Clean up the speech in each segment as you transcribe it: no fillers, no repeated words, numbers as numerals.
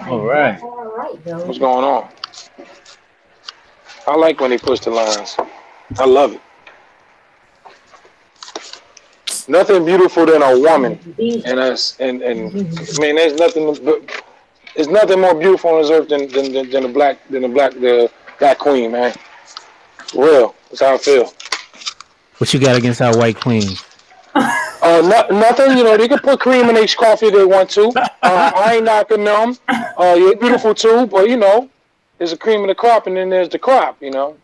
All right. What's going on? I like when they push the lines. I love it. Nothing beautiful than a woman, and us, and I mean, there's nothing more beautiful on this earth than the black queen, man. For real, that's how I feel. What you got against our white queens? Nothing. You know, they can put cream in their coffee if they want to. I ain't knocking them. You're beautiful too, but you know, there's a cream in the crop, and then there's the crop. You know,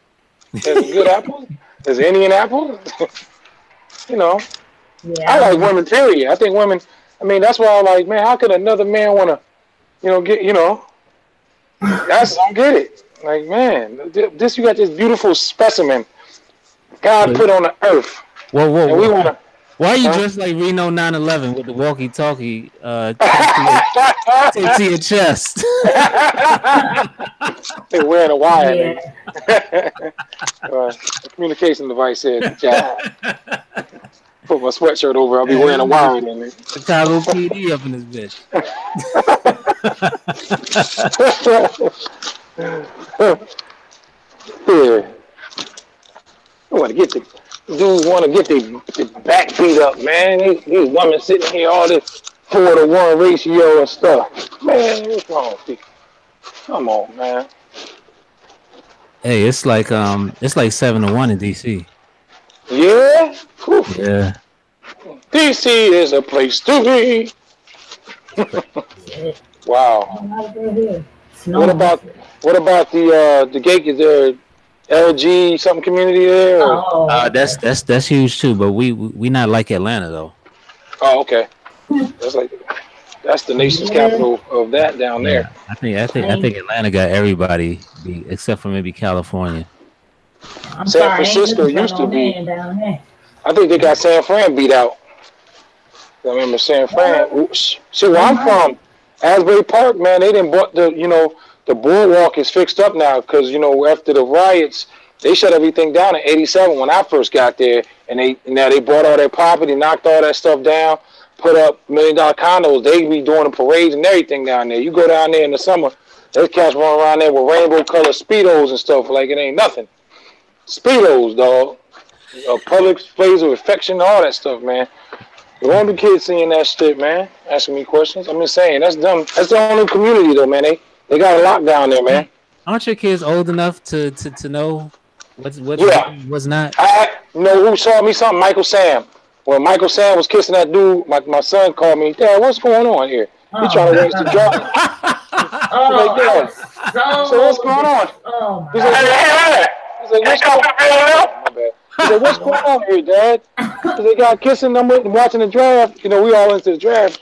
there's a good apple. There's an Indian apple. You know, I like women. Period. I think women. I mean, that's why I like, man. How could another man want to, get, I don't get it. Like, man, this you got this beautiful specimen God put on the earth. Whoa. And we want to. Why are you dressed like Reno 911 with the walkie-talkie taped to your chest? They're wearing a wire. The communication device said, put my sweatshirt over. I'll be wearing a wire in it. Chicago PD up in this bitch. Yeah. I want to get dudes want to get their back beat up, man. These women sitting here all this 4-to-1 ratio and stuff. Man, what's wrong with you? Come on, man. Hey, it's like 7-to-1 in DC. Yeah? Whew. Yeah. DC is a place to be. Wow. What about the gate? Is there LG something community there? That's huge too, but we not like Atlanta though. Oh, okay. That's the nation's capital of that down there. I think Atlanta got everybody except for maybe California. San Francisco used to be. I think they got San Fran beat out. I remember San Fran. See where I'm from, Asbury Park, man. They didn't bought the boardwalk is fixed up now because after the riots they shut everything down in '87 when I first got there, and they bought all their property, knocked all that stuff down, put up $1 million condos. They be doing the parades and everything down there. You go down there in the summer, there's cats running around there with rainbow color speedos and stuff like it ain't nothing. Speedos, dog. Public displays of affection, all that stuff, man. You won't be kids seeing that shit, man. Asking me questions. I'm just saying that's them. That's the only community though, man. They got a lockdown there, man. Aren't your kids old enough to know what's not? I know who saw me something. Michael Sam. When Michael Sam was kissing that dude, my son called me. Dad, what's going on here? He trying to raise the drop. Like, Dad. So what's going on? He's like, what's going on? He's like, what's going on here, Dad? Because they got kissing them watching the draft. We all into the draft.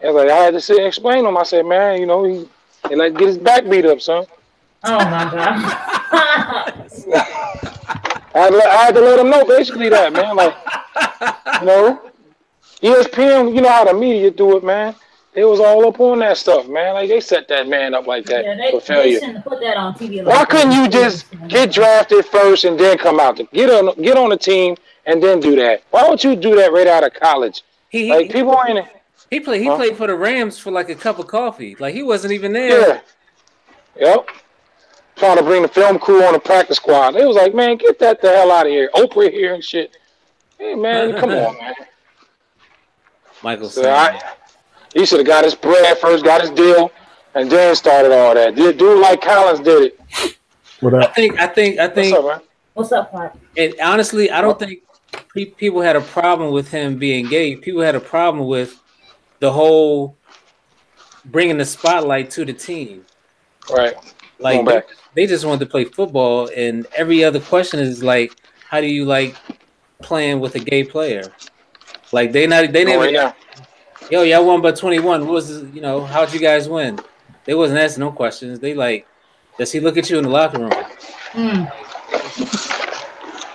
And I had to sit and explain to him. I said, man, he like get his back beat up, son. Oh my God. I had to let him know basically that, man. Like, ESPN, you know how the media do it, man. They was all up on that stuff, man. Like they set that man up like that for failure. They shouldn't put that on TV. Why couldn't you just get drafted first and then come out? Get on the team and then do that. Why don't you do that right out of college? People ain't. He played for the Rams for like a cup of coffee. Like he wasn't even there. Yeah. Yep. Trying to bring the film crew on the practice squad. They was like, man, get that the hell out of here. Oprah here and shit. Hey man, come on, man. Michael he should have got his bread first, got his deal, and then started all that. Dude like Collins did it. What up? I think. What's up, man? What's up, Mark? And honestly, I don't think people had a problem with him being gay. People had a problem with the whole bringing the spotlight to the team. Right. Like they just wanted to play football, and every other question is like, how do you like playing with a gay player? Like they never. Yo, y'all won by 21. What was how'd you guys win? They wasn't asking no questions. They like, does he look at you in the locker room?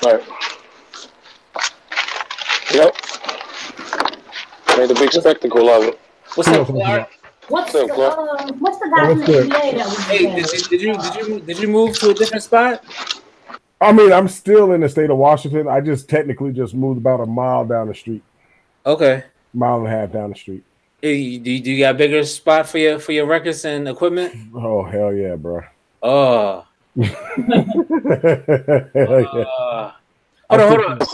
Right. Yep. Made a big spectacle of it. What's up, Clark? What's the guy in the NBA that was Hey, did you move to a different spot? I mean, I'm still in the state of Washington. I just technically just moved about a mile down the street. Okay. Mile and a half down the street. Hey, do you got a bigger spot for your records and equipment? Oh hell yeah, bro. Oh. Hell yeah. Hold on. I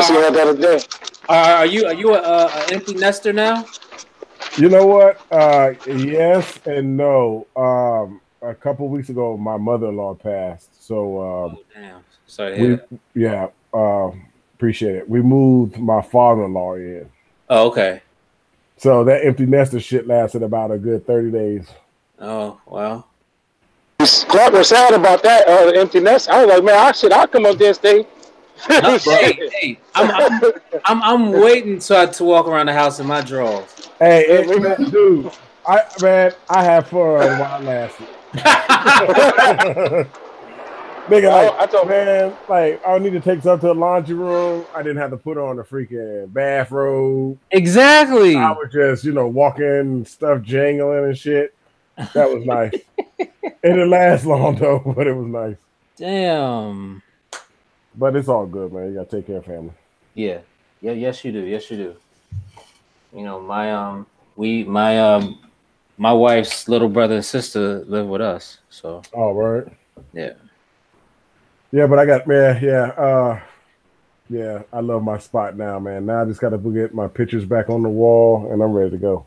seen that the other day. Are you a empty nester now? You know what? Yes and no. A couple weeks ago, my mother-in-law passed, so Oh damn! Sorry to hear that. appreciate it. We moved my father-in-law in, Oh, okay. so that empty nester shit lasted about a good 30 days. Oh well. Clark was sad about that the empty nest. I was like, man, I'll come up there and stay. No, hey, I'm waiting to walk around the house in my drawers. Hey, dude, I had fun while I lasted. Nigga, I need to take something to the laundry room. I didn't have to put on a freaking bathrobe. Exactly. I was just, walking, stuff jangling and shit. That was nice. It didn't last long though, but it was nice. Damn. But it's all good, man. You gotta take care of family. Yeah. Yes, you do. Yes, you do. You know, my wife's little brother and sister live with us. So. Oh, right. Yeah. Yeah, but I got I love my spot now, man. Now I just gotta get my pictures back on the wall, and I'm ready to go.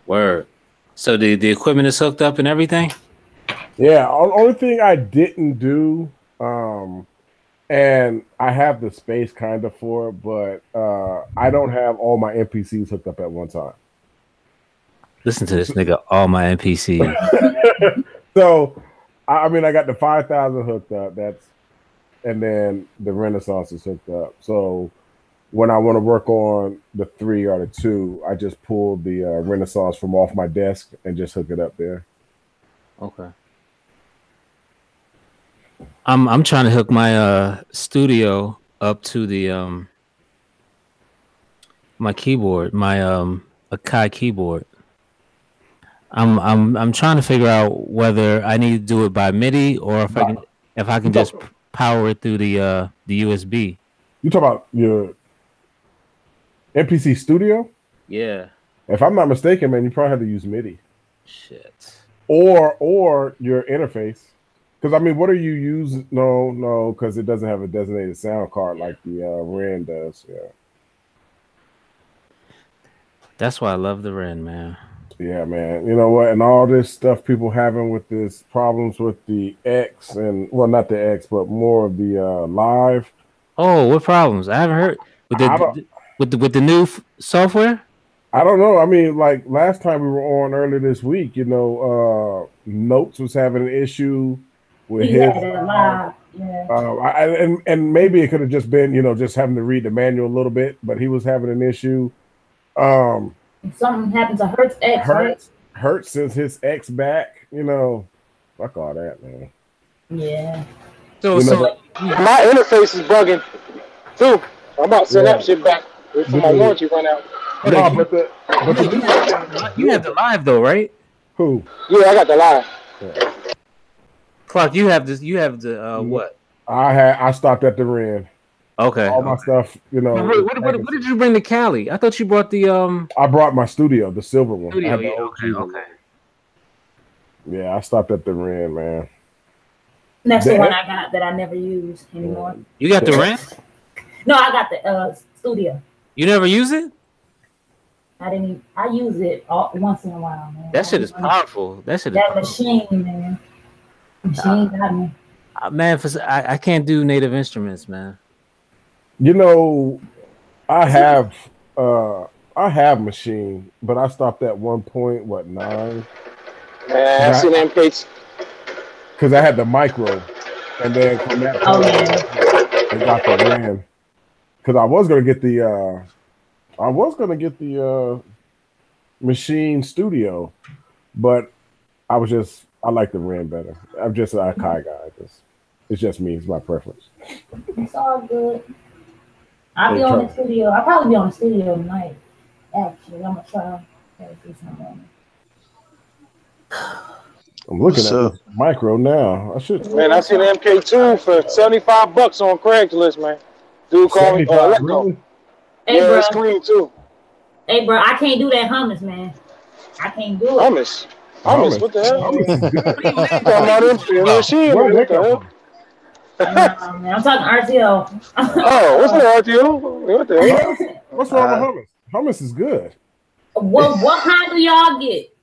Word. So the equipment is hooked up and everything? Yeah. Only thing I didn't do, and I have the space kind of for it, but I don't have all my NPCs hooked up at one time. Listen to this nigga, all my NPCs. So, I got the 5,000 hooked up. And then the Renaissance is hooked up. So when I want to work on the 3 or the 2, I just pull the Renaissance from off my desk and just hook it up there. Okay. I'm trying to hook my studio up to the my keyboard, my Akai keyboard. I'm trying to figure out whether I need to do it by MIDI or if I can just power it through the USB. You talk about your MPC studio? Yeah. If I'm not mistaken, man, you probably have to use MIDI. Shit. Or your interface. Because what are you using? No, because it doesn't have a designated sound card like the Ren does. Yeah. That's why I love the Ren, man. Yeah, man. You know what? And all this stuff people having with this problems with the X and not the X, but more of the Live. Oh, what problems? I haven't heard with the new software. I don't know. Like last time we were on earlier this week, Notes was having an issue with his live. Yeah. And maybe it could have just been, just having to read the manual a little bit, but he was having an issue. If something happens to Hertz X, right? Hertz sends his X back, fuck all that, man. Yeah. So my interface is bugging too. I'm about to send that shit back before my warranty run out. No, but you have the Live though, right? Who? Yeah, I got the Live. Yeah. Clark, you have this. You have the what? I stopped at the Ren. Okay. All my stuff, What did you bring to Cali? I thought you brought the I brought my studio, the silver one. Okay. Yeah, I stopped at the Ren, man. That's the one I got that I never use anymore. You got the Ren? No, I got the studio. You never use it? I use it once in a while, man. That shit is powerful. That machine, man. Machine got me. Man, I can't do native instruments, man. I have machine, but I stopped at 1.9. Man, I seen them plates. Because I had the micro, and then from that point, I got the Ren. Because I was gonna get the machine studio, but I like the Ren better. I'm just an Akai guy. It's just me. It's my preference. It's all good. I'll be on the studio. I'll probably be on the studio tonight. Actually, I'm gonna try to do something. I'm looking at this micro now. Man, I seen an MK2 for $75 on Craigslist, man. Dude called me. Really? Hey, yeah, bro. it's clean too. Hey, bro, I can't do that hummus, man. I can't do it. Hummus. What the hell? Hummus is good. Where did that come from? Nah, man, I'm talking RTO. What's that RTO? What the hell? What's wrong with hummus? Hummus is good. What kind do y'all get?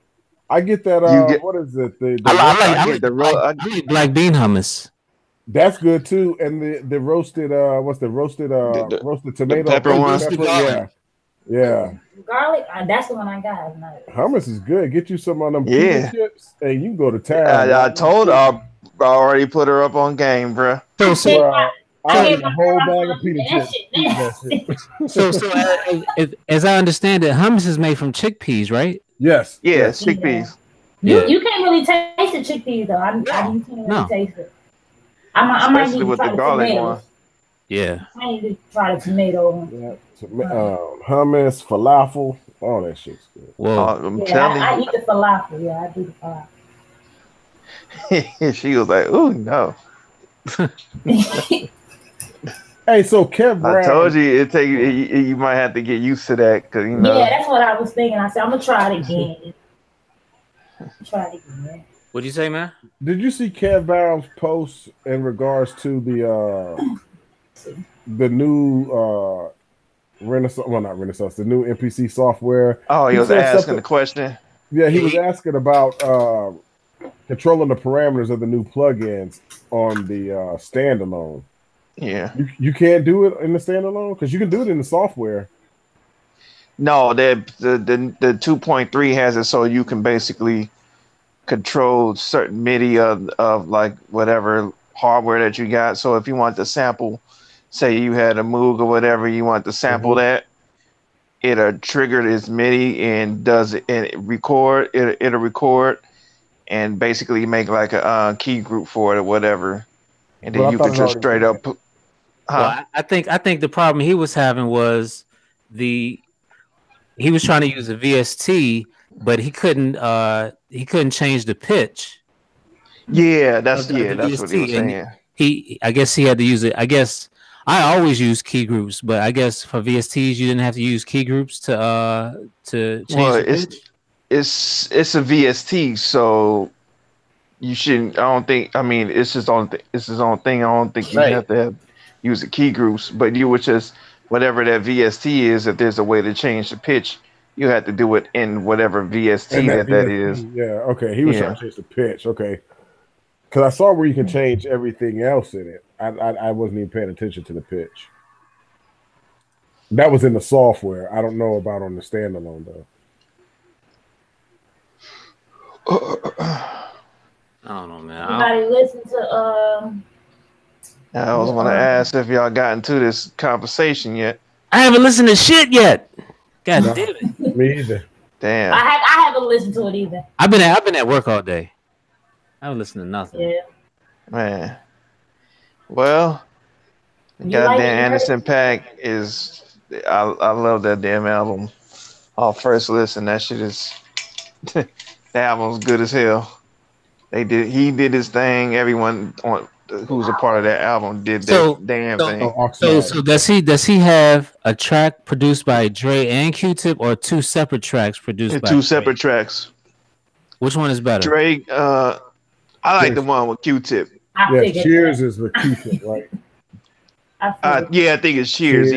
I get that. What is it? I like black bean hummus. That's good too. And the roasted what's the roasted roasted tomato? The pepper one. Yeah. Garlic. That's the one I got. Hummus is good. Get you some of them pita chips, and you can go to town. I told her I already put her up on game, bro. I ate a whole bag of pita chips. So as I understand it, hummus is made from chickpeas, right? Yes. Yes, chickpeas. Yeah. You can't really taste the chickpeas though. You can't really taste it. I might need to try the tomatoes. Yeah. I need to try the tomato one. Yeah. Hummus, falafel, all that shit's good. Whoa. I eat the falafel. Yeah, I do the falafel. She was like, "Ooh, no." Hey, so Kev Brown, I told you you might have to get used to that because you know. Yeah, that's what I was thinking. I said I'm gonna try it again. What'd you say, man? Did you see Kev Brown's post in regards to the new Renaissance? Well, not Renaissance. The new NPC software. Oh, he was asking the question. Yeah, he was asking about controlling the parameters of the new plugins on the standalone. Yeah, you can't do it in the standalone because you can do it in the software. No, the 2.3 has it so you can basically control certain MIDI of like whatever hardware that you got. So if you want to sample, say you had a Moog or whatever, you want to sample that, it'll trigger this MIDI and does it and it'll record and basically make like a key group for it or whatever, and then you can just straight up. Well, I think the problem he was having was he was trying to use a VST, but he couldn't change the pitch. Yeah, that's what he was saying. I guess he had to use it. I guess I always use key groups, but I guess for VSTs you didn't have to use key groups to change the pitch. It's a VST, so you shouldn't. I don't think. I mean, it's his own thing. I don't think you have to use the key groups, but you would just whatever that VST is. If there's a way to change the pitch, you have to do it in whatever VST that is. Yeah. Okay. He was trying to change the pitch. Okay. Because I saw where you can change everything else in it. I wasn't even paying attention to the pitch. That was in the software. I don't know about on the standalone though. I don't know, man. Anybody listen to I was going to ask if y'all got into this conversation yet. I haven't listened to shit yet. God damn it. Me either. Damn. I haven't listened to it either. I've been at work all day. I haven't listened to nothing. Yeah. Man. Well, goddamn Anderson .Paak is. I love that damn album. Off first listen, that shit is. The album's good as hell. He did his thing. Everyone who's a part of that album did that damn thing. So does he have a track produced by Dre and Q-Tip or two separate tracks produced by two separate tracks? Which one is better? Dre, I like the one with Q-Tip. Yeah, Cheers is with Q-Tip, right? Yeah, I think it's Cheers.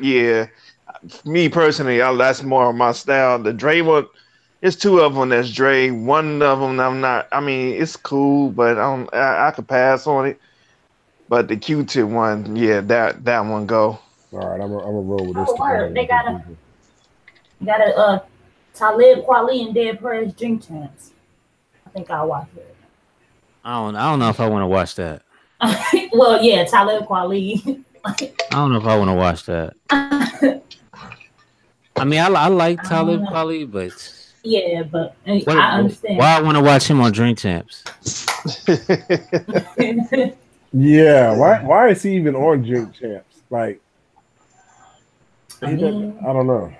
Yeah, me personally, that's more of my style. The Dre one, it's two of them that's Dre. One of them I'm not. I mean, it's cool, but I could pass on it. But the Q-Tip one, yeah, that one go. All right, I'm gonna roll with this. They got a Talib Kweli and Dead Prez Drink Champs. I think I'll watch it. I don't know if I want to watch that. Well, yeah, Talib Kweli. I don't know if I want to watch that. I mean, I like Talib Kweli, but yeah, but I understand. Why I want to watch him on Drink Champs? Yeah, why is he even on Drink Champs? Like, I don't know.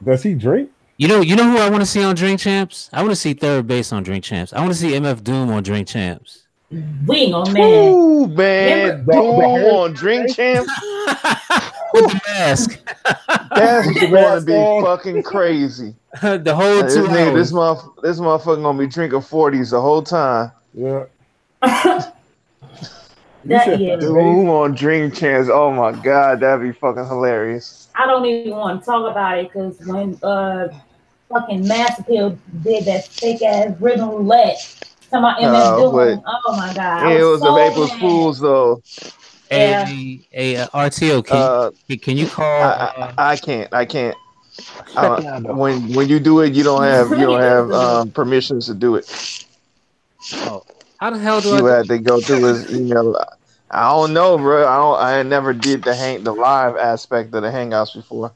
Does he drink? You know who I want to see on Drink Champs? I want to see Third Base on Drink Champs. I want to see MF Doom on Drink Champs. We ain't gonna man. Ooh, man. Doom on Drink Champs. With the mask. That's going to be fucking crazy. The whole 2 hours. This motherfucker gonna be drinking 40s the whole time. Yeah. Doom on Drink Champs. Oh my god, that'd be fucking hilarious. I don't even want to talk about it because when fucking Masterpill did that fake ass rhythm roulette, talking about MS Doom. Oh my god. It was so a April Fool's though. Yeah. Hey, RTO, can you call? I can't. When you do it, you don't have permissions to do it. Oh, how the hell do you had to go through his email? I don't know, bro. I never did the live aspect of the Hangouts before.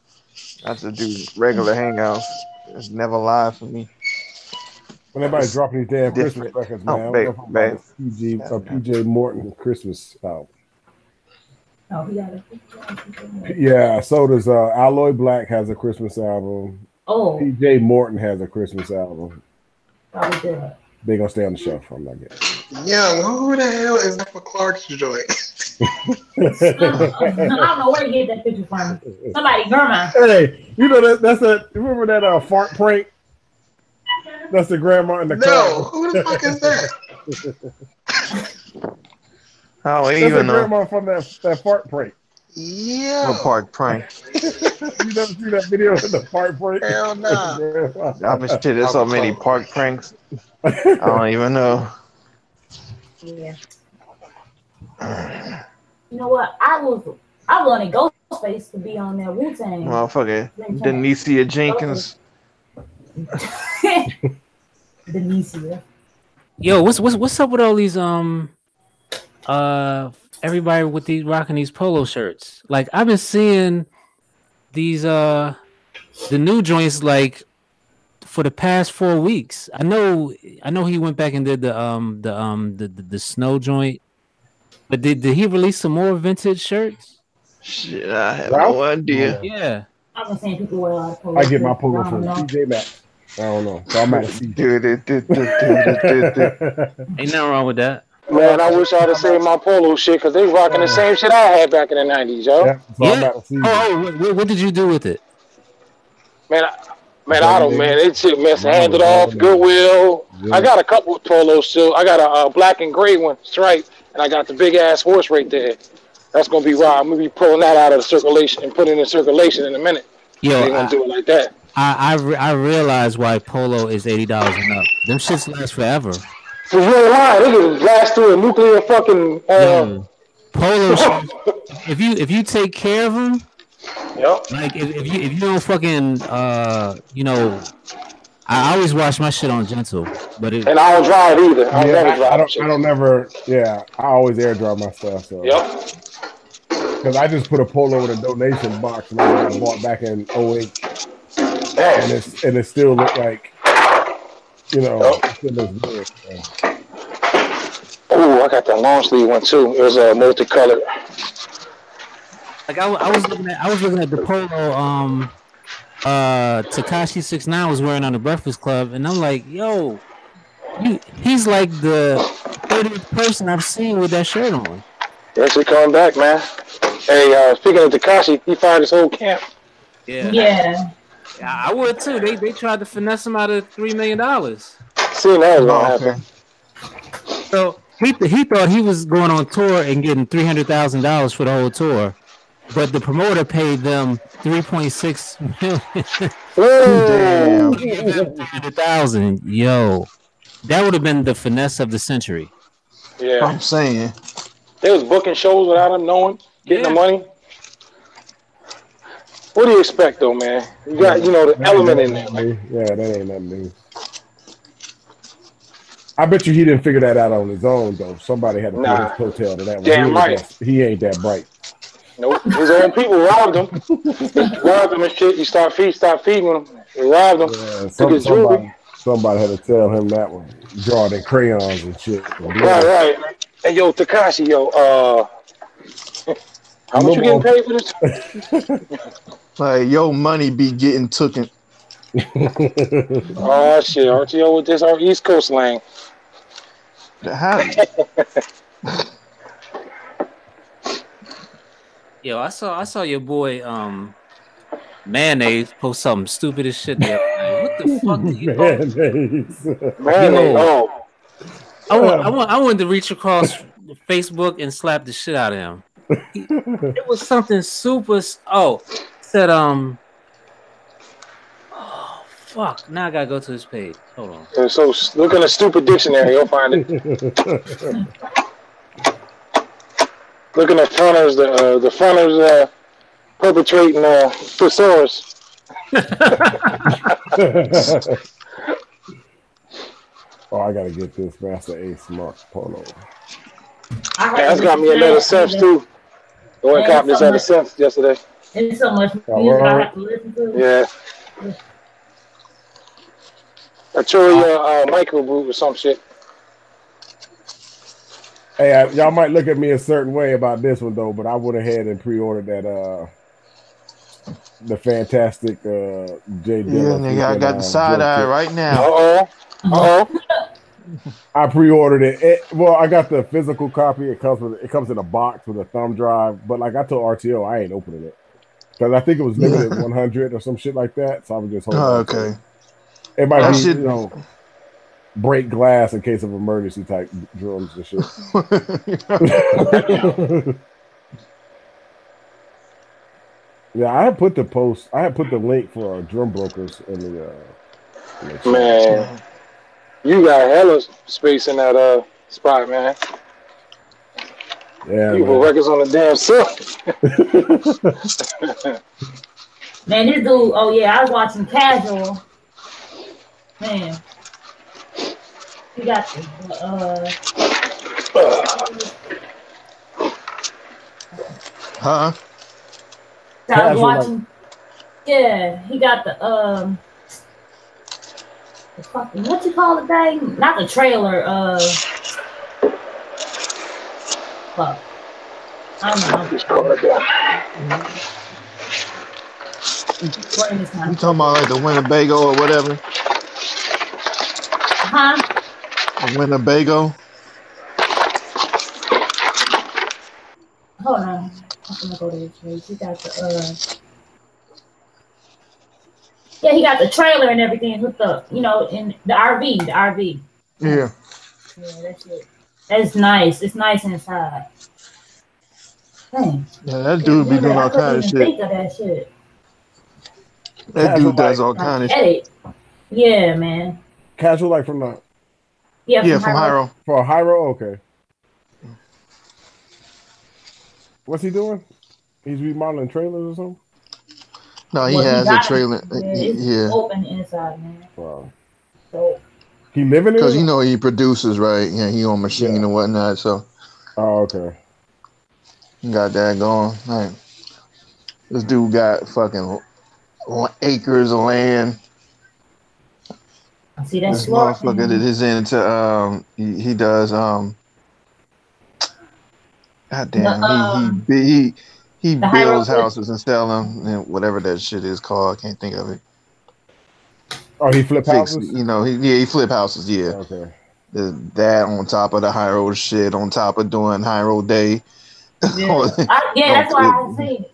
I have to do regular Hangouts. It's never live for me. When everybody's dropping these damn Christmas records, man. PJ Morton Christmas album. Oh, yeah, so does Alloy Black has a Christmas album. Oh. PJ Morton has a Christmas album. Probably good. They gonna stay on the shelf. I'm not getting. Yeah, who the hell is that for Clark's joint? I don't know where to get that picture from. Somebody, grandma. Hey, you know that's a remember that fart prank? That's the grandma in the car. No, who the fuck is that? Oh, that's even the grandma from that fart prank. Yeah. What part prank? You never see that video of the fart prank? Hell no. I've been shit at so many park pranks. I don't even know. Yeah. You know what? I wanted Ghostface to be on that Wu-Tang. Motherfucker. Denicia Jenkins. Denicia. Yo, what's up with all these everybody with these rocking these polo shirts? Like I've been seeing these the new joints like for the past 4 weeks. I know he went back and did the snow joint, but did he release some more vintage shirts? Shit, I have no idea. Yeah, I've been seeing people wear a lot of polo. I get my polo from TJ Maxx. I don't know, so I'm at a C. Ain't nothing wrong with that. Man, I wish I'd have saved my polo shit because they rocking the same shit I had back in the 90s, yo. Yeah. So I'm at a C. What did you do with it? Man, I don't, man. They shit, man, handed off, Goodwill. Yeah. I got a couple of polos still. I got a black and gray one, striped, and I got the big ass horse right there. That's gonna be wild. I'm gonna be pulling that out of the circulation and putting it in circulation in a minute. Yo, they gonna do it like that. I realize why polo is $80 and up. Them shits last forever. For real, why? They can blast through a nuclear fucking polo shirts. If you take care of them. Yep. Like if you don't fucking I always wash my shit on gentle, but and I don't dry it either. I always air dry my stuff. So. Yep. Because I just put a polo in a donation box and I bought back in 08. And it still looked like, it still looks good. So. Oh, I got the long sleeve one too. It was multicolored. Like I was looking at the polo Tekashi 6ix9ine was wearing on the Breakfast Club, and I'm like, yo, he's like the 30th person I've seen with that shirt on. Yes, he coming back, man. Hey, speaking of Tekashi, he fired his whole camp. Yeah, I would too. They tried to finesse him out of $3 million. See, that was gonna happen. So he thought he was going on tour and getting $300,000 for the whole tour. But the promoter paid them $3.6 million. Damn. $300,000. Yo, that would have been the finesse of the century. Yeah, I'm saying they was booking shows without him knowing, getting the money. What do you expect, though, man? You got the element in there. Like, yeah, that ain't nothing new. I bet you he didn't figure that out on his own, though. Somebody had to put his coattail to that one. Damn right. He ain't that bright. Nope. His own people robbed him. Robbed him and shit. You start feeding him. They robbed him. Yeah, somebody had to tell him that one. Draw their crayons and shit. Right. Hey, yo, Tekashi, how much you getting paid for this? Like, yo, money be getting tooken. Oh, shit. RTO with this, our East Coast slang. Yo, I saw your boy Mayonnaise post something stupid as shit the other night. What the fuck did he post? Mayonnaise. Oh. I wanted to reach across Facebook and slap the shit out of him. It was something super. Said oh fuck! Now I gotta go to his page. Hold on. So look in a stupid dictionary, you'll find it. Look in the fronters. The fronters perpetrating thesaurus. Oh, I gotta get this Master Ace Smart Polo. That's got me another sense too. I went and copped this other sense yesterday. It's so much music I have to listen to. Yeah. I chose your microbrew or some shit. Hey, y'all might look at me a certain way about this one though, but I went ahead and pre-ordered that the fantastic J. Yeah, nigga, I got the side eye right now. I pre-ordered it. Well, I got the physical copy. It comes in a box with a thumb drive. But like I told RTO, I ain't opening it because I think it was limited 100 or some shit like that. So I was just holding. Okay. It might be break glass in case of emergency type drums and shit. Yeah, I had put the link for drum brokers in the. Man, you got hella space in that spot, man. Yeah, you put records on the damn set. Man, this dude. Oh yeah, I was watching Casual. Man, he got the Huh? So I was watching. Yeah, he got the fucking, what you call the thing? Not the trailer. Fuck. I don't know. Just call it down. You talking about like the Winnebago or whatever? Huh? A Winnebago? Hold on. I'm gonna go to this page. He got the yeah, he got the trailer and everything hooked up, in the RV. Yeah. Yeah, that's it. That's nice. It's nice inside. Dang. Yeah, that dude be doing all kind of shit. Think of that shit. That dude does all kind of shit. Yeah, man. Casual, like from the. Yeah, from Hyro. For a Hyro, okay. What's he doing? He's remodeling trailers or something? No, he has a trailer. It's open inside, man. Wow. So he living in it? Because he produces, right? Yeah, he on machine and whatnot, so. Oh, okay. Got that going. Right. This dude got fucking acres of land. See that this motherfucker that is into he does goddamn he builds houses and sell them and whatever that shit is called. I can't think of it. Oh, he flip houses? He flip houses, yeah. Okay. That on top of the high road shit, on top of doing high road day. Yeah, that's why I seen it.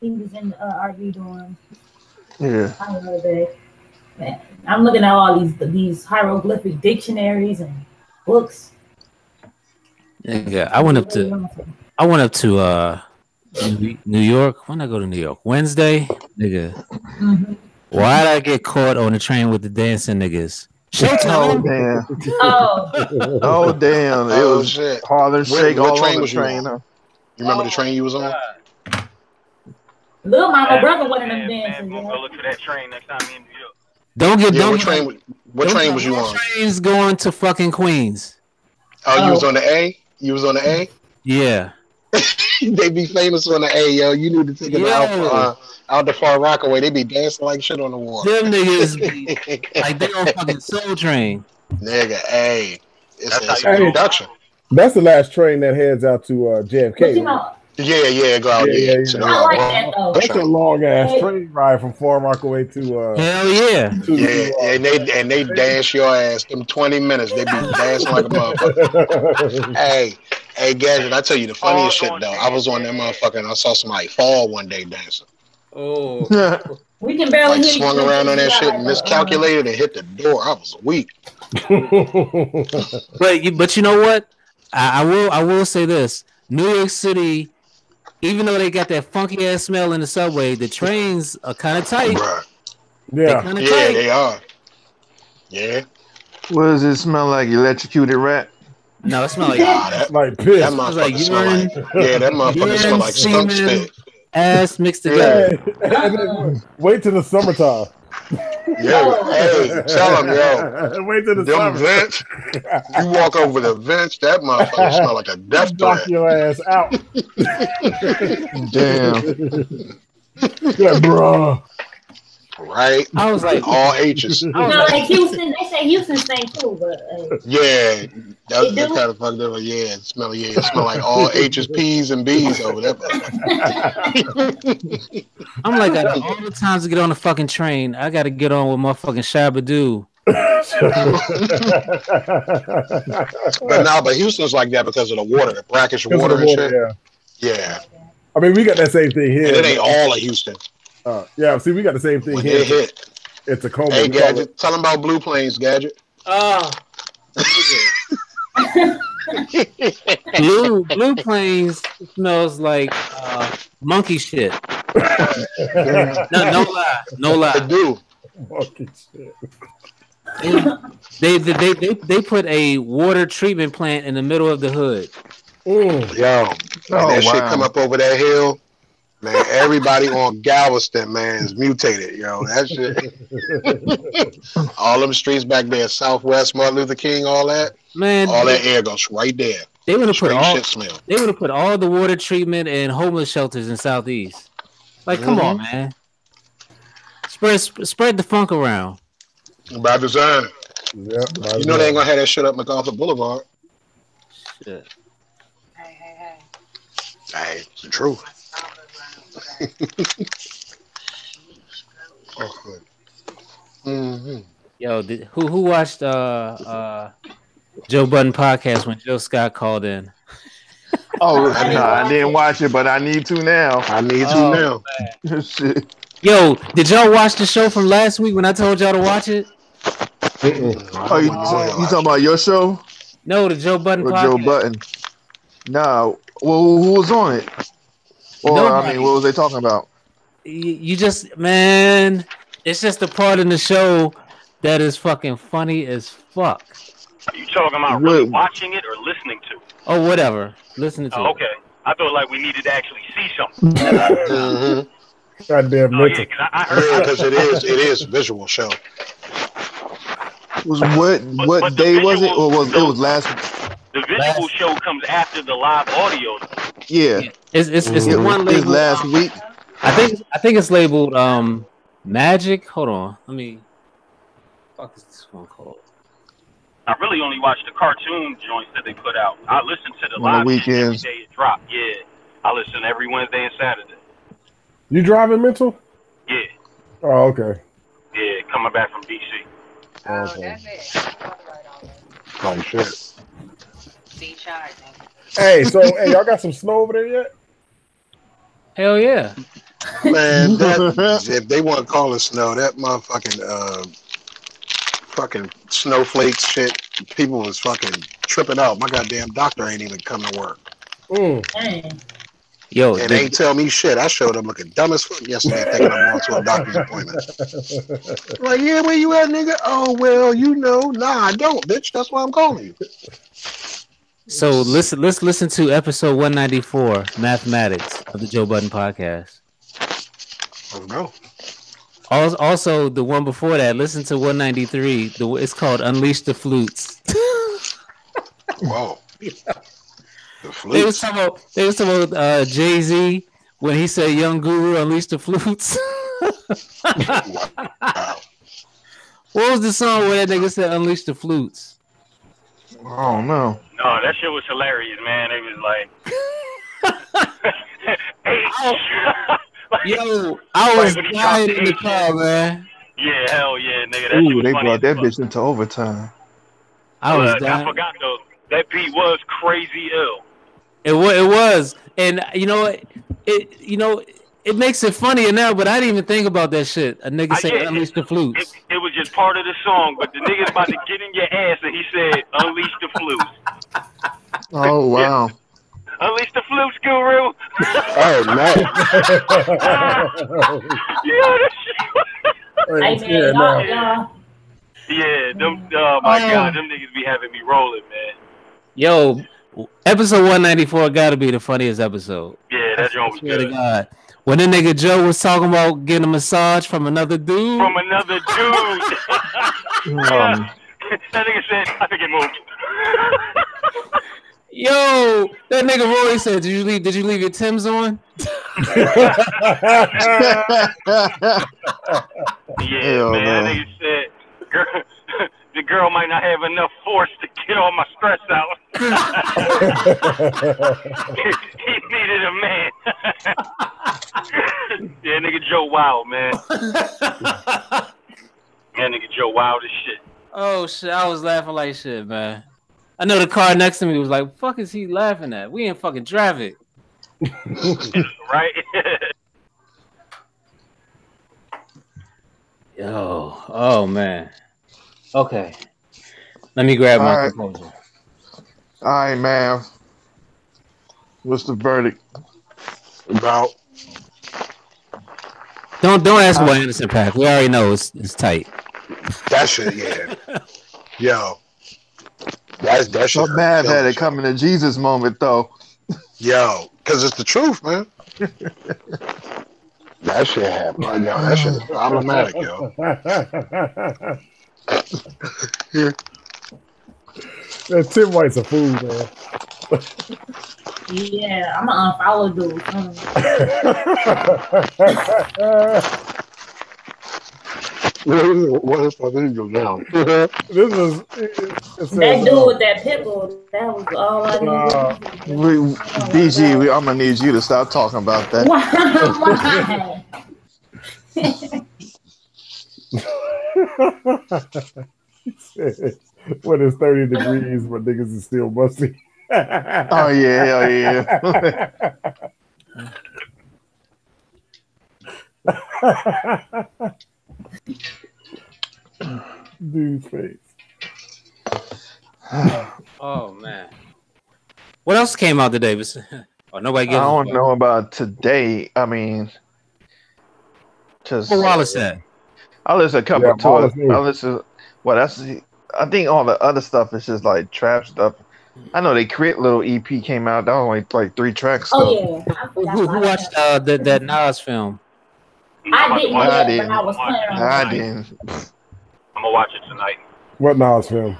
He was in the RV doing high road day. Man, I'm looking at all these hieroglyphic dictionaries and books. Yeah, I went up to New York. When did I go to New York? Wednesday, nigga. Mm-hmm. Why did I get caught on the train with the dancing niggas? Showtime. Oh damn! It was shit. Harlem Shake. What all train on was the train? You remember the train you was on? Little mama brother one of them dancing. Go look for that train next time in New York. What train was you on? Trains going to fucking Queens. Oh, you was on the A? You was on the A? Yeah. They be famous on the A, yo. You need to take them out the Far Rockaway. They be dancing like shit on the wall. Them niggas be like they on fucking Soul Train. Nigga, it's a production. That's the last train that heads out to JFK. But Yeah, go out. Yeah. I like that though. That's a long ass train ride from Far Rockaway to. Hell yeah. And they dance your ass. Them 20 minutes, they be dancing like a motherfucker. Hey, Gadget, I tell you the funniest shit though. I was on that motherfucker and I saw somebody fall one day dancing. Oh. We can barely like hear swung you around on that shit and miscalculated and hit the door. I was weak. But you know what? I will say this: New York City, even though they got that funky ass smell in the subway, the trains are kind of tight. Bruh. Yeah, tight. They are. Yeah. What does it smell like? Electrocuted rat? No, it smells like piss. That motherfucker smell like that motherfucker smell like skunk spit. Ass mixed together. Wait till the summertime. Hey, tell them, yo. Wait till the summer. Vents, you walk over the vents, that motherfucker smell like a death threat. Knock your ass out. Damn. Yeah, bro. Right? I was like, all H's. No, like Houston, they say Houston stink too, but yeah, that's kind of fucked up. Yeah, it smell like all H's, P's, and B's over there. I'm like, out of all the times to get on the fucking train, I got to get on with motherfucking Shabba-Doo. but Houston's like that because of the water, the brackish water and shit. Yeah. I mean, we got that same thing here. And it ain't all of Houston. Yeah, see, we got the same thing when here. It hit. It's a coma. Hey, Gadget, tell them about Blue Plains, Gadget. Blue Plains smells like monkey shit. No lie. They do. Monkey shit. They put a water treatment plant in the middle of the hood. Yo, that shit come up over that hill. Man, everybody on Galveston, man, is mutated, yo. That shit. All them streets back there, Southwest, Martin Luther King, all that. Man, all that air goes right there. They would have put all. Shit smell. They would have put all the water treatment and homeless shelters in Southeast. Like, come on, man. Spread the funk around. By design. Yeah, you know they ain't gonna have that shit up MacArthur Boulevard. Shit. Hey, it's the truth. Yo, who watched Joe Budden podcast when Joe Scott called in? I didn't watch it, but I need to now. Shit. Yo, did y'all watch the show from last week when I told y'all to watch it? Oh, you talking about your show? No, the Joe Budden podcast. Joe Budden. No. Well, who was on it? Or, nobody. I mean, what was they talking about? You just, man, it's just a part in the show that is fucking funny as fuck. Are you talking about really watching it or listening to it? Oh, whatever. Listening to it. Okay. I thought like we needed to actually see something. Goddamn mental. Because it is a visual show. What day was it? Or it was last? The visual show comes after the live audio. Yeah. It's one label. It's last week. I think it's labeled Magic. Hold on. Let me. Fuck is this one called? I really only watch the cartoon joints that they put out. I listen to the on live the weekends. Every day it drop. Yeah. I listen every Wednesday and Saturday. You driving mental? Yeah. Oh, okay. Yeah, coming back from DC. Okay. Oh shit. Hey, so y'all got some snow over there yet? Hell yeah. Man, if they want to call it snow, that motherfucking fucking snowflakes shit, people was fucking tripping out. My goddamn doctor ain't even come to work. Yo, and they ain't tell me shit. I showed up looking dumb as fuck yesterday, thinking I'm going to a doctor's appointment. Like, yeah, where you at, nigga? Oh, well, you know. Nah, I don't, bitch. That's why I'm calling you. So let's listen to episode 194, Mathematics, of the Joe Budden podcast. Oh no. Also, the one before that, listen to 193. It's called Unleash the Flutes. Whoa. The flutes. They was talking about Jay-Z when he said Young Guru unleash the flutes. Wow. What was the song where that nigga said unleash the flutes? Oh no. No, that shit was hilarious, man. It was like Yo, I was dying in the car, man. Yeah, hell yeah, nigga. That Ooh, shit was they funny brought that fuck. bitch into overtime. I was I dying. forgot though. That beat was crazy ill. It was, and you know, it makes it funnier now. But I didn't even think about that shit. A nigga say unleash the flutes. It was just part of the song, but the nigga's about to get in your ass, and he said unleash the flutes. Oh wow. Unleash the flutes, guru. Oh man. Yeah, that shit. Yeah, them. Oh my god, them niggas be having me rolling, man. Yo, episode 194 got to be the funniest episode. Yeah, that joint was good. God. When the nigga Joe was talking about getting a massage from another dude. From another dude. That nigga said, I think it moved. Yo, that nigga Roy said, Did you leave your Timbs on? Yeah, man. That nigga said, the girl might not have enough force to get all my stress out. He needed a man. Yeah, nigga Joe Wild, man. That nigga Joe Wild as shit. Oh shit, I was laughing like shit, man. I know the car next to me was like, fuck is he laughing at? We in fucking traffic. Right? Yo, oh man. Okay. Let me grab my composure. All right, man. What's the verdict? About. Don't ask about Anderson .Paak. We already know it's tight. That shit, yeah. Yo. That shit. So bad had it coming to Jesus moment though. Yo, because it's the truth, man. That shit happened. Yo, that shit is problematic, yo. Yeah. That Tim White's a fool, man. Yeah, I'm gonna unfollow dude. What the fuck did you go down? This was that dude with that pickle. That was all I needed. BG, I'm gonna need you to stop talking about that. Why? When it's 30 degrees, but niggas is still musty. Oh yeah, hell yeah. Dude's face. Oh man. What else came out today? Oh, nobody gives I don't know about today. I mean, just what Wallace said. I listened a couple to it. I listened. Well, that's. I think all the other stuff is just like trap stuff. I know they Crit little EP came out. That was only like 3 tracks. Oh yeah. Who watched that Nas film? I didn't. But I was playing on I didn't. I'm gonna watch it tonight. What Nas film?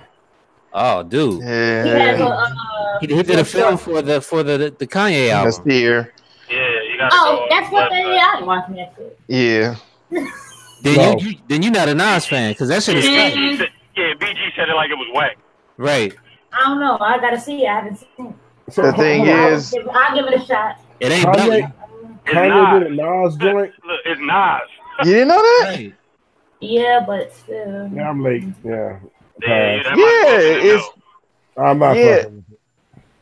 Oh, dude. Yeah. He did a film for the Kanye album. That's here. Yeah, you gotta. Oh, that's what they. I didn't watch that shit. Yeah. Then you're not a Nas fan because that shit is tight. Yeah, BG said it like it was whack. Right. I don't know. I gotta see it. I haven't seen it. So, the thing is, I'll give it a shot. It ain't Kanye did a Nas joint. Look, it's Nas. You didn't know that? Right. Yeah, but still. Yeah, I'm late. Yeah. It's. I'm not. Yeah.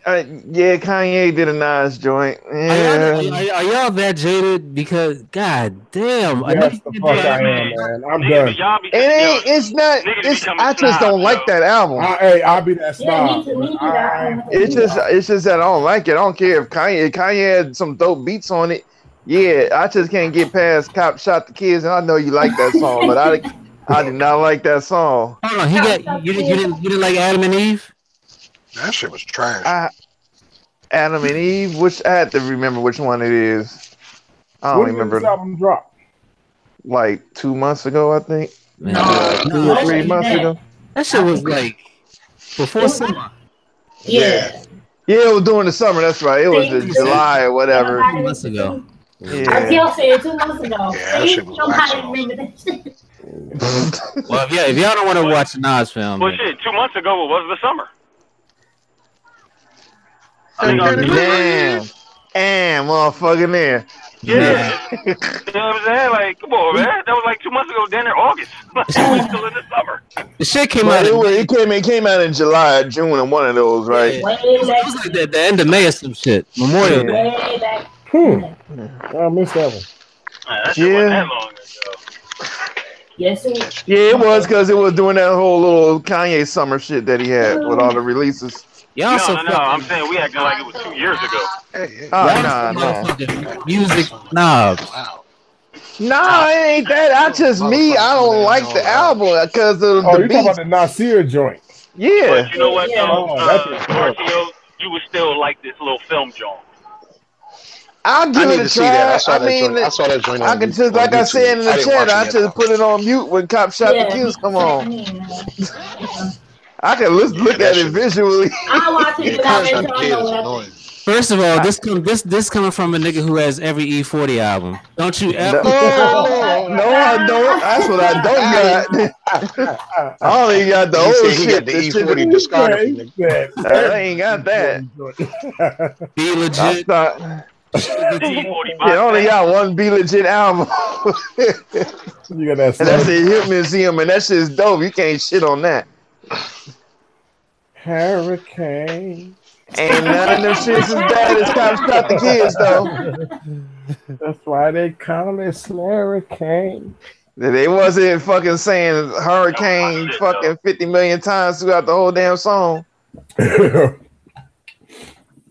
Yeah, Kanye did a nice joint. Yeah. Are y'all that jaded? Because god damn, yes, the fuck I am, man. I'm done. It's not. I just don't like that album. I'll be that snob. It's just that I don't like it. I don't care if Kanye had some dope beats on it. Yeah, I just can't get past "Cop Shot the Kids," and I know you like that song, but I did not like that song. Hold on, you didn't like Adam and Eve? That shit was trash. Adam and Eve, which I had to remember which one it is. I don't remember. When did this album drop? Like 2 months ago, I think. No, 2 or 3 months ago. That shit was like before summer. Yeah. Yeah, it was during the summer. That's right. It was in July or whatever. 2 months ago. Yeah. I still said 2 months ago. Yeah, that shit was Somebody remember that shit. Well, if y'all don't want to watch the Nas film, well, shit, 2 months ago it was the summer. Man, motherfucking there. Yeah. You know what I'm saying? Like, come on, man. That was like 2 months ago, then in August. Still in the summer. The shit came but out. It came out in July, June, and one of those, right? Yeah. It was like the end of May or some shit. Memorial Day. Way back. I missed that one. That shit wasn't that long ago. Yes, it Yeah, it was because it was doing that whole little Kanye summer shit that he had with all the releases. No, I'm saying we acting like it was 2 years ago. No. Music snobs. Wow. Nah, it ain't that. I don't like the album because of the you talking about the Nasir joint? Yeah. But you know what, RTO, you would still like this little film joint. I'll give it a try. I saw that joint. I can just, like I said in the chat, I just put it on mute when Cop Shot the Kills come on. I can look at it visually. I watch it without it. First of all, this coming from a nigga who has every E40 album. Don't you ever? No, I don't. That's what I don't got. I only got the old shit. The E40 discography. I ain't got that. Be legit. I only got one Be Legit album. You got that. And that's the Hip Museum, and that shit's dope. You can't shit on that. Hurricane. Ain't none of them shits as bad as Cop Shot the Kids, though. That's why they call it Hurricane. They wasn't fucking saying hurricane fucking 50 million times throughout the whole damn song. I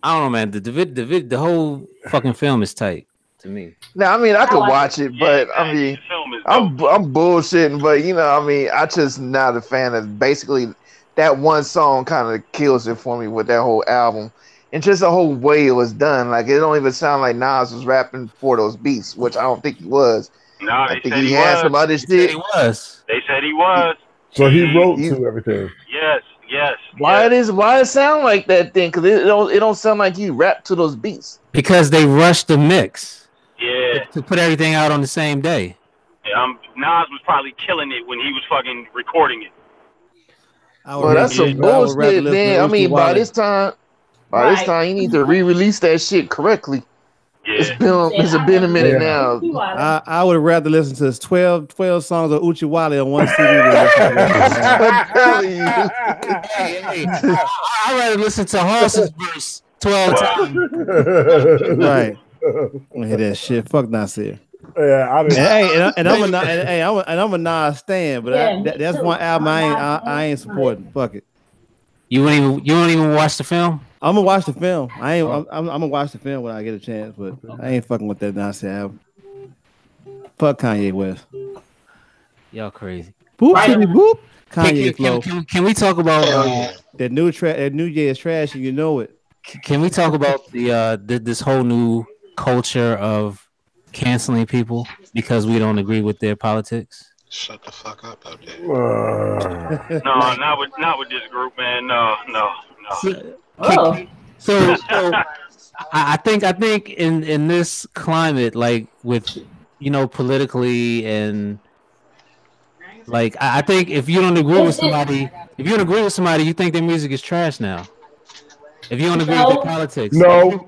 don't know, man. The whole fucking film is tight to me. Now, I mean, I could watch it, but I mean, I'm bullshitting, but you know, I mean, I just not a fan of basically that one song kind of kills it for me with that whole album. And just the whole way it was done. Like, it don't even sound like Nas was rapping for those beats, which I don't think he was. No, I think he had some other shit. They said he was. So he wrote to everything. Yes. Why it sound like that then? Because it don't sound like he rapped to those beats. Because they rushed the mix. Yeah. To put everything out on the same day. Nas was probably killing it when he was fucking recording it. Well, that's some bullshit, man. I mean, by this time, you need to re-release that shit correctly. Yeah. It's been a minute now. I would rather listen to 12 songs of Uchi Wale on one CD. I'm telling you. I'd rather listen to Horse's verse 12 times. Right. I hear that shit. Fuck Nasir. Yeah, I'm a Nas stan, but that's one album I ain't supporting. Fuck it. You don't even watch the film? I'm gonna watch the film. I'm gonna watch the film when I get a chance, but I ain't fucking with that Nasir album. Fuck Kanye West. Y'all crazy. Boop, boop. Kanye flow. Can we talk about that New Year is trash and you know it? Can we talk about this whole new culture of canceling people because we don't agree with their politics? Shut the fuck up out there. No, not with this group, man. No. So I think in this climate, like with politically and like I think if you don't agree with somebody, you think their music is trash now. If you don't agree with the politics, no.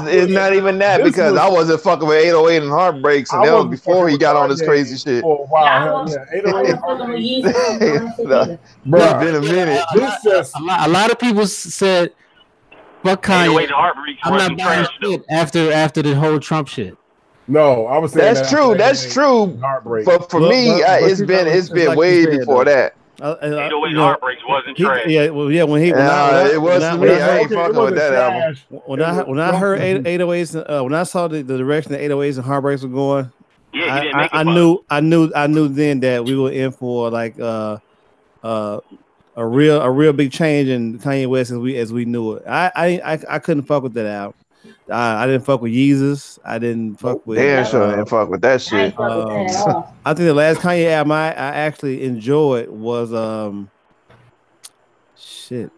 It's not even that because I wasn't fucking with 808 and Heartbreaks, and that was before he got on this crazy shit. Oh wow, yeah. 808. It's been a minute. A lot of people said, "Fuck Kanye." I'm not buying shit after the whole Trump shit. No, I was saying that's true. But for me, it's been way before that. 808 Heartbreaks wasn't trash. It wasn't me. I ain't fucking with that album. When I heard 808s, when I saw the direction that 808s and Heartbreaks were going, I knew then that we were in for like a real big change in Kanye West as we knew it. I couldn't fuck with that album. I didn't fuck with Yeezus. I didn't fuck with. Damn sure I didn't fuck with that shit. I think the last Kanye album I actually enjoyed was shit.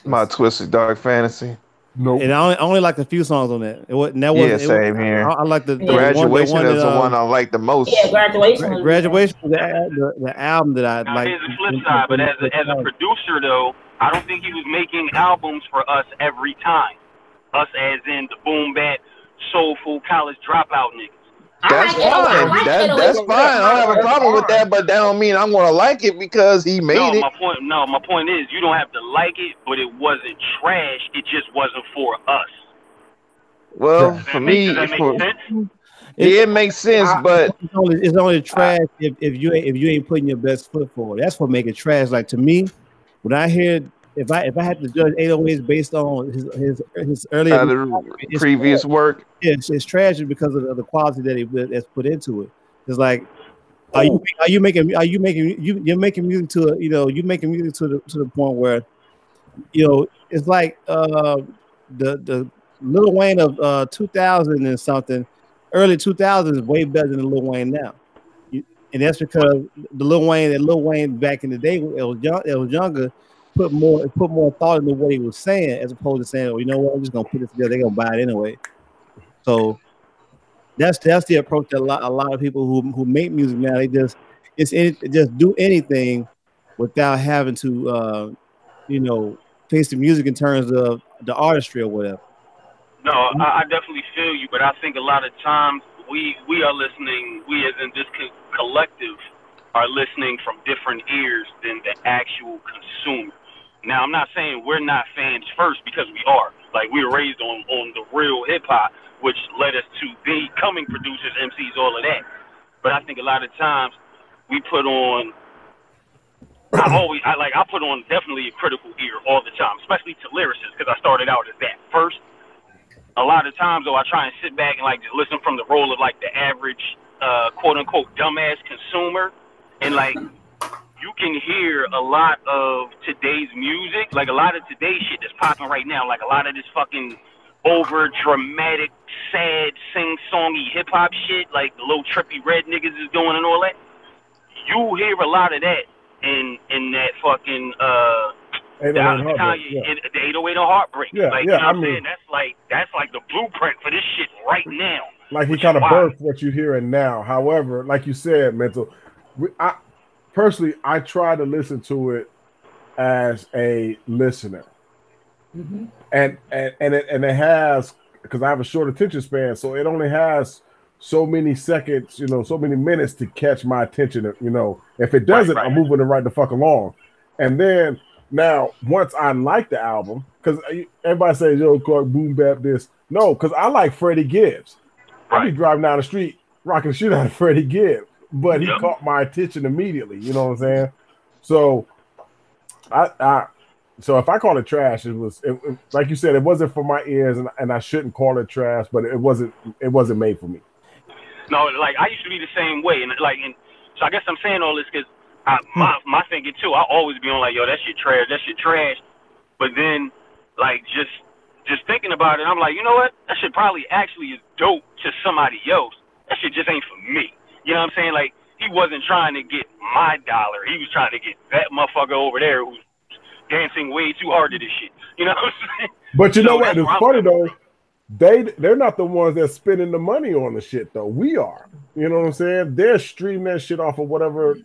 My Twisted Dark Fantasy. Nope. And I only liked a few songs on that. Same here. I like the Graduation is the one I like the most. Yeah, Graduation. Graduation was the album that I like. Here's the flip side, but as a producer though, I don't think he was making albums for us every time. Us as in the boom bap, soulful college dropout niggas. That's fine. That's fine. I don't have a problem with that, but that don't mean I'm gonna like it because he made it. My point is you don't have to like it, but it wasn't trash. It just wasn't for us. Well, for me, does that make sense? It makes sense, but it's only trash if you ain't putting your best foot forward. That's what make it trash. Like to me, when I hear if I had to judge 808s based on his earlier previous work, it's tragic because of the quality that's put into it. It's like, you're making music to you're making music to the point where it's like the Lil Wayne of 2000 and something, early 2000s is way better than Lil Wayne now, and that's because the Lil Wayne back in the day it was younger. Put more thought into what he was saying as opposed to saying, "Oh, you know what? I'm just gonna put this together. They're gonna buy it anyway." So that's the approach that a lot of people who make music now, they just do anything without having to face the music in terms of the artistry or whatever. No, I definitely feel you, but I think a lot of times we are listening. We as in this collective are listening from different ears than the actual consumer. Now, I'm not saying we're not fans first because we are. Like, we were raised on the real hip-hop, which led us to becoming producers, MCs, all of that. But I think a lot of times we put on I put on definitely a critical ear all the time, especially to lyricists, because I started out as that first. A lot of times, though, I try and sit back and, like, just listen from the role of, like, the average, quote-unquote, dumbass consumer. And, like, you can hear a lot of today's music, like a lot of today's shit that's popping right now, like a lot of this fucking over dramatic, sad, sing-songy hip-hop shit, like the little trippy red niggas is doing and all that. You hear a lot of that in that fucking the 808 on Heartbreak. You know what I'm saying? That's like the blueprint for this shit right now. Like he kind of birthed what you're hearing now. However, like you said, Mental, personally, I try to listen to it as a listener, and it has, because I have a short attention span, so it only has so many seconds, so many minutes to catch my attention. If it doesn't, I'm moving it right the fuck along. And then now, once I like the album, because everybody says, "Yo, Clark, boom bap this," no, because I like Freddie Gibbs. I be driving down the street rocking the shit out of Freddie Gibbs. But he caught my attention immediately. You know what I'm saying? So, so if I call it trash, it like you said, it wasn't for my ears, and I shouldn't call it trash. But it wasn't made for me. No, like I used to be the same way, and so I guess I'm saying all this because my thinking too. I always be on like, yo, that shit trash. But then, like just thinking about it, I'm like, you know what? That shit probably actually is dope to somebody else. That shit just ain't for me. You know what I'm saying? Like, he wasn't trying to get my dollar. He was trying to get that motherfucker over there who's dancing way too hard to this shit. You know what I'm saying? But you know what? It's funny, though. They're not the ones that's spending the money on the shit, though. We are. You know what I'm saying? They're streaming that shit off of whatever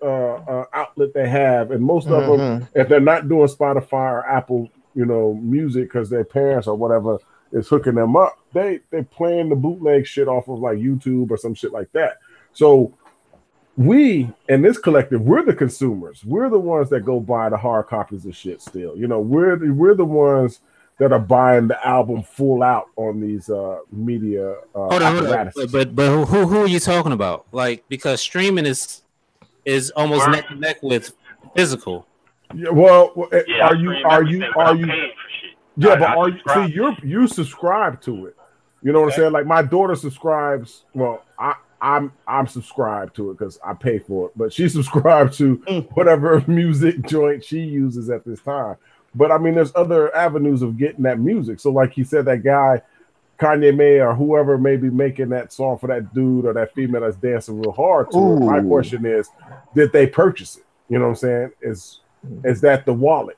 outlet they have. And most of them, if they're not doing Spotify or Apple, music because their parents or whatever is hooking them up, they're playing the bootleg shit off of, like, YouTube or some shit like that. So we, in this collective, we're the consumers. We're the ones that go buy the hard copies of shit still. We're the ones that are buying the album full out on these media apparatuses. But who are you talking about? Like, because streaming is almost neck and neck with physical. Yeah, well, are you? Yeah, but you subscribe to it. You know what I'm saying? Like, my daughter subscribes. Well, I'm subscribed to it because I pay for it, but she subscribed to whatever music joint she uses at this time. But I mean, there's other avenues of getting that music. So, like he said, that guy, Kanye May or whoever may be making that song for that dude or that female that's dancing real hard to it. My question is, did they purchase it? You know what I'm saying? Is that the wallet?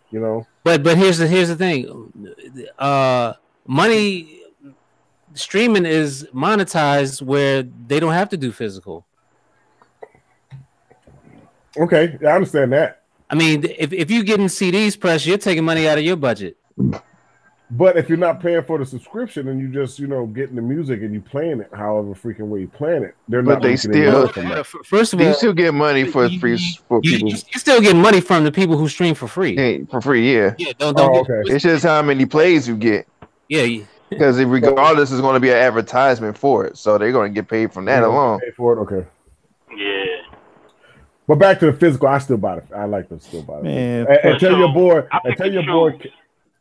But here's the thing. Money. Streaming is monetized where they don't have to do physical. Okay, I understand that. I mean, if you're getting CDs pressed, you're taking money out of your budget. But if you're not paying for the subscription and you just, getting the music and you playing it however freaking way you playing it, they're not making any money from that. First of all, you still get money for free for people. You still get money from the people who stream for free. Yeah, for free, yeah. Yeah, don't okay. It's just how many plays you get. Yeah. Because regardless, is going to be an advertisement for it, so they're going to get paid from that alone. Pay for it, okay. Yeah. But back to the physical, I still buy it. I like to still buy it. Man, and tell your boy.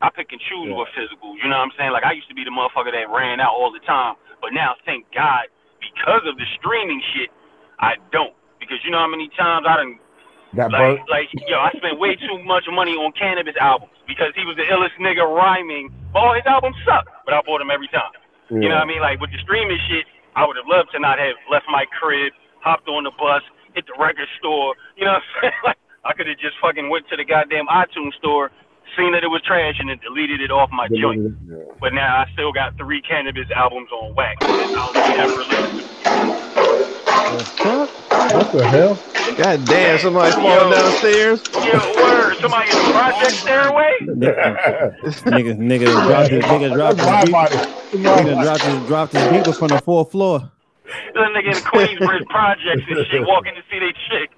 I pick and choose with physical. You know what I'm saying? Like I used to be the motherfucker that ran out all the time, but now thank God because of the streaming shit, I don't. Because you know how many times I done I spent way too much money on Cannabis albums because he was the illest nigga rhyming. All his albums suck, but I bought them every time. Yeah. You know what I mean? Like with the streaming shit, I would have loved to not have left my crib, hopped on the bus, hit the record store. You know what I'm saying? Like I could have just fucking went to the goddamn iTunes store, seen that it was trash, and then deleted it off my joint. Yeah. But now I still got 3 Cannabis albums on wax. I'll never listen to. What the hell? God damn, somebody's falling downstairs. Yeah, word. Somebody in the project stairway? Nigga dropped his beetle from the 4th floor. That nigga in the Queensbridge projects and shit walking to see they chick.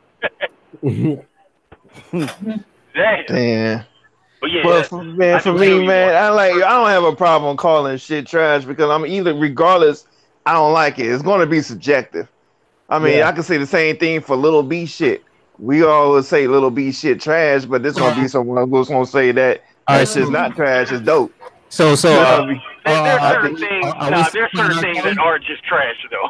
Damn. But yeah, well, for me, man, I don't have a problem calling shit trash because I'm either regardless, I don't like it. It's going to be subjective. I mean, I can say the same thing for Little B shit. We always say Little B shit trash, but there's gonna be someone who's gonna say that shit's not trash, it's dope. There's certain things that are just trash though.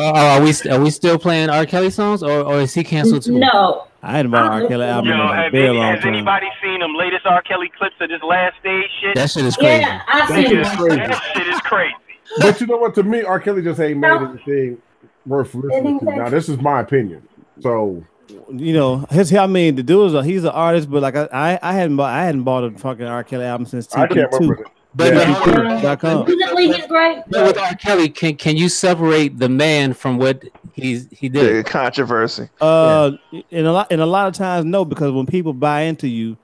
Are we still playing R. Kelly songs, or is he canceled too? No, I hadn't bought R. Kelly album in a very long time. Has anybody seen them latest R. Kelly clips of this last stage shit? That shit is crazy. Yeah, I've seen that shit is crazy. But you know what? To me, R. Kelly just ain't made anything worth listening to. Now, this is my opinion. So, the dude he's an artist, but like I hadn't bought a fucking R. Kelly album since I can't remember it. But musically, he's great. But with R. Kelly, can you separate the man from what he did? The controversy. In a lot of times, no, because when people buy into you,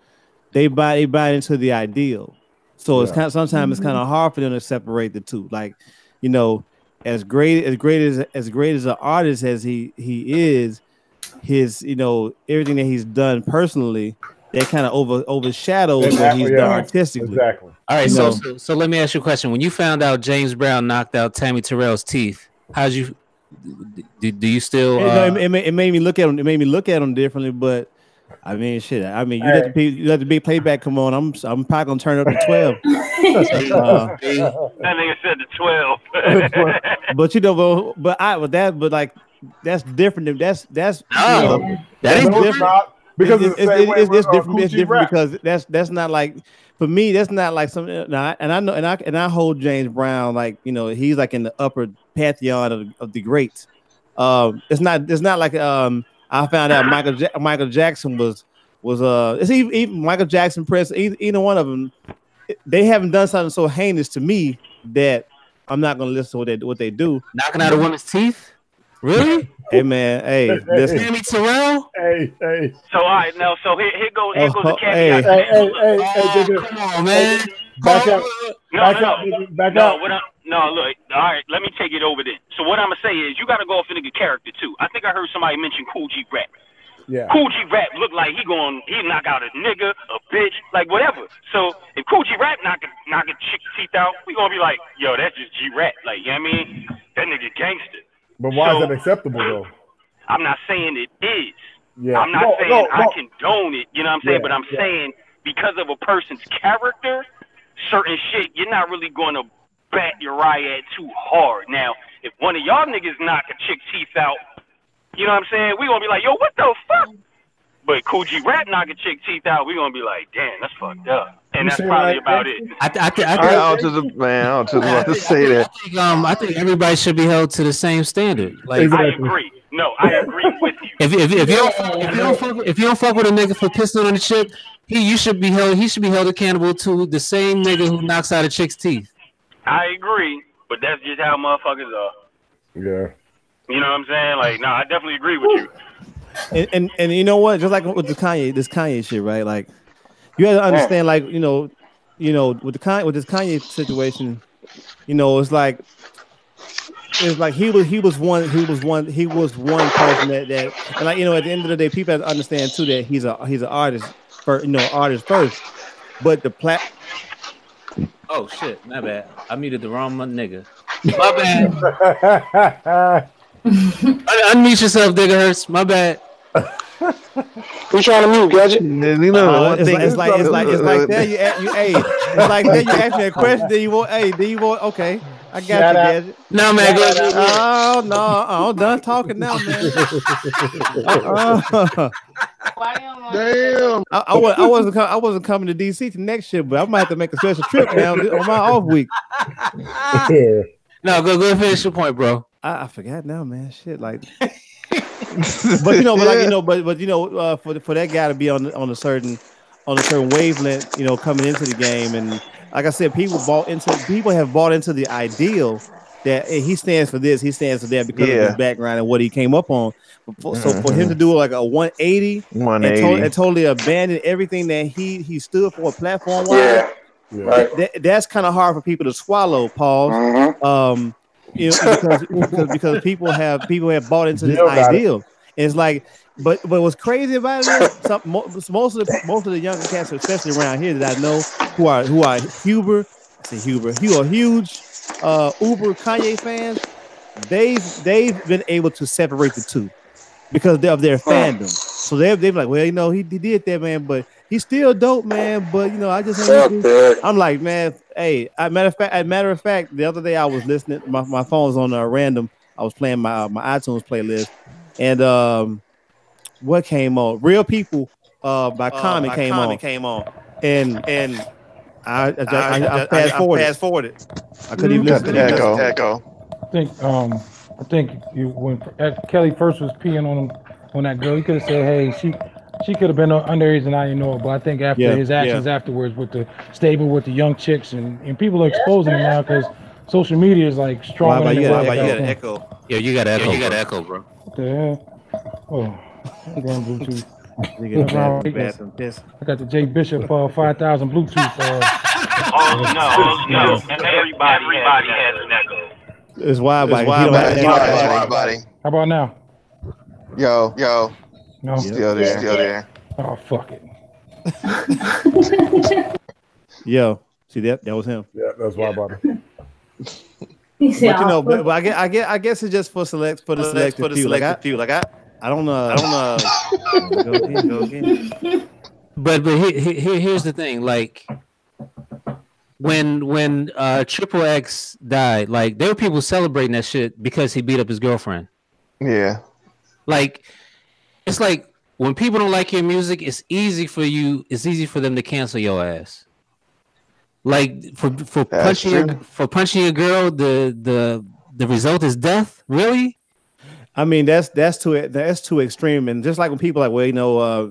they buy into the ideal. So it's sometimes it's kind of hard for them to separate the two. Like, as great as an artist as he is, his everything that he's done personally, that kind of overshadows what he's done artistically. Exactly. All right, so let me ask you a question. When you found out James Brown knocked out Tammy Terrell's teeth, how'd you do? You still? It made me look at him. It made me look at him differently, but. I mean, shit. I mean, you let the big playback come on. I'm probably gonna turn it up to 12. That nigga said to 12. But that's different. That's that ain't different because it's different. It's different because that's not like for me. That's not like something. Nah, and I know, and I hold James Brown like he's like in the upper pantheon of the greats. It's not like I found out Michael Jackson was it's even Michael Jackson, Prince, either one of them. They haven't done something so heinous to me that I'm not gonna listen to what they do. Knocking out a woman's teeth, really? Hey man, listen. Tammy Terrell. Hey. So all right, now here goes the caveat. Come on, man. Back out. No, look. All right, let me take it over then. So what I'm gonna say is, you gotta go off the nigga character too. I think I heard somebody mention Cool G Rap. Yeah. Cool G Rap look like he knock out a nigga, a bitch, like whatever. So if Cool G Rap knock a chick's teeth out, we gonna be like, yo, that's just G Rap. Like, you know what I mean? That nigga gangster. But why is that acceptable though? I'm not saying it is. Yeah. I'm not saying I condone it. You know what I'm saying? But I'm saying because of a person's character, certain shit, you're not really going to bat your eye at too hard. Now, if one of y'all niggas knock a chick's teeth out, you know what I'm saying? We gonna be like, yo, what the fuck? But Cool G Rap knock a chick's teeth out, we gonna be like, damn, that's fucked up. And that's probably about it. I don't to say that. I think everybody should be held to the same standard. Like, I agree. No, I agree with you. If you don't fuck with a nigga for pissing on the chick, he should be held accountable to the same nigga who knocks out a chick's teeth. I agree, but that's just how motherfuckers are. Yeah. You know what I'm saying? Like, no, I definitely agree with you. And you know what? Just like with this Kanye shit, right? Like, you have to understand, like, you know, with this Kanye situation, you know, it's like he was one person that and like, you know, at the end of the day, people have to understand too that he's an artist first, you know, artist first, but the Oh shit, my bad. I muted the wrong nigga. My bad. Unmute yourself, Digger Hurts. My bad. Who's trying to mute, Gadget? You know, it's like that. It's like that. You ask me a question. Then you want, okay, I got you, Gadget. No, man. Oh no, I'm done talking now, man. Damn. I wasn't coming to DC to next year, but I might have to make a special trip now on my off week. No, go finish your point, bro. I forgot now, man. Shit, like. But you know, for that guy to be on a certain wavelength, you know, coming into the game, and like I said, people have bought into the ideal that he stands for this, he stands for that because of his background and what he came up on. So for him to do like a 180 and totally abandon everything that he stood for platform wise, that's kind of hard for people to swallow, Paul. You know, because people have bought into this ideal. And it's like, but what's crazy about it is most of the younger cats, especially around here that I know, who are huge Uber Kanye fans, they've been able to separate the two because of their fandom. So they're like, well, you know, he did that, man, but he's still dope, man. But you know, I just I'm like, man, hey, matter of fact, the other day I was listening, my phone was on random. I was playing my iTunes playlist, and what came on? Real People by Common came on, and I fast forwarded. I couldn't even listen to the echo. I think when Kelly first was peeing on that girl, he could have said, "Hey, she could have been underage and I didn't know it." But I think after his actions afterwards with the stable with the young chicks and people are exposing him now because social media is like strong. You got an echo. Yeah, you got an echo, bro. What the hell? Oh, I'm going Bluetooth. I got the J Bishop 5000 Bluetooth. No. Everybody has an echo. It's wide body. How about now? Yo. No. Still there. Oh, fuck it. Yo, see that? That was him. Yeah, that's wide body. But you know, but I guess it's just for the selective few. Like I don't know. Go again. But here's the thing, like when Triple X died, like there were people celebrating that shit because he beat up his girlfriend. Yeah. Like it's like when people don't like your music, it's easy for them to cancel your ass. Like for punching a girl, the result is death. Really? I mean, that's too extreme. And just like when people are like, well, you know,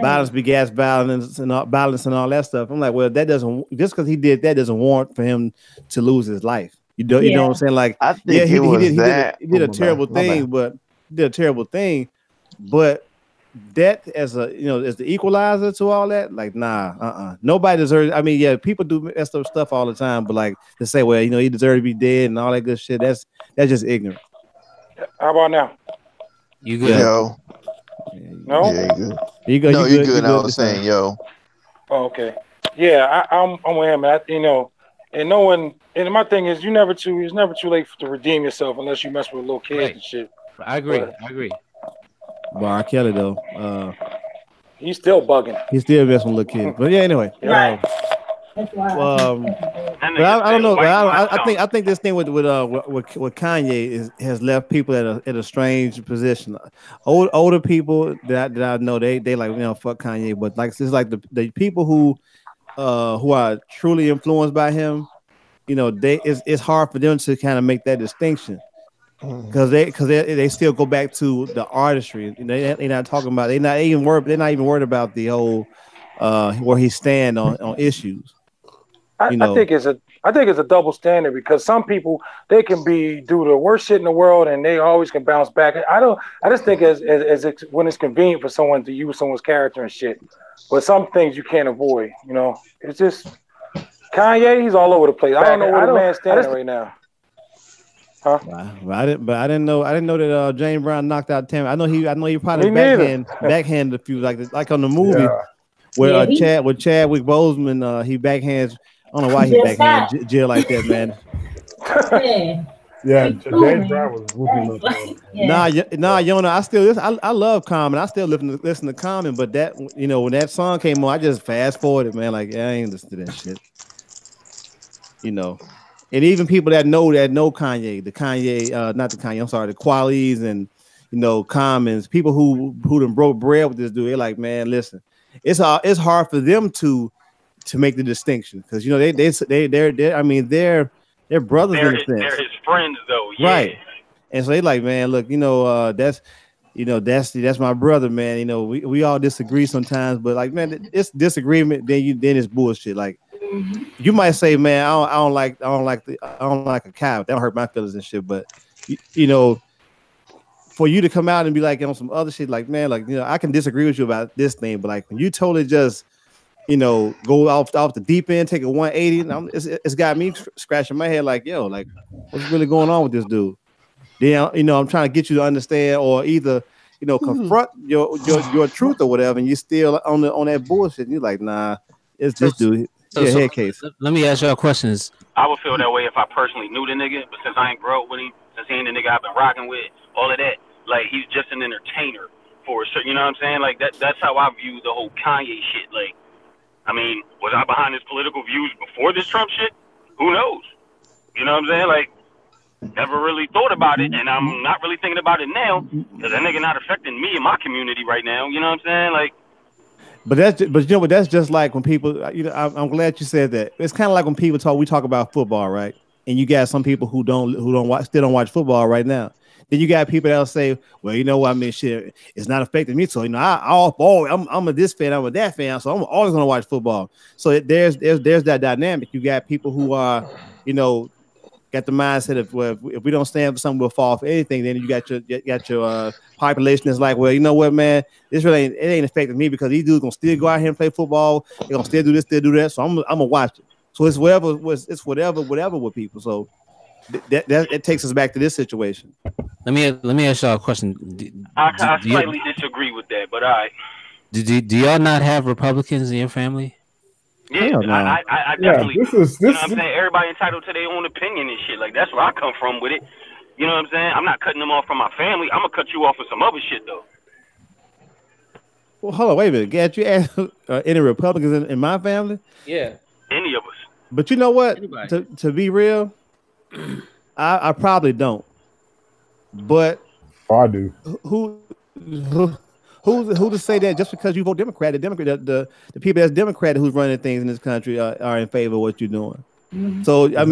violence begets violence and all that stuff. I'm like, well, that doesn't, just because he did that doesn't warrant for him to lose his life. You know what I'm saying? Like, I think he did a terrible thing, but that as the equalizer to all that, like, nah, nobody deserves. I mean, yeah, people do messed up stuff all the time, but like to say, well, you know, he deserved to be dead and all that good shit, that's just ignorant. How about now? You good? Yo. No? Yeah, you good. No, you good. I was saying, yo. Oh, okay. Yeah, I'm with him. And no one. And my thing is, it's never too late to redeem yourself unless you mess with little kids and shit. I agree. But R. Kelly though, he's still bugging. He's still messing with little kids. But yeah, anyway. Right. But I don't know. I think this thing with Kanye has left people at a strange position. Older people that I know they like, you know, fuck Kanye, but like it's like the people who are truly influenced by him, you know, it's hard for them to kind of make that distinction because they still go back to the artistry. They're not talking about they're not even worried about the whole where he stand on issues. I think it's a double standard because some people they can do the worst shit in the world and they always can bounce back. I just think as when it's convenient for someone to use someone's character and shit, but some things you can't avoid. You know, it's just Kanye, he's all over the place. I don't know where the man's standing right now. Huh? I didn't know that James Brown knocked out Tam. I know he probably backhanded a few like on the movie where Chadwick Boseman he backhands. I don't know why he backhands Jill like that, man. Yeah, James Brown was whooping up on him. Nah, Yona, I love Common. I still listen to Common, but that when that song came on, I just fast forwarded, man. Like I ain't listen to that shit. And even people that know Kanye, the Qualies and Commons, people who done broke bread with this dude, they're like, man, listen, it's hard for them to make the distinction because they're brothers in a sense. They're his friends though, yeah. Right? And so they like, man, look, that's my brother, man. We all disagree sometimes, but like, man, it's disagreement. Then it's bullshit. Like. You might say, man, I don't like a cow. That don't hurt my feelings and shit. But for you to come out and be like on some other shit, like man, like I can disagree with you about this thing, but like when you totally just go off the deep end, take a 180, it's got me scratching my head, like like what's really going on with this dude? Then I'm trying to get you to understand, or either confront your truth or whatever, and you're still on that bullshit. And you're like, nah, it's this dude. Head case. Let me ask y'all questions. I would feel that way if I personally knew the nigga, but since I ain't grow up with him, since he ain't the nigga I've been rocking with, all of that, like he's just an entertainer for sure. You know what I'm saying? Like that's how I view the whole Kanye shit. Like, I mean, was I behind his political views before this Trump shit? Who knows? You know what I'm saying? Like, never really thought about it, and I'm not really thinking about it now because that nigga not affecting me and my community right now. You know what I'm saying? Like. But that's just like when people, I'm glad you said that. It's kind of like when people we talk about football, right? And you got some people who still don't watch football right now. Then you got people that'll say, well, you know what, I mean, shit, it's not affecting me. So, I'm a this fan, I'm a that fan, so I'm always gonna watch football. So there's that dynamic. You got people who are, got the mindset of, well, if we don't stand for something, we'll fall for anything. Then you got your population that's like, well, you know what, man, this really ain't affecting me because these dudes gonna still go out here and play football. They're gonna still do this, still do that. So I'm gonna watch it. So it's whatever with people. So that takes us back to this situation. Let me ask y'all a question. I slightly disagree with that, but all right. Do y'all not have Republicans in your family? Yeah, no. I definitely. You know what I'm saying? Everybody entitled to their own opinion and shit. Like that's where I come from with it. You know what I'm saying? I'm not cutting them off from my family. I'm gonna cut you off for some other shit though. Well, hold on, wait a minute. Gat, you asked any Republicans in my family? Yeah, any of us. But you know what? To be real, I probably don't. But I do. Who to say that just because you vote Democrat, the people that's Democrat who's running things in this country are in favor of what you're doing. Mm-hmm. So to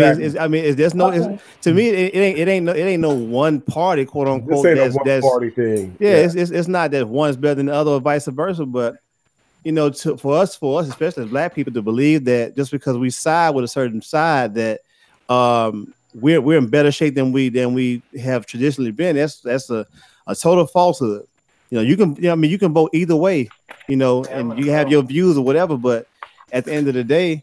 me it ain't no one party, quote unquote. This ain't a one party thing. Yeah, it's not that one's better than the other or vice versa. But for us, especially as Black people, to believe that just because we side with a certain side that we're in better shape than we have traditionally been, that's a total falsehood. You can vote either way, and you have your views or whatever, but at the end of the day,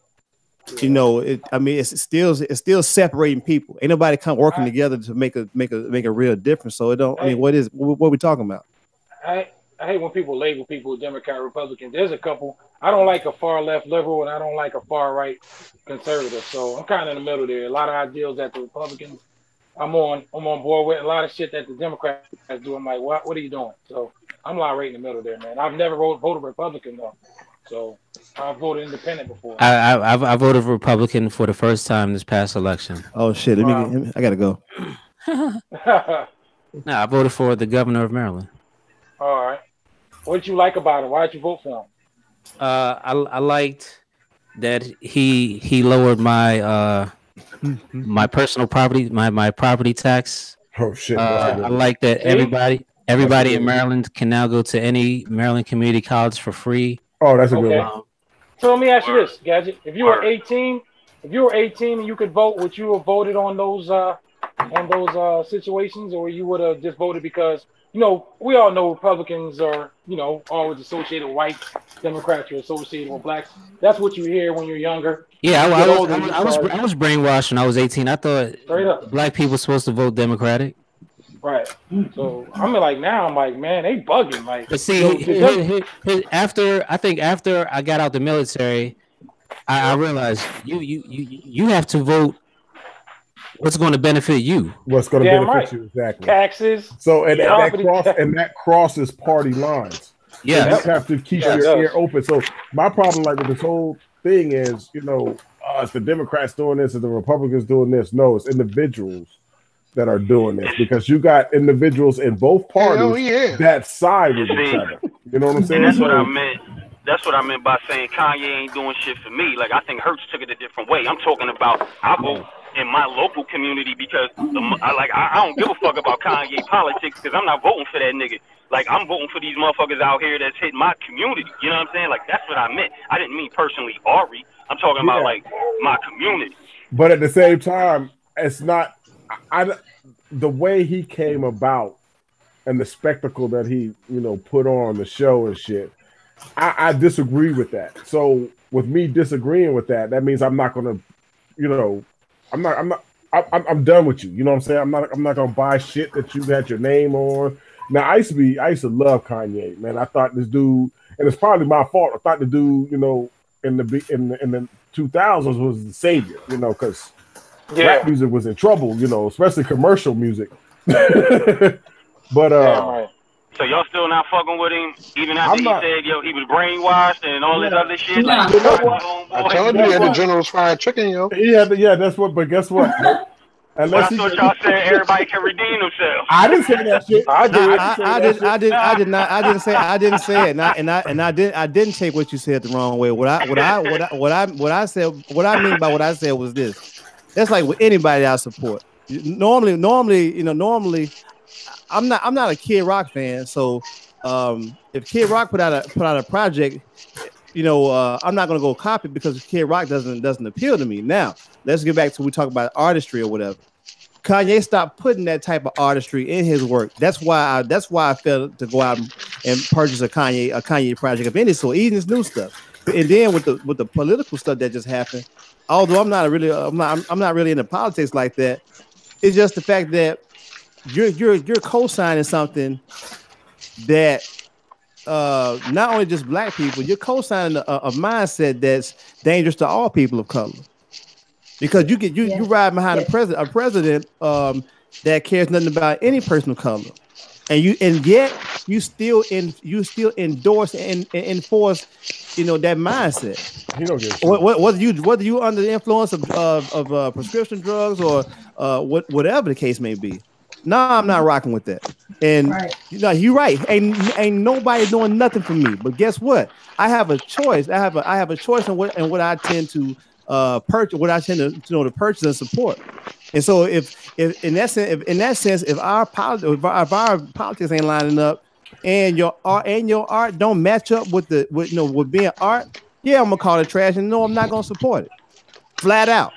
it's still separating people. Ain't nobody working together to make a real difference. So it don't. I mean, what are we talking about? I hate when people label people Democrat, Republican. There's a couple. I don't like a far left liberal, and I don't like a far right conservative. So I'm kind of in the middle there. A lot of ideals that the Republicans I'm on board with. A lot of shit that the Democrats do. I'm like, what are you doing? So I'm like right in the middle there, man. I've never voted Republican though. So I voted independent before. I voted Republican for the first time this past election. Oh shit! I gotta go. No, I voted for the governor of Maryland. All right. What did you like about him? Why did you vote for him? I liked that he lowered my my personal property, my property tax. Oh shit! I like that everybody in Maryland can now go to any Maryland community college for free. Oh, that's a good one. So let me ask you this, Gadget: if you were 18 and you could vote, would you have voted on those situations, or you would have just voted because you know, we all know Republicans are, you know, always associated with white. Democrats are associated with blacks. That's what you hear when you're younger. Yeah, I was brainwashed when I was 18. I thought black people were supposed to vote Democratic. Right. So I mean, like now, I'm like, man, they bugging. Like, but see, after I got out the military, I realized you have to vote what's going to benefit you. What's going to benefit you exactly? Taxes. So and that crosses party lines. Yeah, so you have to keep your ear open. So my problem, like with this whole thing, is it's the Democrats doing this, and the Republicans doing this. No, it's individuals that are doing this, because you got individuals in both parties that side with each other. You know what I'm saying? And that's what I meant. That's what I meant by saying Kanye ain't doing shit for me. Like, I think Hurts took it a different way. I'm talking about I vote in my local community because I don't give a fuck about Kanye politics because I'm not voting for that nigga. Like, I'm voting for these motherfuckers out here that's hitting my community. You know what I'm saying? Like, that's what I meant. I didn't mean personally Ari. I'm talking about like my community. But at the same time, it's not. The way he came about and the spectacle that he, put on the show and shit, I disagree with that. So with me disagreeing with that, that means I'm not gonna, I'm done with you. You know what I'm saying? I'm not gonna buy shit that you had your name on. Now I used to love Kanye, man. I thought this dude, and it's probably my fault. I thought the dude, in the 2000s was the savior, because rap music was in trouble, especially commercial music. But so y'all still not fucking with him, even after he said he was brainwashed and all this other shit. Like, I told you he had the General's fried chicken, yo. That's what. But guess what? I thought y'all said everybody can redeem themselves. I didn't say that shit. I didn't say it. I didn't take what you said the wrong way. What I said, what I mean by what I said was this. That's like with anybody I support. Normally, I'm not a Kid Rock fan. So if Kid Rock put out a project, I'm not gonna go copy it because Kid Rock doesn't appeal to me. Now let's get back to we talk about artistry or whatever. Kanye stopped putting that type of artistry in his work. That's why I felt to go out and purchase a Kanye project of any sort, even his new stuff. And then with the political stuff that just happened, although I'm not really into politics like that, it's just the fact that you're co-signing something that not only just black people, you're co-signing a mindset that's dangerous to all people of color. Because you ride behind a president that cares nothing about any person of color, and yet you still endorse and enforce that mindset. Whether you under the influence of prescription drugs or whatever the case may be. No, I'm not rocking with that. And you're right. Ain't nobody doing nothing for me. But guess what? I have a choice. I have a choice in what I tend to purchase, what I tend to purchase and support. And so if in that sense, if our politics ain't lining up and your art don't match up with being art, yeah, I'm gonna call it trash, and no, I'm not gonna support it. Flat out.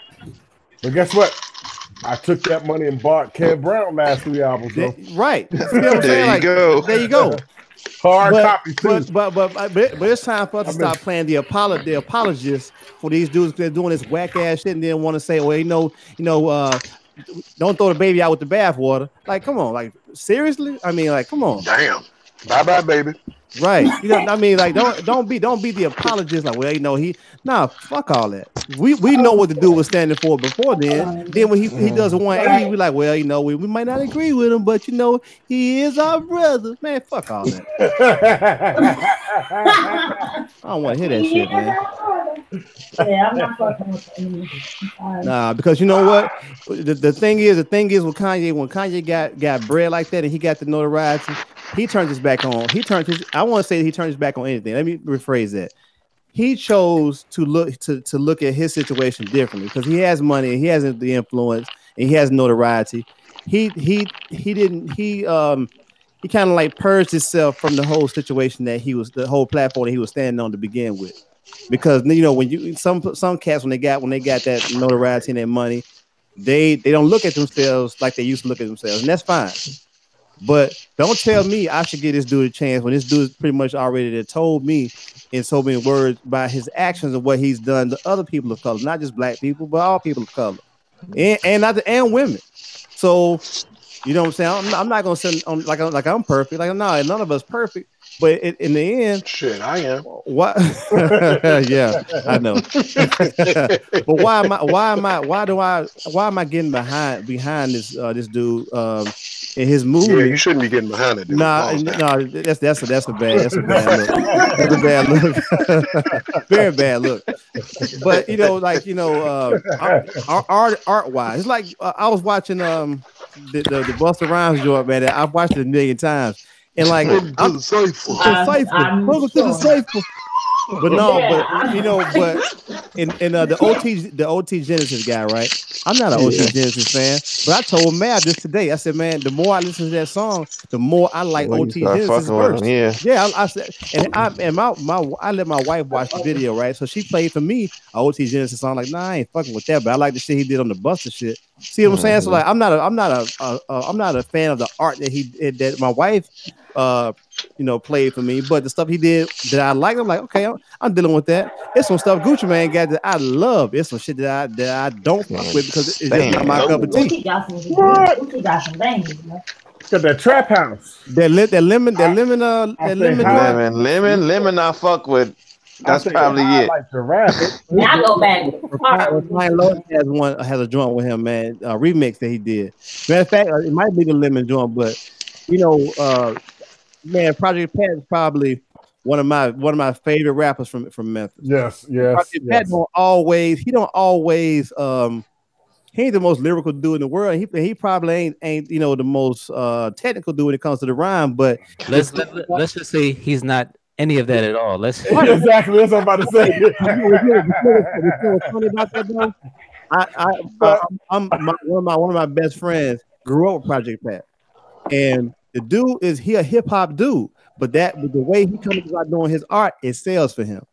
But guess what? I took that money and bought Ken Brown last 3 albums. Right. There you go. There you go. Hard copy too. But it's time for us to stop playing the apologists for these dudes that are doing this whack ass shit and then want to say, well, don't throw the baby out with the bathwater. Like, come on, like seriously? I mean, like, come on. Damn. Bye, baby. Right. I mean, like, don't be the apologist. Like, well, fuck all that. We know what the dude was standing for before then. Then when he does a 180, we like, well, we might not agree with him, but he is our brother. Man, fuck all that. I don't want to hear that shit, man. Yeah, I'm not fucking with him. Nah, because you know what? The thing is with Kanye, when Kanye got bread like that and he got the notoriety, he turns his back on. I want to say that he turns his back on anything. Let me rephrase that. He chose to look at his situation differently because he has money and he has the influence and he has notoriety. He kind of like purged himself from the whole situation the whole platform that he was standing on to begin with. Because when some cats when they got that notoriety and that money, they don't look at themselves like they used to look at themselves, and that's fine. But don't tell me I should give this dude a chance when this dude's pretty much already told me in so many words by his actions and what he's done to other people of color, not just black people, but all people of color, and women. So you know what I'm saying? I'm not gonna say like I'm perfect. Like no, none of us perfect. But in the end, shit, I am. What? Yeah, I know. But why am I getting behind this dude in his movement? Yeah, you shouldn't be getting behind it. Dude. No, that's a bad look. That's a bad look. Very bad look. But art wise, it's like I was watching the Busta Rhymes joint, man. I've watched it a million times. And like, welcome to the cipher. But no, but in the OT Genesis guy, right? I'm not an OT Genesis fan, but I told Matt this today. I said, man, the more I listen to that song, the more I like OT Genesis verse. I said, and I let my wife watch the video, right? So she played for me a OT Genesis song. Like, nah, I ain't fucking with that, but I like the shit he did on the Buster shit. See what I'm saying? So like, I'm not a fan of the art that my wife played for me, but the stuff he did that I like, I'm like, okay, I'm dealing with that. It's some stuff Gucci Mane got that I love. It's some shit that I don't fuck with because it's just not my cup of tea. Gucci got some bangers, man. Got that trap house. That lemon. I fuck with. That's probably it. Like the rap. I go back. Ryan Lowe has a joint with him, man. A remix that he did. Matter of fact, it might be the lemon joint, but man, Project Pat is probably one of my favorite rappers from Memphis. Yes. Project Pat don't always. He ain't the most lyrical dude in the world. He probably ain't the most technical dude when it comes to the rhyme. But let's just say he's not any of that at all. Exactly. That's what I'm about to say. What's funny about that, though? One of my best friends grew up with Project Pat, and the dude he a hip hop dude, but the way he comes about doing his art, it sells for him.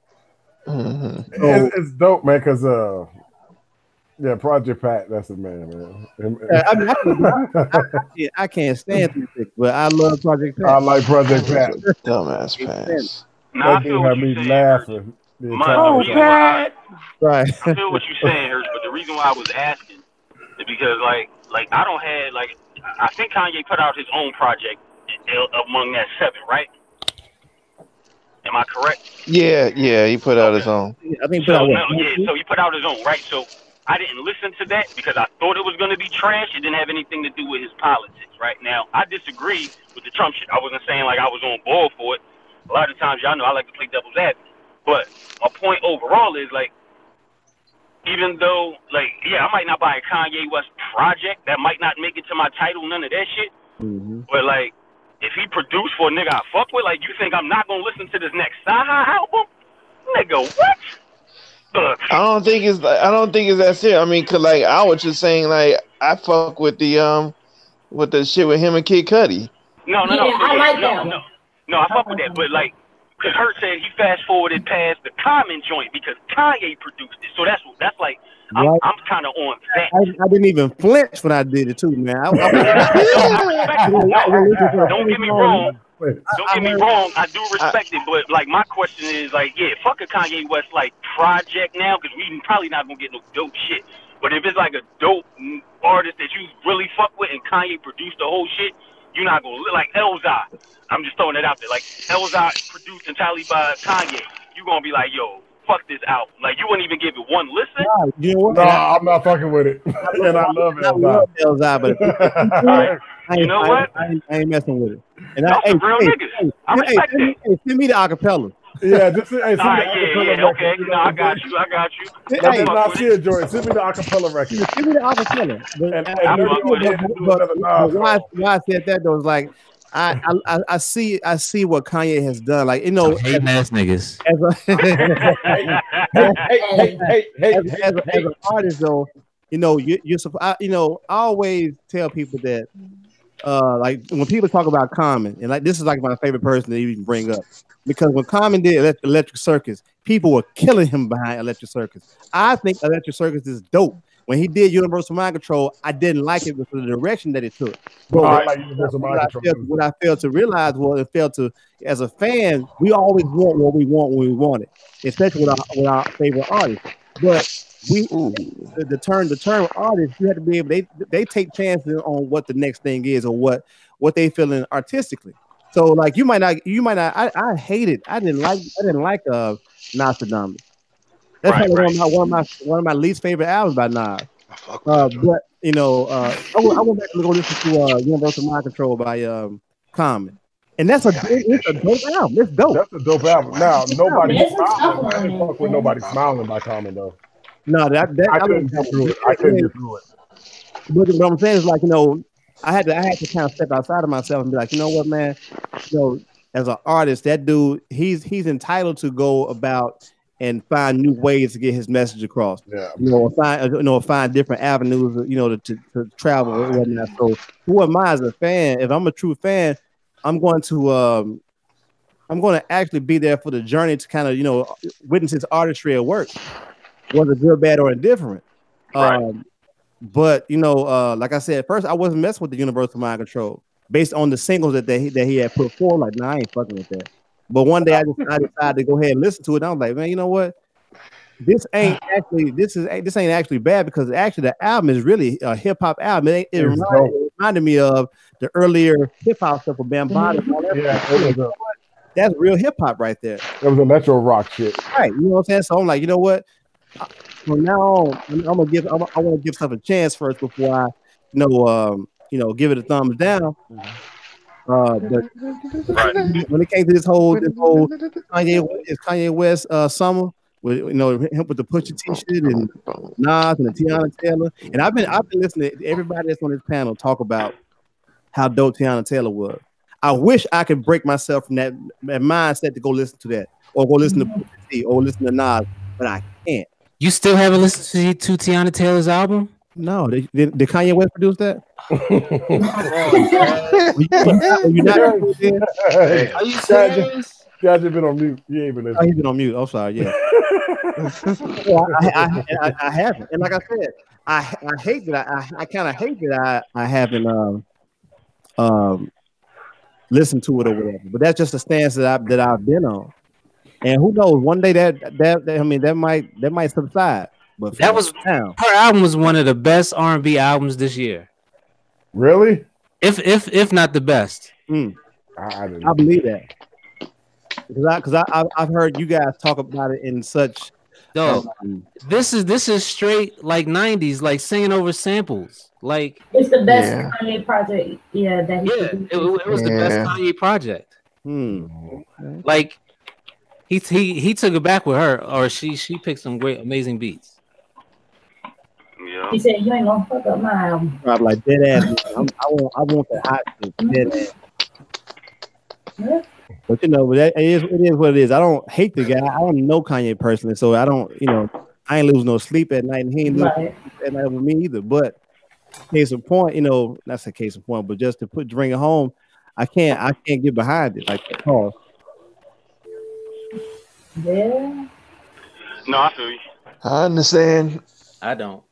Mm-hmm. So, it's dope, man. Because Project Pat, that's the man. I can't stand it, but I love Project Pat. I like Project Pat. Dumbass Pat. Nah, I feel what you're saying. Laughing. Pat. Right. I feel what you're saying, Hurst, but the reason why I was asking is because like I don't have I think Kanye put out his own project among that 7, right? Am I correct? Yeah, he put out his own. I think so he put out his own, right? So I didn't listen to that because I thought it was going to be trash. It didn't have anything to do with his politics, right? Now, I disagree with the Trump shit. I wasn't saying like I was on board for it. A lot of times, y'all know I like to play devil's advocate. But my point overall is even though I might not buy a Kanye West project, that might not make it to my title, none of that shit. Mm-hmm. But if he produced for a nigga I fuck with, you think I'm not gonna listen to this next Saha album? Nigga, what? I don't think it's that serious. I mean, cause I was just saying I fuck with the shit with him and Kid Cudi. No. I like that. No, I fuck with that, but cause Hurt said he fast forwarded past the Common joint because Kanye produced it. So that's I'm kind of on that. I didn't even flinch when I did it too, man. Don't get me wrong. I do respect it, but my question is fuck a Kanye West project now because we probably not gonna get no dope shit. But if it's a dope artist that you really fuck with and Kanye produced the whole shit, you're not gonna Elzai. I'm just throwing it out there. Elzai produced entirely by Kanye. You gonna be yo, fuck this album. You wouldn't even give it one listen. You know what? No, I'm not fucking with it. And I love Elzai, but you know what? I ain't messing with it. And y'all some real niggas. I respect it. Send me the acapella. Yeah, just send okay. No, I got you. That's not see it, Jordan. Send me the acapella record. Give me the acapella. Why I said that though is I see what Kanye has done. Hating ass niggas. As an artist though, I always tell people that when people talk about Common, and this is my favorite person to even bring up, because when Common did Electric Circus, people were killing him behind Electric Circus. I think Electric Circus is dope When he did Universal Mind Control, I didn't like it because of the direction that it took. But what I failed to realize was it failed to, as a fan, we always want what we want when we want it, especially with our favorite artists. But the term artist, you have to be able. They take chances on what the next thing is or what they feeling artistically. So like you might not. I hated. I didn't like Nostradamus. That's probably one of my least favorite albums by Nas. But you know, I went back to go listen to Universal Mind Control by Common, and it's a dope album. It's dope. That's a dope album. Now nobody smiling. I didn't fuck with nobody smiling by Common though. No, I couldn't get through it. I couldn't get through it. But what I'm saying is like, you know, I had to kind of step outside of myself and be like, you know what, man, you know, as an artist, that dude, he's entitled to go about and find new ways to get his message across. Yeah. You know, find different avenues, you know, to travel and whatnot. So who am I as a fan? If I'm a true fan, I'm going to actually be there for the journey to kind of, you know, witness his artistry at work, whether good, bad, or indifferent. Right. But you know, like I said, at first I wasn't messing with the Universal Mind Control based on the singles that he had put forward. Like, nah, I ain't fucking with that. But one day I decided to go ahead and listen to it. And I was like, man, you know what? This ain't actually bad, because actually the album is really a hip hop album. It reminded me of the earlier hip hop stuff with Bambaataa. Yeah, that's real hip hop right there. That was electro rock shit. Right. You know what I'm saying? So I'm like, you know what? From now on, I want to give stuff a chance first before I, give it a thumbs down. But when it came to this whole Kanye West summer with him with the Pusha T shit and Nas and the Tiana Taylor, and I've been listening to everybody that's on this panel talk about how dope Tiana Taylor was. I wish I could break myself from that mindset to go listen to that, or go listen to Pusha T, or listen to Nas, but I can't. You still haven't listened to Tiana Taylor's album? No. Did Kanye West produce that? Are you serious? Guys have been on mute. You ain't been listening. Oh, he's been on mute. I'm sorry. Yeah. I haven't. And like I said, I hate that. I kind of hate that I haven't listened to it or whatever. But that's just a stance that I've been on. And who knows? One day that might subside. But her album was one of the best R&B albums this year. Really? If not the best. I believe that. Because I've heard you guys talk about it in such. This is straight like 90s, like singing over samples. Like it's the best Kanye project. Yeah, that it was the best Kanye project. Like. He took it back with her, or she picked some great, amazing beats. Yeah. He said, "You ain't gonna fuck up my album." I'm like dead ass. I want the hot shit, dead ass. Yeah. But it is what it is. I don't hate the guy. I don't know Kanye personally, so I don't. I ain't losing no sleep at night, and he ain't losing sleep at night with me either. But case in point, that's a case in point. But just to bring it home, I can't get behind it like that. Oh. Yeah. No, I feel you. I understand. I don't.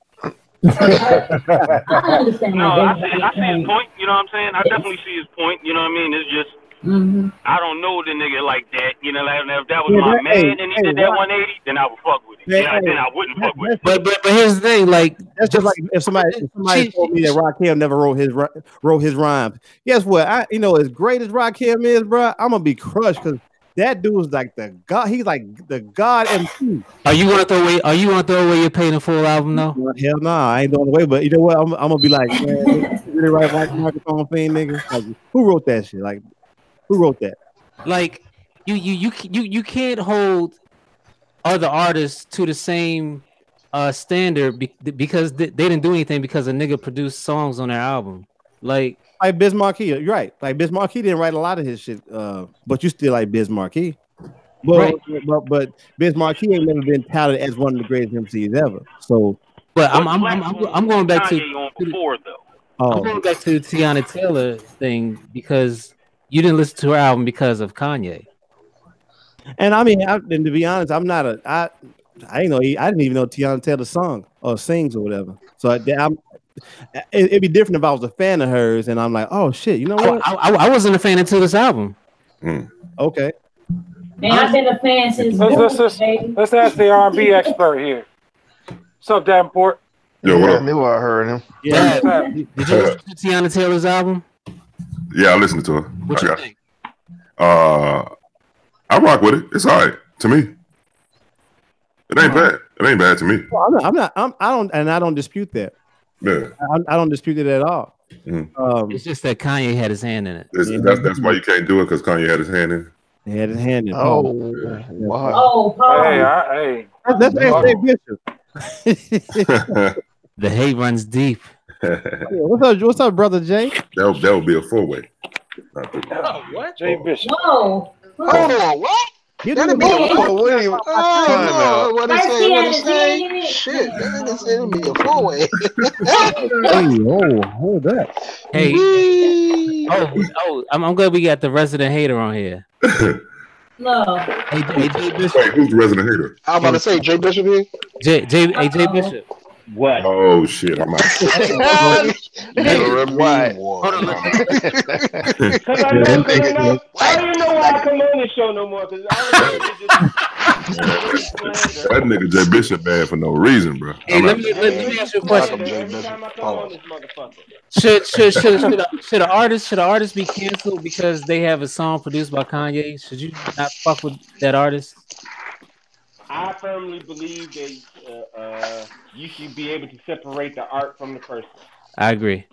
I understand. No, I see his point. You know what I'm saying? I definitely see his point. You know what I mean? It's just I don't know the nigga like that. You know, like, if that was my man and he did that 180, then I would fuck with him. Then I wouldn't fuck with him. But here's the thing, like that's just like if somebody told me that Rakim never wrote his rhymes. Guess what? As great as Rakim is, bro, I'm gonna be crushed because that dude's like the god. He's like the god MC. Are you gonna throw away your paid in full album though? Hell no, I ain't throwing away. But you know what? I'm gonna be like, man, really right like microphone thing, nigga. Like, who wrote that shit? Like, who wrote that? Like, you can't hold other artists to the same standard because they didn't do anything because a nigga produced songs on their album. Like Biz Markie, you're right. Like Biz Markie didn't write a lot of his shit, but you still like Biz Markie. But Biz Markie ain't never been touted as one of the greatest MCs ever. So, but I'm going back to I'm going back to the Tiana Taylor thing because you didn't listen to her album because of Kanye. And I mean, and to be honest, I'm not I didn't even know Tiana Taylor sung or sings or whatever. So it'd be different if I was a fan of hers and I'm like, oh shit, you know what? I wasn't a fan until this album. Okay. Man, I've been a fan since. Let's ask the R&B expert here. What's up, Davenport? Yo, what up? I knew I heard him. Yeah. Did you listen to Tiana Taylor's album? Yeah, I listened to her. What you think? I rock with it. It's all right to me. It ain't bad. It ain't bad to me. Well, I don't dispute that. Yeah. I don't dispute it at all. It's just that Kanye had his hand in it. That's why you can't do it, because Kanye had his hand in it. He had his hand in it. Wow. Oh, Paul. Hey. That's Jay Bishop. The hate runs deep. What's up, brother Jay? That would be a 4-way. What? Jay Bishop. Whoa. Hold on, what? That'd be what they say. Shit, that nigga said it'd be a 4-way. Hold that. Hey, I'm glad we got the resident hater on here. No. Hey, Jay Bishop. Wait, who's the resident hater? I'm about to say Jay Bishop here. Jay Bishop. What? Oh shit! I'm out. Why? Hold on, because I don't even know why I come on this show no more. Because that nigga Jay Bishop bad for no reason, bro. Hey, let me ask you a question. Every time I come on this motherfucker. Should an artist be canceled because they have a song produced by Kanye? Should you not fuck with that artist? I firmly believe that you should be able to separate the art from the person. I agree.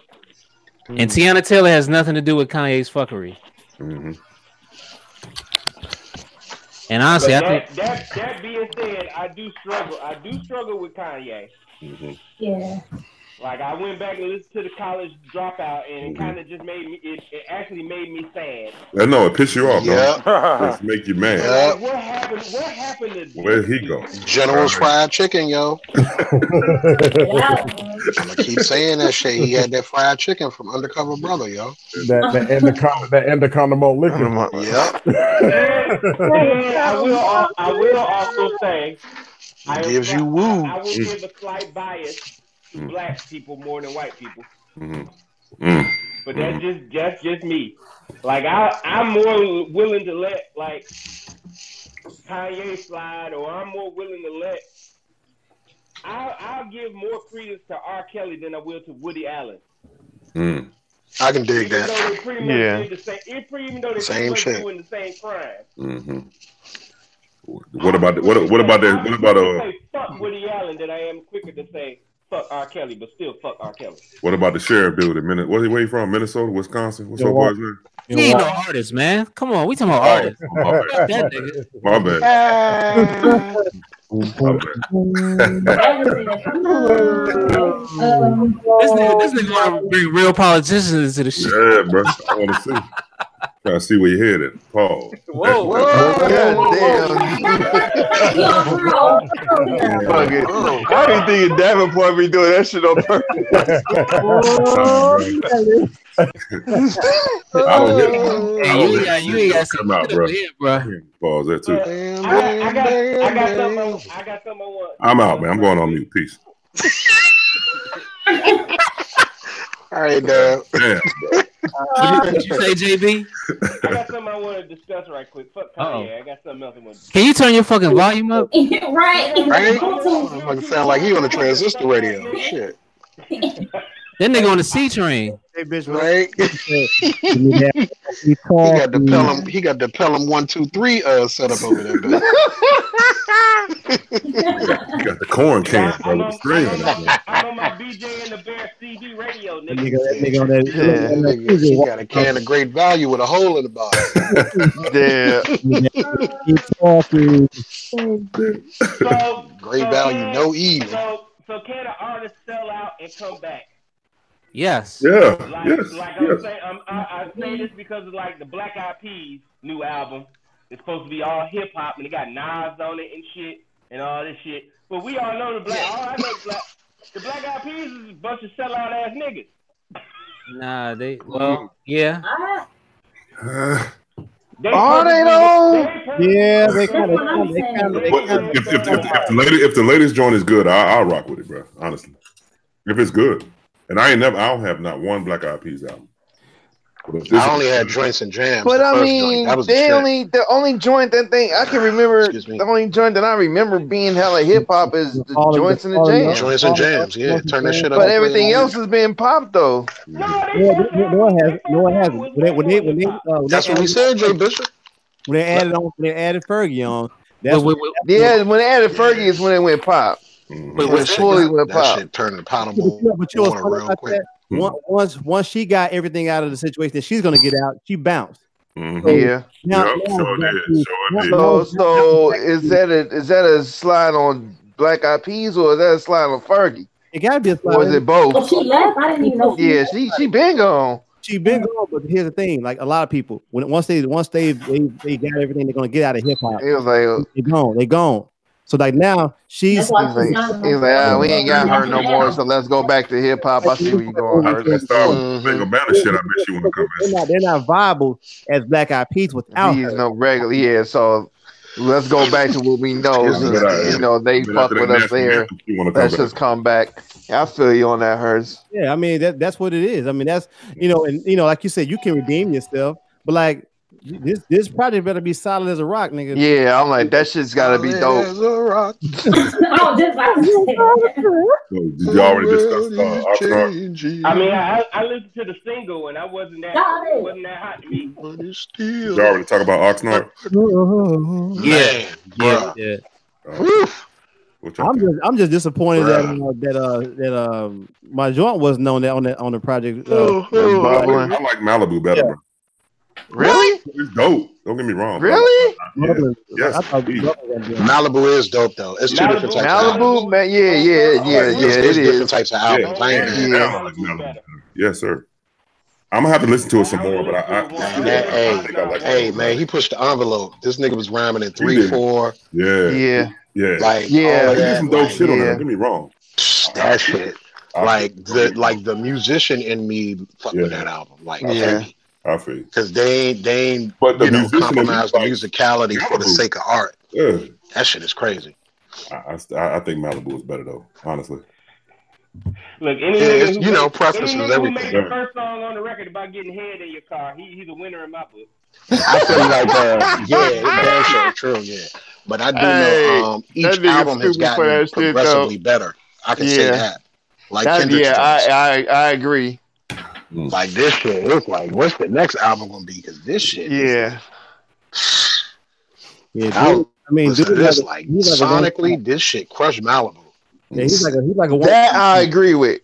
And Tiana Taylor has nothing to do with Kanye's fuckery. Mm-hmm. And honestly, that being said, I do struggle with Kanye. Mm-hmm. Yeah. Like, I went back and listened to the College Dropout, and it kind of just made me. It actually made me sad. I know it pissed you off, Yeah. though. It make you mad. Like, what happened to Where'd he go? General's fried chicken, yo. I'm gonna keep saying that shit. He had that fried chicken from Undercover Brother, yo. That Anaconda malt liquor. Yep. And I will also say, Gives you woo. I will give a slight bias to black people more than white people. But that's just me. Like, I'm more willing to let like Kanye slide, or I'm more willing to let. I'll give more credence to R. Kelly than I will to Woody Allen. I can dig that. Even though they pretty much did the same, even though they pretty much doing the same crime. Mm-hmm. What about say fuck Woody Allen than I am quicker to say fuck R. Kelly, but still fuck R. Kelly. What about the sheriff building? Where you from? Minnesota, Wisconsin? What's up, boys? He ain't no artist, man. Come on, we talking about artists. That nigga. My bad. This nigga want to bring real politicians into the shit. Yeah, bro. I want to see. Trying to see where you headed. Paul. Whoa. I didn't think Davenport be doing that shit on purpose. I don't hit it. Hey, you ain't got to come out, bro. Pause that too. I got something I want. I'm out, man. I'm going on mute. Peace. All right, Dad. Damn, bro. What did you say, JB? I got something I want to discuss right quick. Fuck Kanye. I got something else I want to discuss. Can you turn your fucking volume up? Right. It sound like he on the transistor radio. Shit. That nigga on the C train. Hey, bitch, right? He got the Pelham 1, 2, 3 set up over there. You got the corn can from the string. I'm on my BJ and the Bear CD radio, nigga. He got a can of Great Value with a hole in the bottom. So, Great Value, no E. So can an artist sell out and come back? Yes. Yeah. I'm saying, I say this because of like the Black Eyed Peas new album. It's supposed to be all hip hop and it got Nas on it and shit and all this shit. But we all know the Black Eyed Peas is a bunch of sellout ass niggas. Nah, yeah. Are they though? Yeah, they kind of. If the latest joint is good, I'll rock with it, bro. Honestly, if it's good, and I don't have not one Black Eyed Peas album. I only had joints and jams. But I mean, the only joint that I can remember. The only joint that I remember being hella hip hop is the joints and the jams. Joints and jams, yeah. Turn that shit up. But everything else has been pop though. No, it hasn't. That's what we said, Jay Bishop. When they added Fergie on. When they added Fergie is when it went pop. Went that pop. Shit turned the palatable. But you know real quick. Once she got everything out of the situation that she's gonna get out, she bounced. So is that a slide on Black Eyed Peas or is that a slide on Fergie? It gotta be a slide. Or is it both? Well, she left. I didn't even know. Yeah, she been gone. She been gone, but here's the thing: like a lot of people, once they got everything they're gonna get out of hip hop, it was like they gone. So like now he's like, we ain't got her no more, so let's go back to hip hop. I see where you going. Let's start with Single Banner shit. I bet you want to come in. They're not viable as Black Eyed Peas without her. No regular, yeah. So let's go back to what we know. You know, they fuck with us there. Let's just come back. I feel you on that, Hurts. Yeah, I mean that's what it is. I mean that's and like you said, you can redeem yourself, but like this project better be solid as a rock, nigga. Yeah, I'm like that shit's gotta be dope. As a rock. Did you already discuss Oxnard? I mean, I listened to the single and it wasn't that hot to me. Did you already talk about Oxnard? Yeah. I'm just disappointed that my joint wasn't on the project. I like Malibu better, bro. Really? It's dope. Don't get me wrong. Really? Yes. Malibu is dope though. It's two different types. Malibu, man. Yeah. It is different types of albums. Yes, sir. I'm gonna have to listen to it some more, but hey, man, he pushed the envelope. This nigga was rhyming in 3/4. Yeah. Like, he did some dope shit on there. Don't get me wrong. That shit. Like the musician in me fuck with that album. Like, I feel you. Because they ain't but compromise the musicality for the sake of art. Yeah. That shit is crazy. I think Malibu is better though, honestly. Look, any preference is everything. Who made the first song on the record about getting head in your car, he's a winner in my book. I feel like it's damn true, yeah. But I do know each album has gotten progressively better. I can say that. Like I agree. Like this shit, it's like, what's the next album gonna be? Because this shit, I mean, sonically, this shit crushed Malibu. Yeah, he's like a that I agree with.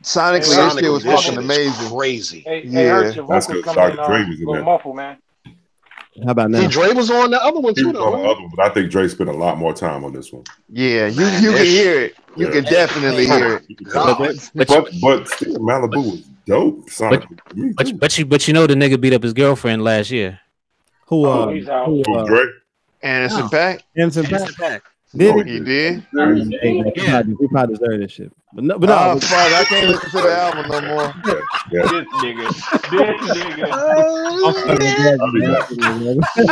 Sonically, this shit was fucking amazing, crazy. Hey, Hurts, your vocals coming in a muffle, man. How about now? Dre was on the other one too, though. But I think Dre spent a lot more time on this one. Yeah, you can hear it. You can definitely hear it. But still, Malibu was dope. But you know the nigga beat up his girlfriend last year. Who? Dre? Anderson .Paak. Anderson .Paak. Did he? Did? He probably deserved this shit. But no. Fuck, I can't listen to the album no more. This nigga.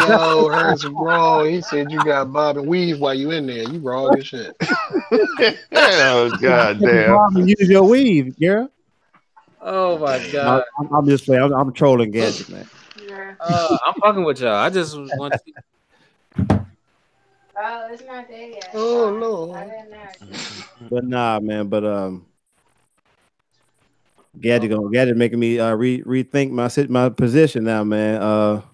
Yo, Hurts wrong. He said you got bob and weave while you in there. You wrong as shit. Oh god damn. Bob and use your weave, girl. Oh my god. I'm just playing. I'm trolling Gadget, man. I'm fucking with y'all. I just want to. Oh, it's not there yet. Oh no. But nah, man. But Gadget making me rethink my position now, man. Gotta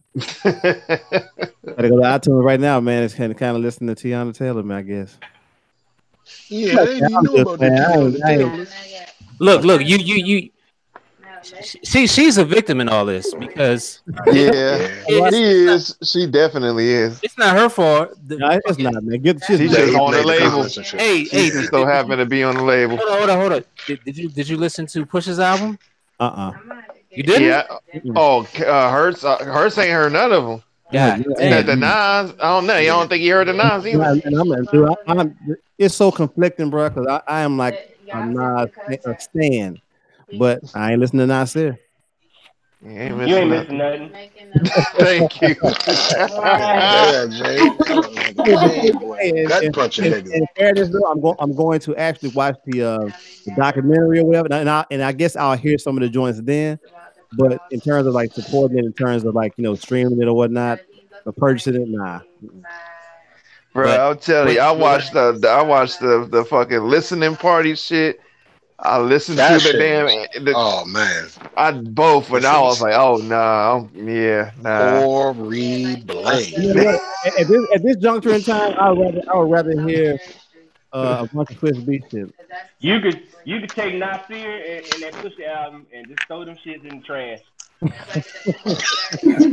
go to iTunes right now, man. It's kind of listening to Tiana Taylor, man. I guess. Yeah, I didn't know about that. Look, you. She's a victim in all this because she definitely is. It's not her fault. It's not, man. She's just on the label. Hey, just so happen to be on the label. Hold on. Did you listen to Push's album? You didn't? Yeah. Oh, Hurts ain't heard none of them. Yeah. The Nas. I don't know. You don't think you heard the Nas either? It's so conflicting, bro. Because I am like I'm not a stan. But I ain't listening to Nasir. You ain't missing nothing. Thank you. Yeah, Jay. Gut punching niggas. In fairness, though, I'm going to actually watch the documentary or whatever, and I guess I'll hear some of the joints then. But in terms of like supporting it, in terms of like streaming it or whatnot, or purchasing it, nah. Bro, I'll tell you, I watched the fucking listening party shit. I listened to the damn. Oh man, I both, and I was like, oh no, yeah, nah. Corey Blade. You know what? At this juncture in time, I would rather hear a bunch of Chris B shit. You could take Nasir and that Pusha album and just throw them shits in the trash.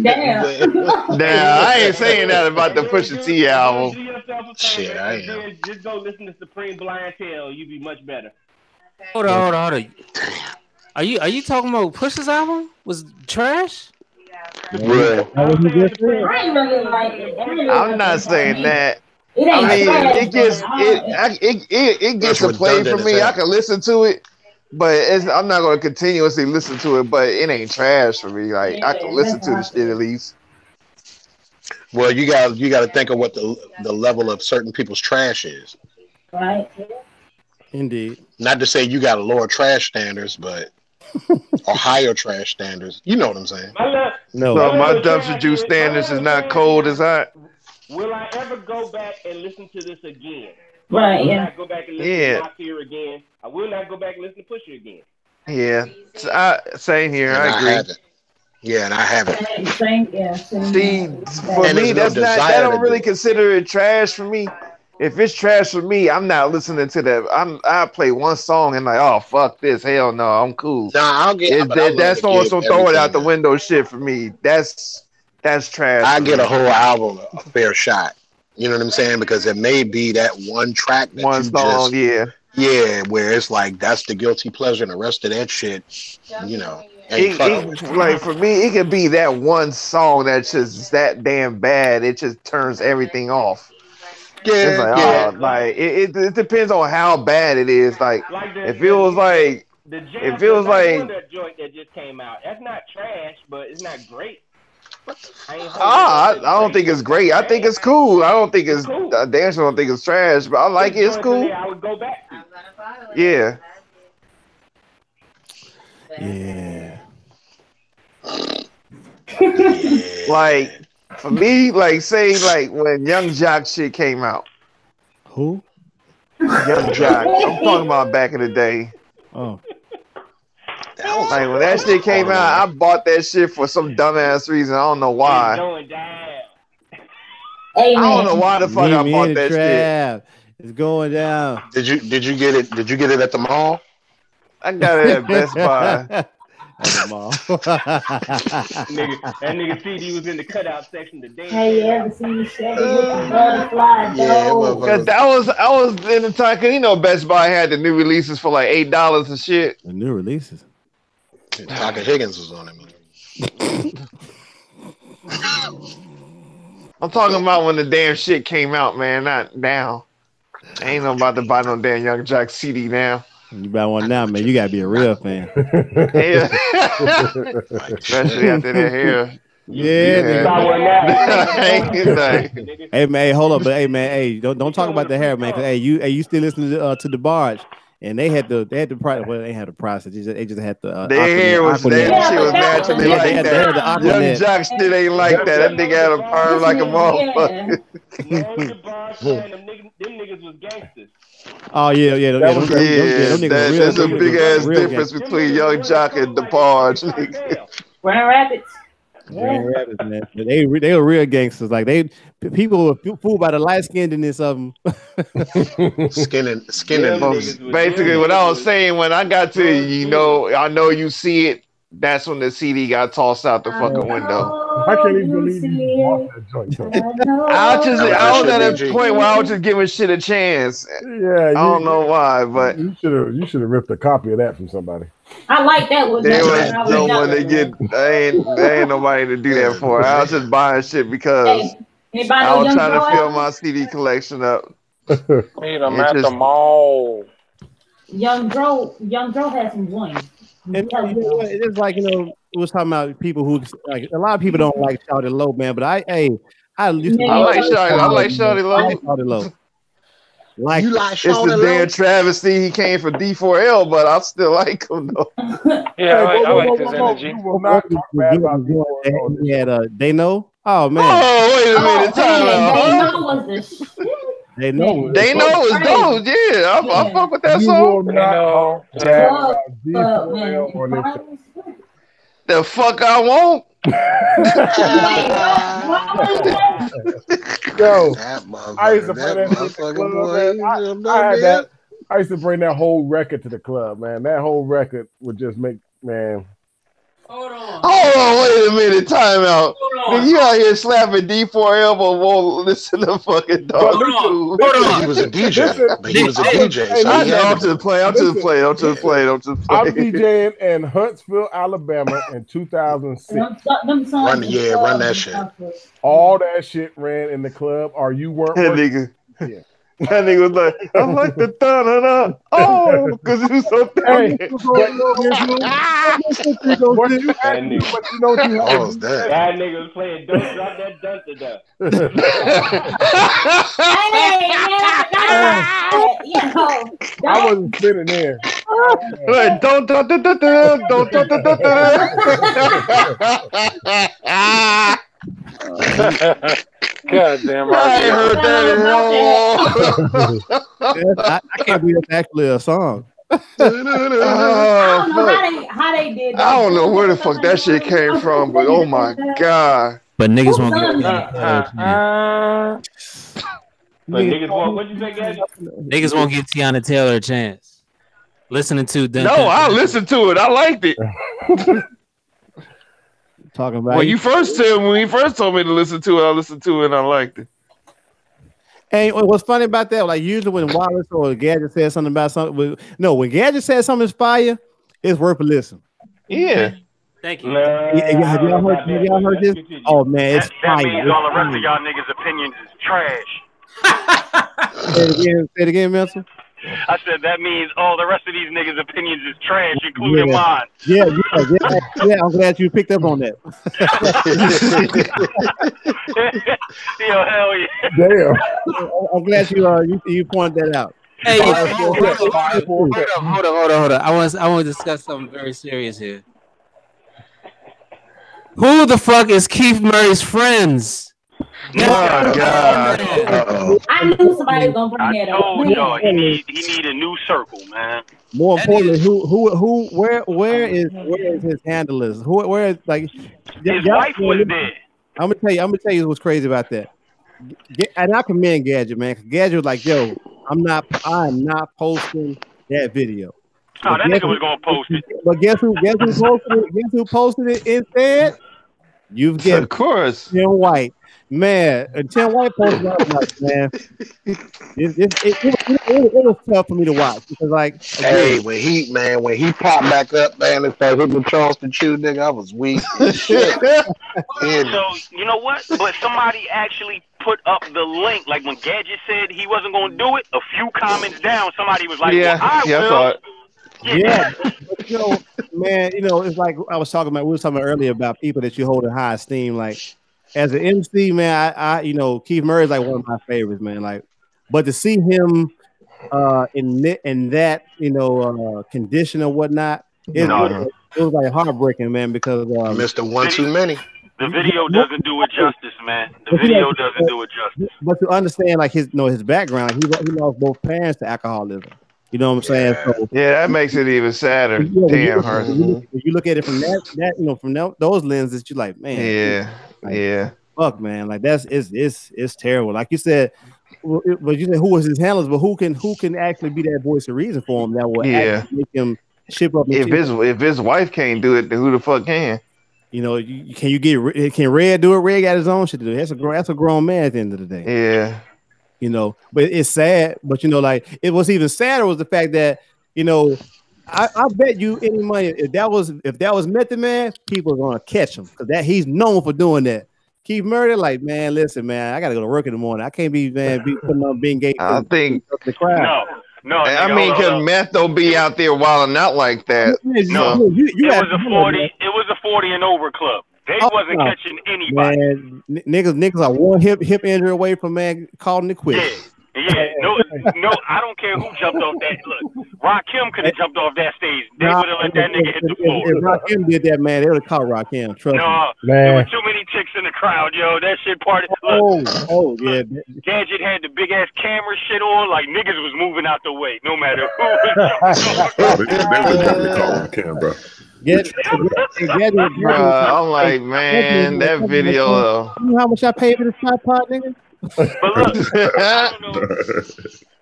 Damn. I ain't saying that about the Pusha T album. Shit, I am. Just go listen to Supreme Blind Tale. You'd be much better. Hold on. Are you talking about Pusha's album was trash? Yeah. I'm not saying that. It gets a play for me. I can listen to it, but I'm not going to continuously listen to it. But it ain't trash for me. Like I can listen to the shit at least. Well, you got to think of what the level of certain people's trash is. Right. Indeed. Not to say you got to lower trash standards, but or higher trash standards. You know what I'm saying? No. So my dumpster juice standards is not cold as hot. Will I ever go back and listen to this again? Right. Will I not go back and listen to Nasir again? I will not go back and listen to Pusha again. Yeah. Same here. And I agree. Haven't. Yeah, and I haven't. Same. See, for me, that don't really consider it trash for me. If it's trash for me, I'm not listening to that. I play one song and like, oh fuck this, hell no, I'm cool. Nah, that's on some throw it out the window shit for me. That's trash. I get a whole album a fair shot. You know what I'm saying? Because it may be that one track that one song, yeah, where it's like that's the guilty pleasure, and the rest of that shit, like for me, it could be that one song that's just that damn bad. It just turns everything off. Yeah, it depends on how bad it is. Like if it was like that joint that just came out, that's not trash, but it's not great. I don't think it's great. I think it's cool. I don't think it's cool. I damn sure don't think it's trash, but I like it. It's cool. I would go back to. Yeah. Yeah. Like for me, like say like when Young Jock shit came out. Who? Young Jock. I'm talking about back in the day. Oh. Like when that shit came out, I bought that shit for some dumbass reason. I don't know why. I don't know why the fuck I bought that shit. It's going down. Did you get it? Did you get it at the mall? I got it at Best Buy. At the mall. that nigga CD was in the cutout section today. Hey, you ever seen the Chevy with the butterfly? Cause I was in the time, cause Best Buy had the new releases for like $8 and shit. The new releases. Tucker Higgins was on it. I'm talking about when the damn shit came out, man. Not now. I ain't no about to buy no damn Young Jock CD now. You buy one now, man. You gotta be a real fan. Yeah. Especially after that hair. Hey man, hold up, but hey man, hey, don't talk about the hair, man. Cause you still listening to the Barge, and they had the process. Well, they had the process. They just had the their hair was that shit was naturally like that. Young Jock shit ain't like that. That nigga had a perm like a motherfucker. Them niggas was gangsters. Oh yeah. There's a big ass difference between Young Jock and the Barge. Grand Rapids. Grand Rapids, man. They were real gangsters. Like people were fooled by the light skinnedness of them. Skinning. Basically, what I was saying when I got to I know you see it. That's when the CD got tossed out the fucking window. I can't even believe you bought that joint. I was at a point where I was just giving shit a chance. Yeah, I don't know why, but you should have ripped a copy of that from somebody. I like that one. There was no one to get. There ain't nobody to do that for. I was just buying shit because I was trying to fill my CD collection up. Meet him at the mall. Young Joe has some joints. It's like was talking about people who like a lot of people don't like Shawty Low, man. But I used to I like Shawty Low. Like you like it's the damn travesty. He came for D4L, but I still like him though. Yeah, I like his energy. You will not talk bad about D4L. He had they know. Oh man. Oh wait a minute, time out. They know was the shit. They know. They know it's those. Yeah, I fuck with that song. You will not bad about D4L on this show. The fuck I won't. Yo, I used to bring that shit to the club, man. I used to bring that whole record to the club, man. That whole record would just make, man. Hold on, wait a minute, time out. Nigga, you out here slapping D4L but won't listen to fucking dog. Hold on. He was a DJ. He was a DJ. So I'm to the play. I'm to the play. I'm DJing in Huntsville, Alabama in 2006. Run that shit. All that shit ran in the club. Or you weren't. That nigga. Yeah. That nigga was like, I like the da-da-da. Oh, because he was so That nigga was playing Don't Drop That Dun-da-da. I wasn't sitting there. Don't God damn! I ain't heard that in hell. I can't believe that's actually a song. I don't know how they did that. I don't know where the fuck that shit came from, but oh my god! But niggas won't get niggas won't. What you say, guys? Niggas won't give Tiana Taylor a chance. Listening to no, I listened to it. I liked it. Talking about when you first told me to listen to it, I listened to it and I liked it. And what's funny about that, like usually when Wallace or Gadget says something about something, when Gadget says something is fire, it's worth a listen. Yeah. Thank you. Have y'all heard this? Oh man, it's that fire. means all the rest of y'all niggas' opinions is trash. Say it again, Milton. I said that means all the rest of these niggas' opinions is trash, including mine. Yeah. I'm glad you picked up on that. Yo, hell yeah. Damn. I'm glad you pointed that out. Hey, hold on. I want to discuss something very serious here. Who the fuck is Keith Murray's friends? Oh God! I knew somebody was gonna bring that up. I told y'all he need a new circle, man. More importantly, where is his handlers? Where is like his wife was there. I'm gonna tell you what's crazy about that. And I commend Gadget, man. Gadget was like, "Yo, I'm not posting that video." Oh, that nigga was gonna post it. But guess who posted it? Guess who posted it instead? You've got, of course, Tim White. Man, Tim White posted out, like, man, it was tough for me to watch because, like, hey, when he popped back up, man, and started hitting the Charleston Chew, nigga, I was weak as shit. So you know what? But somebody actually put up the link. Like when Gadget said he wasn't gonna do it, a few comments down, somebody was like, "Yeah, well, I saw it." Yeah, but, man, it's like we were talking about earlier about people that you hold in high esteem. Like as an MC, man, I Keith Murray is like one of my favorites, man. Like, but to see him in that condition or whatnot, it was like heartbreaking, man. Because Mr. One Too Many. The video doesn't do it justice, man. The video doesn't do it justice. But to understand, like his background, he lost both parents to alcoholism. You know what I'm saying? So, yeah, that makes it even sadder. Damn, you look at it from those lenses, you're like, man. Yeah. Fuck, man. Like it's terrible. Like you said, but you said who was his handlers, but who can actually be that voice of reason for him that will actually make him ship up? If his wife can't do it, then who the fuck can? Can Red do it? Red got his own shit to do. That's a grown man at the end of the day. Yeah. But it's sad. But like it was even sadder was the fact that I bet you any money if that was Method Man, people are gonna catch him because he's known for doing that. Keith Murray, like, man, listen, man, I gotta go to work in the morning. I can't be putting on being gay. I think the crowd. No. I mean, because Meth don't be out there wilding out like that. No, it was a 40 and over club. They wasn't catching anybody. Man, niggas are one hip injury away from calling it quits. Yeah. No, I don't care who jumped off that. Look, Rakim could have jumped off that stage. They would have let that nigga hit the floor. If Rakim did that, man, they would have caught Rakim. Trust me. There were too many chicks in the crowd, yo. That shit party. Look, yeah. Gadget had the big ass camera shit on. Like niggas was moving out the way, no matter who was jumping. They was definitely caught Rakim, bro. I'm like, man, that video. You know how much I paid for this tripod, nigga? But look,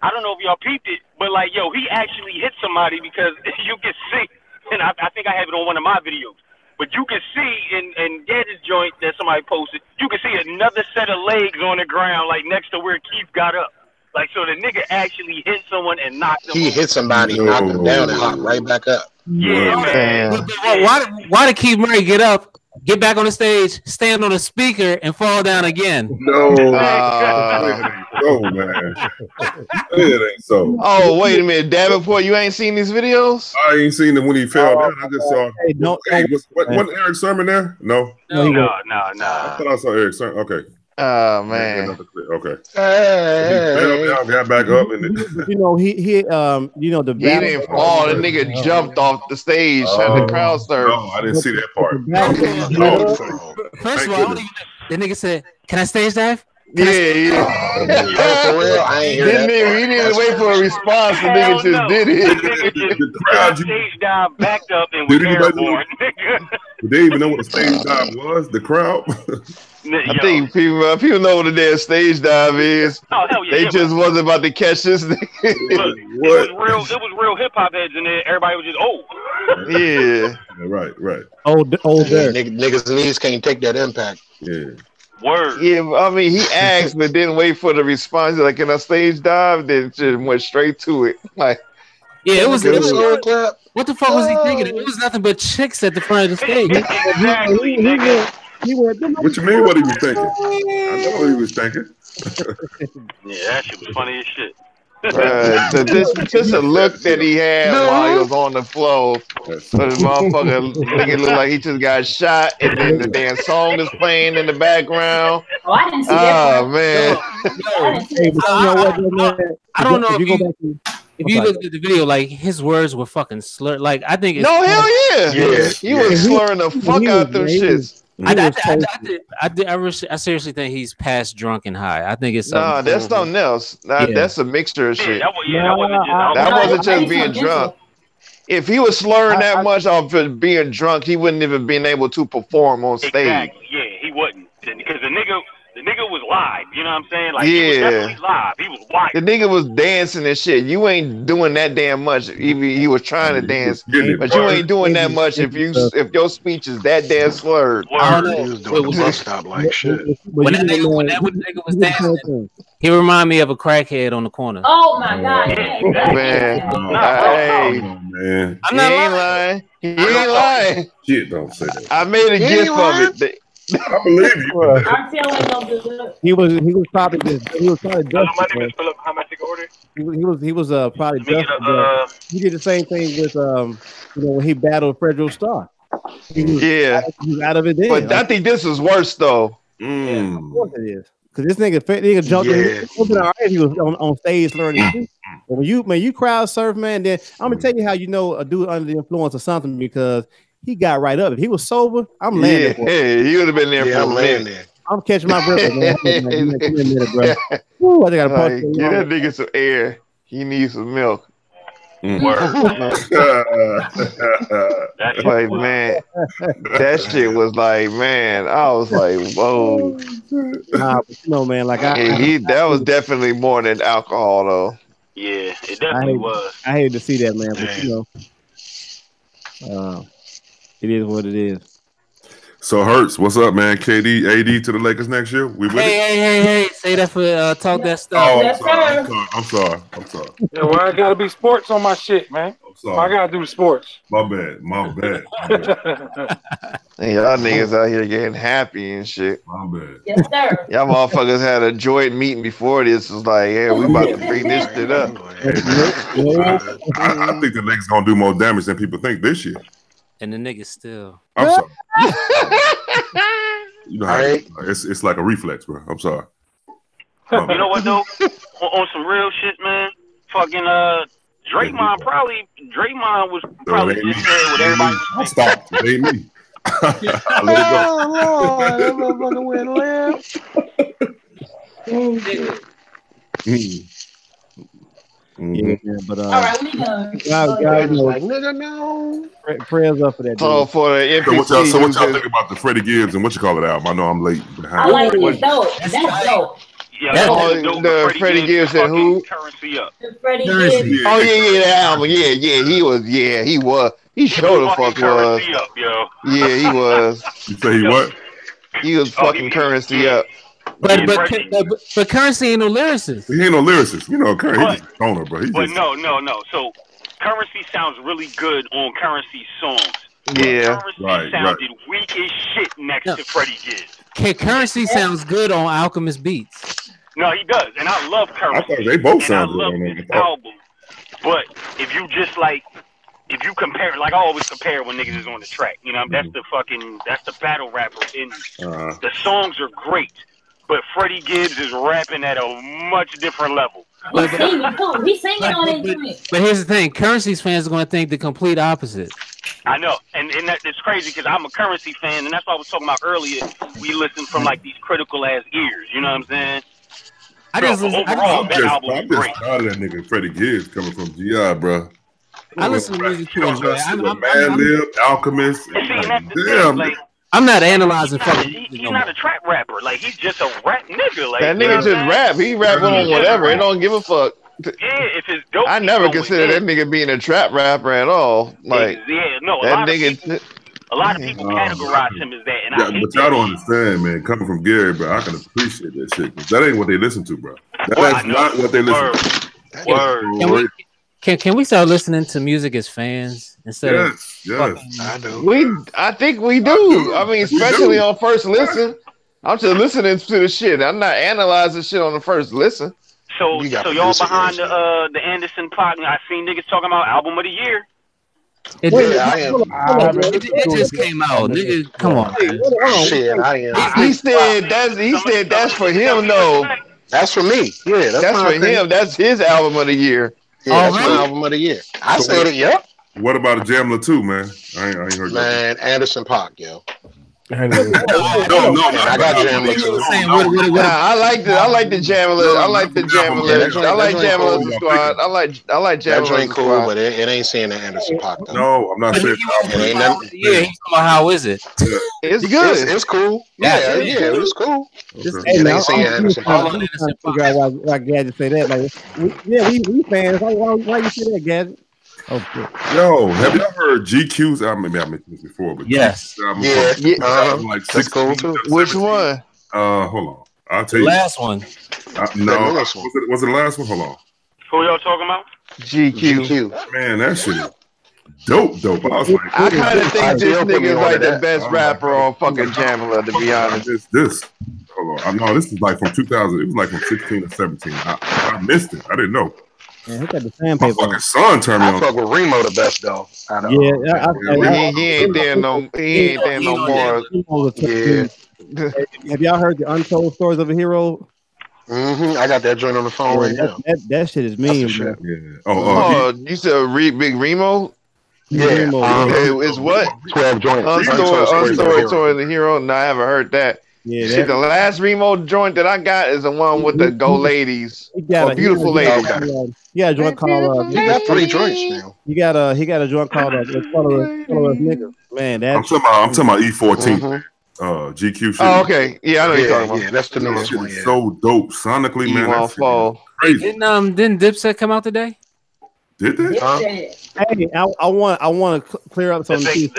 I don't know if y'all peeped it, but like, yo, he actually hit somebody because you can see, and I think I have it on one of my videos, but you can see in Gadget's joint that somebody posted, you can see another set of legs on the ground, like next to where Keith got up. Like, so the nigga actually hit someone and knocked them. He hit somebody, knocked them down, and hopped right back up. Yeah, man. Why did Keith Murray get up, get back on the stage, stand on a speaker, and fall down again? No, man. It ain't so. Oh, wait a minute, Davenport, you ain't seen these videos? I ain't seen them when he fell down. I just saw. Wasn't Eric Sermon there? No. No. I thought I saw Eric Sermon. Okay. Oh man. Okay. He got back up, and you know he the he didn't fall. The nigga jumped off the stage and the crowd surfed. No, I didn't see that part. First of all, the nigga said, "Can I stage dive?" Yeah. For real, I ain't hear that. He didn't wait for a response. The nigga just did it. The crowd stage dive backed up and was airborne. Did they even know what a stage dive was? The crowd. I think people know what a damn stage dive is. Oh, hell yeah, they just wasn't about to catch this nigga. Look, it was real hip hop heads in there. Everybody was just Yeah. Right. Old there. Niggas' knees can't take that impact. Yeah. Word. Yeah, I mean, he asked but didn't wait for the response. Like, can I stage dive? Then just went straight to it. Like, yeah, it was what the fuck was he thinking? It was nothing but chicks at the front of the stage. Exactly. What you mean? What he was thinking? I know what he was thinking. Yeah, that shit was funny as shit. Just a look that he had while he was on the floor. So the motherfucker nigga looked like he just got shot, and then the damn song is playing in the background. Oh, I didn't see that. Oh man. I don't know if you looked at the video, like his words were fucking slurred. Like I think it's hell yeah. He was slurring the fuck out them shits. I seriously think he's past drunk and high. I think it's that's something else. That's a mixture of shit. That wasn't just being drunk. If he was slurring that much off being drunk, he wouldn't even been able to perform on stage. Exactly. Yeah, he wouldn't, because the nigga was live. You know what I'm saying? Like, he was definitely live. He was wild. The nigga was dancing and shit. You ain't doing that damn much. He was trying to dance, but you ain't doing that much if your speech is that damn slurred. He was doing the bus stop like shit. When that nigga was dancing, he reminded me of a crackhead on the corner. Oh my god, man! I'm not lying. He ain't lying. Shit, don't say that. I made a gift of it. I believe you. I'm telling them. He was probably just. My name is Philip. How much you order? He was probably just. He did the same thing with when he battled Fredro Starr. He was out of it then. But I think this is worse though. Yeah, of course it is. Because this nigga jumped in. He was on stage learning. But when you crowd surf, man, then I'm gonna tell you how you know a dude under the influence of something, because he got right up. If he was sober, I'm landing. Yeah, he would have been there for a minute. I'm catching my breath. Man. Give me a minute, bro. Ooh, I think I gotta get that nigga some air. He needs some milk. Word. Like, man, that shit was like, man, I was like, whoa. Nah, but man, like that was definitely more than alcohol though. Yeah, it definitely was. I hate to see that, man, but it is what it is. So Hurts, what's up, man? KD, AD to the Lakers next year. We with it? Hey! Say that for talk that stuff. Oh, I'm sorry. Yeah, well, I gotta be sports on my shit, man. I'm sorry. I gotta do sports. My bad. Hey, y'all niggas out here getting happy and shit. My bad. Yes, sir. Y'all motherfuckers had a joint meeting before this. Was like, yeah, we about to bring this shit up. I think the Lakers gonna do more damage than people think this year. And the nigga still. I'm sorry. You know how it's like a reflex, bro. I'm sorry. You know what though? on some real shit, man. Fucking Draymond was probably just said what everybody was thinking. Stop. It ain't me. Let it go. Oh Lord, that motherfucker went left. Yeah, but all right, we done. guys, like, nigga, no. Prayers up for that. So for the NPC, so what y'all think about the Freddie Gibbs and what you call it album? I know I'm late. I like it. Dope. That's dope. Yeah, the Freddie Gibbs and who? Currency Up. The Freddie Gibbs. Oh yeah, that album. Yeah, he was. He sure the fuck was. Up, yo. Yeah, he was. You say he what? He was fucking Currency Up. But Currency ain't no lyricist. He ain't no lyricist. You know, Currency, he's just a stoner, bro. No. So Currency sounds really good on Currency's songs. Yeah. Currency sounded weak as shit next to Freddie Gibbs. Currency sounds good on Alchemist Beats. No, he does, and I love Currency. I thought they both sound good on this album. But if you just if you compare, like I always compare when niggas is on the track, you know, that's the battle rapper in the songs are great, but Freddie Gibbs is rapping at a much different level. He's singing too. He's singing on it. But here's the thing: Currency's fans are going to think the complete opposite. I know, and it's crazy because I'm a Currency fan, and that's what I was talking about earlier. We listen from like these critical ass ears, you know what I'm saying? I'm just tired of that nigga Freddie Gibbs coming from GI, bro. I listen to music too. Madlib, Alchemist. Damn. I'm not analyzing He's not a trap rapper. Like he's just a rap nigga. Like that nigga just rap. He rapping on whatever. It don't give a fuck. Yeah, if it's dope. I never consider that nigga being a trap rapper at all. Like a lot of people categorize him as that. And I hate but y'all don't understand, man. Coming from Gary, bro, I can appreciate that shit. That ain't what they listen to, bro. That's not what they listen to. Can we start listening to music as fans instead of? Yes, I do. I think we do. I mean, especially on first listen. I'm just listening to the shit. I'm not analyzing shit on the first listen. So y'all behind the Anderson Paak? I seen niggas talking about album of the year. It just came out, nigga. Come on. Shit, I am. He said that's for him though. That's for me. Yeah, that's for him. That's his album of the year. Yeah, that's my album of the year. I said it. Yep. What about a Jamla 2, man? I ain't heard that. Man, Anderson Paak, yo. No, I got Jamla 2. I like the Jamla. I like the Jamla. I like Jamla Squad. I like Jamla. That joint cool, but it ain't saying the Anderson Paak though. No, I'm not saying. He's talking about how is it? It's good. It's cool. Yeah, it's cool. It ain't saying Anderson Paak. Why Gadget say that? Like, we fans. Why you say that, Gadget? Oh, yo, have y'all heard GQ's album? Maybe I mentioned this before, but yes, like that's cool too. Which one? Hold on, I'll tell you. Last one. No, was it the last one? Hold on. Who y'all talking about? GQ. Man, that shit is dope. I was like, I kind of think this nigga is like the best rapper on fucking Jamla, to be honest. This. Hold on. I know this is like from 2000. It was like from 16 or 17. I missed it. I didn't know. Yeah, he got the sandpaper. My fucking son turned me on. I fuck with Remo the best though. He ain't there no more. Yeah. Have y'all heard the Untold Stories of a Hero? I got that joint on the phone right now. That shit is mean. Yeah. You said Big Remo? Yeah. It's what? 12 joints. Untold Stories of the Hero. No, I haven't heard that. Yeah, shit, the last Remo joint that I got is the one with the Go Ladies. Beautiful Ladies. Yeah, a joint called. He got 3 joints now. He got a joint called Color Nigga. Man, that's I'm talking about E14. GQ shit. Oh, okay. Yeah, I know you're talking about. Yeah, that's the newest one. So dope sonically, man. That's crazy. Didn't Dipset come out today? Did they? Hey, I want to clear up something. I didn't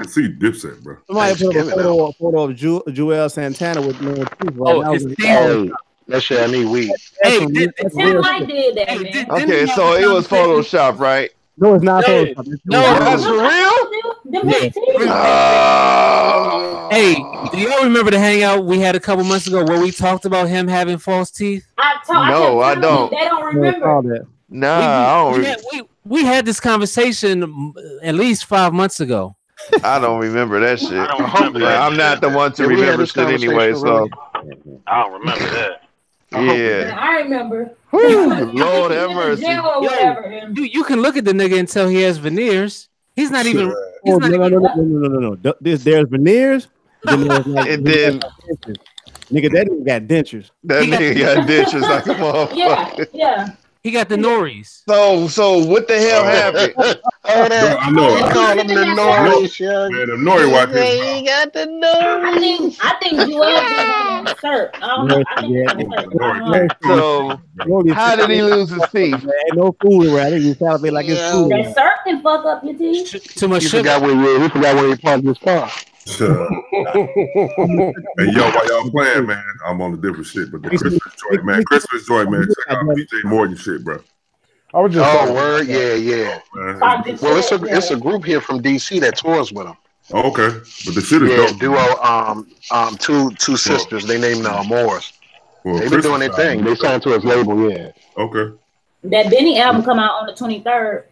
see Dipset, bro. Somebody put a photo of Joel Santana with no teeth. That shit, I need weed. Hey, did that, man. Okay, so it was Photoshop, right? No, it's not Photoshop. No, that's for real? Hey, do y'all remember the hangout we had a couple months ago where we talked about him having false teeth? No, I don't. They don't remember. Nah, we had this conversation at least 5 months ago. I don't remember that shit. I don't remember that. I'm not the one to remember shit anyway, so I don't remember that. yeah. I remember. Lord have mercy. You can look at the nigga and tell he has veneers. He's not even. No. There's veneers. Then there's like, and then nigga, that nigga got dentures. That nigga got dentures like a motherfucker. Yeah. He got the nories. So what the hell happened? I know. They call him the Norris, yeah. Man, the Nori wipe his mouth. He got the Norris. I think Joel was on shirt. I don't know. So how did he lose his teeth? Ain't no food around. He salivate like it's food. That syrup can fuck up your teeth. Too much sugar. He forgot where he parked his car. And yo, while y'all playing, man, I'm on a different shit. But the Christmas joint, man. Check out BJ Morgan shit, bro. I was just word, yeah. Well, it's a group here from DC that tours with him. Okay, but the shit is dope. Duo, two sisters. They named Morris. They been doing their thing. They signed to his label, yeah. Okay. That Benny album come out on the 23rd.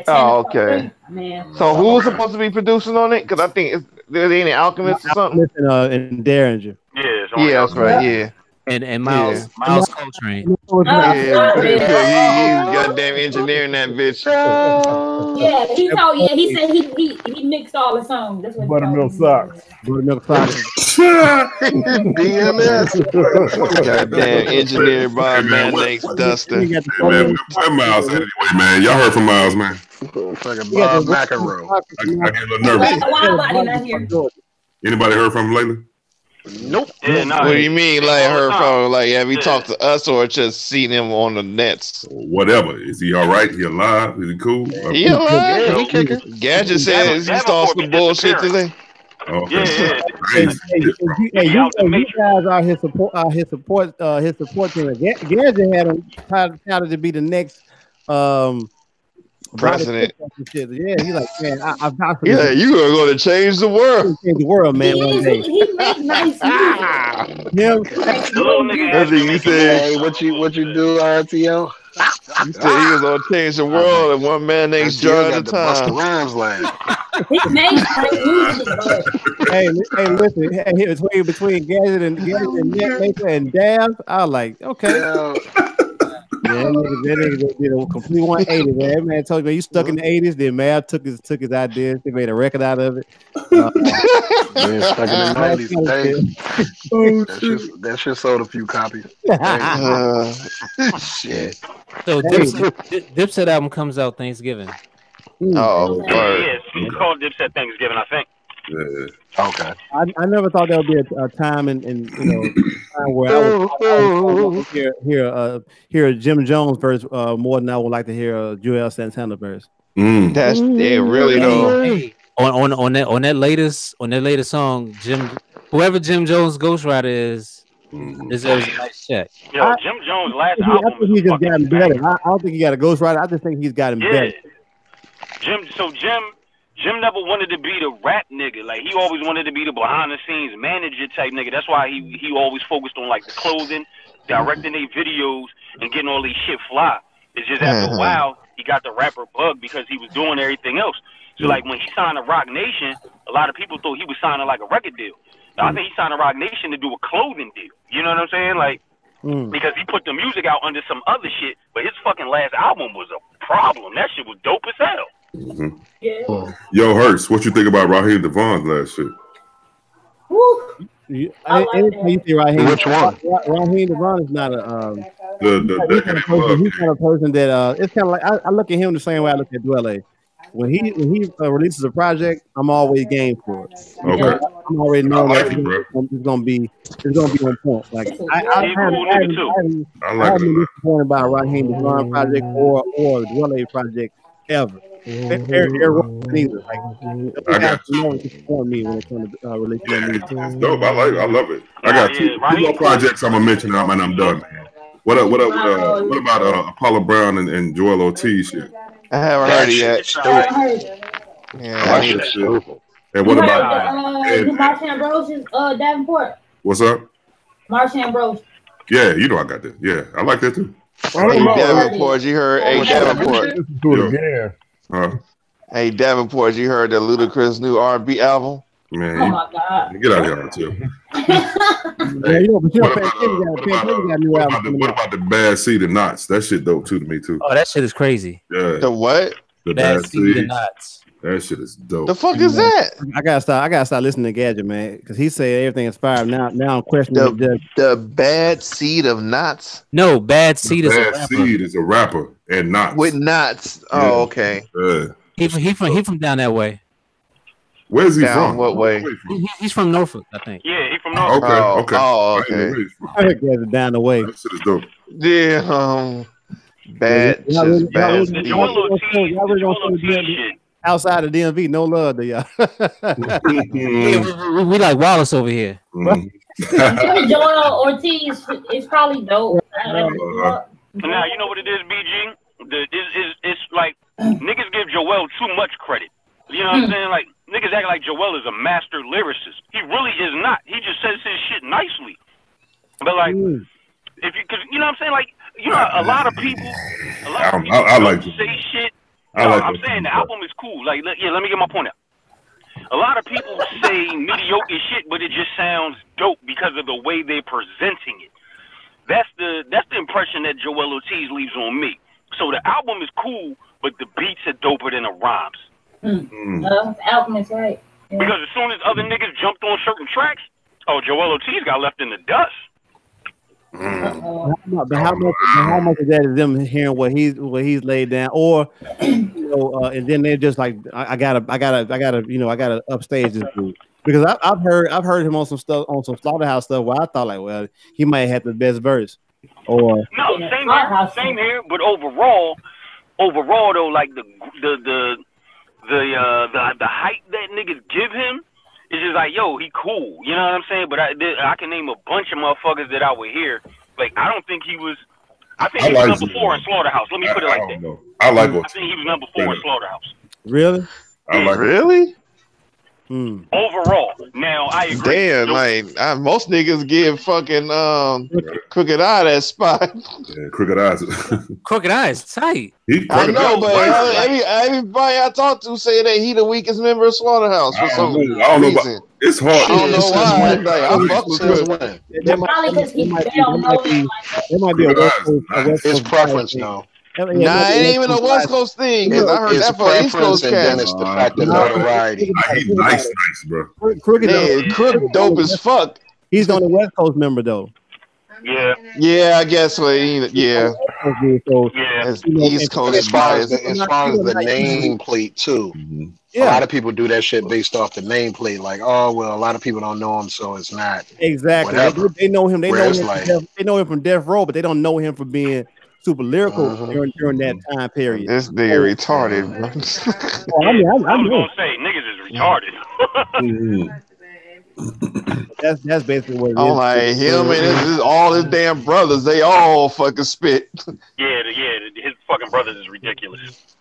Okay. Man. So who was supposed to be producing on it? Because I think there's any Alchemist or something. And Derringer. Yeah, that's right. Yeah. And Miles Coltrane. Yeah, goddamn engineering that bitch. Yeah, he said he mixed all the songs. That's what Buttermilk socks. Buttermilk socks. BMS. Goddamn engineered by Mayonnaise Duster. Hey, man, where Miles at anyway, man? Y'all heard from Miles, man. Fucking Bob McEnroe. I get a little nervous. Anybody heard from him lately? Nope. Yeah, what do you mean, like heard from? Like, have you talked to us or just seen him on the nets? Whatever. Is he all right? He alive? Is he cool? He alive? Yeah, he kicking. Gadget says he saw some bullshit today. Okay. You guys are his support team. Gadget had him touted to be the next president. Yeah, he's like, man, yeah, you are going to change the world. Change the world, man. One day. He makes nice music. That's what you said. Hey, what you do, RTO? You said he was going to change the world, and one man named John at a time. Rhymes He makes nice music. Hey, listen. Between Gadget and Nick Maker and Dab, I was like, okay. Yeah, that nigga did a complete 180, man. That man told me, you stuck in the 80s. Then Mav took his ideas. They made a record out of it. Stuck in the 90s. That shit sold a few copies. Shit. So Dipset album comes out Thanksgiving. Oh, yes. It's called Dipset Thanksgiving, I think. Yeah. Okay. I never thought there would be a time in time where I would hear Jim Jones verse more than I would like to hear Joel Santana verse. That's really though. Hey, on that latest song, whoever Jim Jones ghostwriter is deserves a nice check. Yo, Jim Jones last album. I think he just gotten better. I don't think he got a ghostwriter. I just think he's gotten better. Jim never wanted to be the rap nigga. Like, he always wanted to be the behind the scenes manager type nigga. That's why he always focused on like the clothing, directing their videos, and getting all these shit fly. It's just after a while he got the rapper bug because he was doing everything else. So like when he signed to Rock Nation, a lot of people thought he was signing like a record deal. Now I think he signed to Rock Nation to do a clothing deal. You know what I'm saying? Like because he put the music out under some other shit, but his fucking last album was a problem. That shit was dope as hell. Mm-hmm. Yeah. Yo, Hurst, what you think about Raheem Devon's last shit? Anything you see Raheem? Which one? Raheem Devon is not a. He's kind of person that it's kind of like I look at him the same way I look at Dwelle. When he releases a project, I'm always game for it. Okay. I'm already knowing it's gonna be on point. Like I haven't been disappointed by a Raheem Devon project or a Dwelle project ever. Neither. Like, I got to disappoint me when it comes to releasing music. It's dope. I love it. I got two more projects I'm gonna mention and I'm done. What about Apollo Brown and Joel Ortiz shit? I haven't heard it yet. Yeah, I like that shit. And what about Marsha Ambrosius, Davenport? What's up? Marsha Ambrosius. Yeah, you know I got that. Yeah, I like that too. Hey, Davenport, you heard? Hey, Davenport. Do it again. Hey, Davenport, you heard the Ludacris new R&B album? Man, oh my God. Get out of here, too. What about the Bad Seed of Knots? That shit dope too to me too. Oh, that shit is crazy. Yeah. The what? The Bad Seed of Knots. That shit is dope. The fuck is that? I gotta start listening to Gadget, man, because he said everything is fire. Now I'm questioning the Bad Seed of Knots. No, Bad Seed is a rapper. Bad Seed is a rapper and Knots with Knots. Oh, okay. Yeah. He from down that way. Where's he from? What way? He's from Norfolk, I think. Yeah, he's from Norfolk. Okay. Oh, okay. I Gadget down the way. That shit is dope. Yeah. Bad. Y'all Just bad. Outside of DMV, no love to y'all. Yeah, we like Wallace over here. Joel Ortiz is probably dope. Now you know what it is, BG. It's like niggas give Joel too much credit. You know what I'm saying? Like niggas act like Joel is a master lyricist. He really is not. He just says his shit nicely. But like, if you, cause you know what I'm saying? Like, you know, a lot of people I like say shit. No, I'm saying the album is cool. Like, let me get my point out. A lot of people say mediocre shit, but it just sounds dope because of the way they're presenting it. That's the impression that Joel Ortiz leaves on me. So the album is cool, but the beats are doper than the rhymes. The album is right. Yeah. Because as soon as other niggas jumped on certain tracks, Joel Ortiz got left in the dust. But how much of that is them hearing what he's laid down, or and then they're just like, I gotta upstage this dude, because I've heard him on some stuff, on some Slaughterhouse stuff where I thought like, well, he might have the best verse, or no, same here, but overall though, like the hype that niggas give him. It's just like, yo, he cool. You know what I'm saying? But I can name a bunch of motherfuckers that I would hear. Like, I don't think he was. I think he was number 4 in Slaughterhouse. Let me put it like that. I like I think he was number 4 in Slaughterhouse. Really? I like really? Overall. Now, I agree. Damn, like, most niggas give fucking Crooked Eye that spot. Yeah, Crooked Eyes. Crooked Eyes, tight. I know, but everybody I talk to say that he the weakest member of Slaughterhouse for some reason. I don't know about, it's hard. I don't know why. Like, I fuck with him. Probably because they don't know him. It might be a West His preference now. Nah, it ain't even a West Coast thing. Because I heard that for East Coast cats. It's the fact of notoriety. He's nice, bro. Crooked dope as fuck. He's on the West Coast member though. Yeah, I guess so. Yeah. East Coast as far as the nameplate too. A lot of people do that shit based off the nameplate. Like, oh well, a lot of people don't know him, so it's not exactly. They know him. They know him from Death Row, but they don't know him for being super lyrical during that time period. This nigga retarded, bro. I was gonna say niggas is retarded. That's basically what it is. I'm like him and all his damn brothers. They all fucking spit. Yeah, his fucking brothers is ridiculous.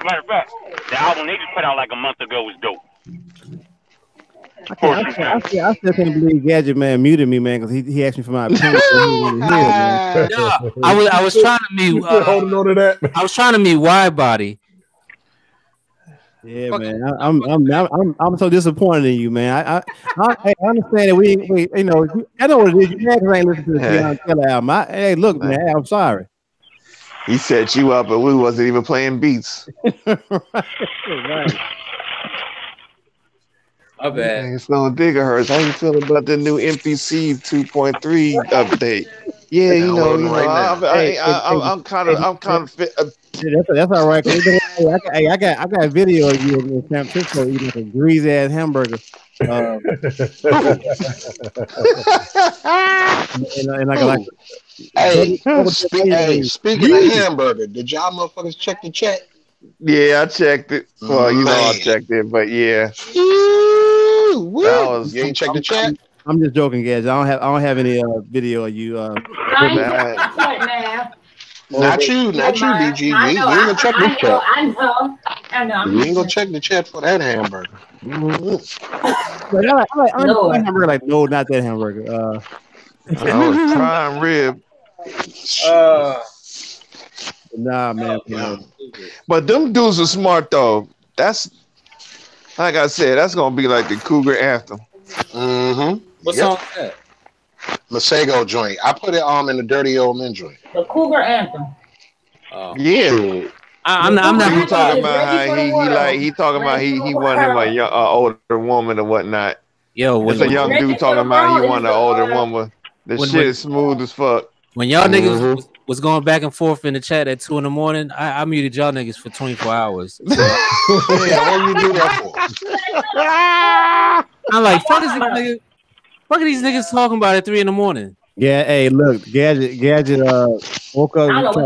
Matter of fact, the album they just put out like a month ago was dope. I still can't believe Gadget Man muted me, man, because he asked me for my opinion. I was trying to mute. Holding on to that. I was trying to mute Wide Body. Yeah, man, I'm so disappointed in you, man. I understand that we you know, I know what it is. You ain't listening to the Deion Taylor album. Hey, look, man, I'm sorry. He set you up, but we wasn't even playing beats. Right. My bad. It's no gigahertz. How you feel about the new MPC 2.3 update? Yeah, you know, I'm kind of fit. That's all right. I got a video of you in San Francisco eating like a greasy ass hamburger. Speaking of hamburger, did y'all motherfuckers check the chat? Yeah, I checked it. Well, I checked it, but yeah. You ain't checked the chat? I'm just joking, guys. I don't have any video of you. Not you, BG. You ain't gonna check the chat. I know. You ain't gonna check the chat for that hamburger. I like hamburger. Like, no, not that hamburger. prime rib. Nah, man. But them dudes are smart though. That's like I said. That's gonna be like the Cougar anthem. Mm-hmm. What song is that? Masego joint. I put it in the Dirty Old Men joint. The Cougar anthem. Oh. Yeah. I'm not. He talking about how he talking about he wanted him a older woman or whatnot. Yo, it's a young dude talking about he wanted an older woman. The shit is smooth as fuck. When y'all niggas was going back and forth in the chat at 2 a.m, I muted y'all niggas for 24 hours. So yeah, what you do that for? I'm like, fuck are these niggas talking about at 3 a.m? Yeah, hey, look, Gadget woke up over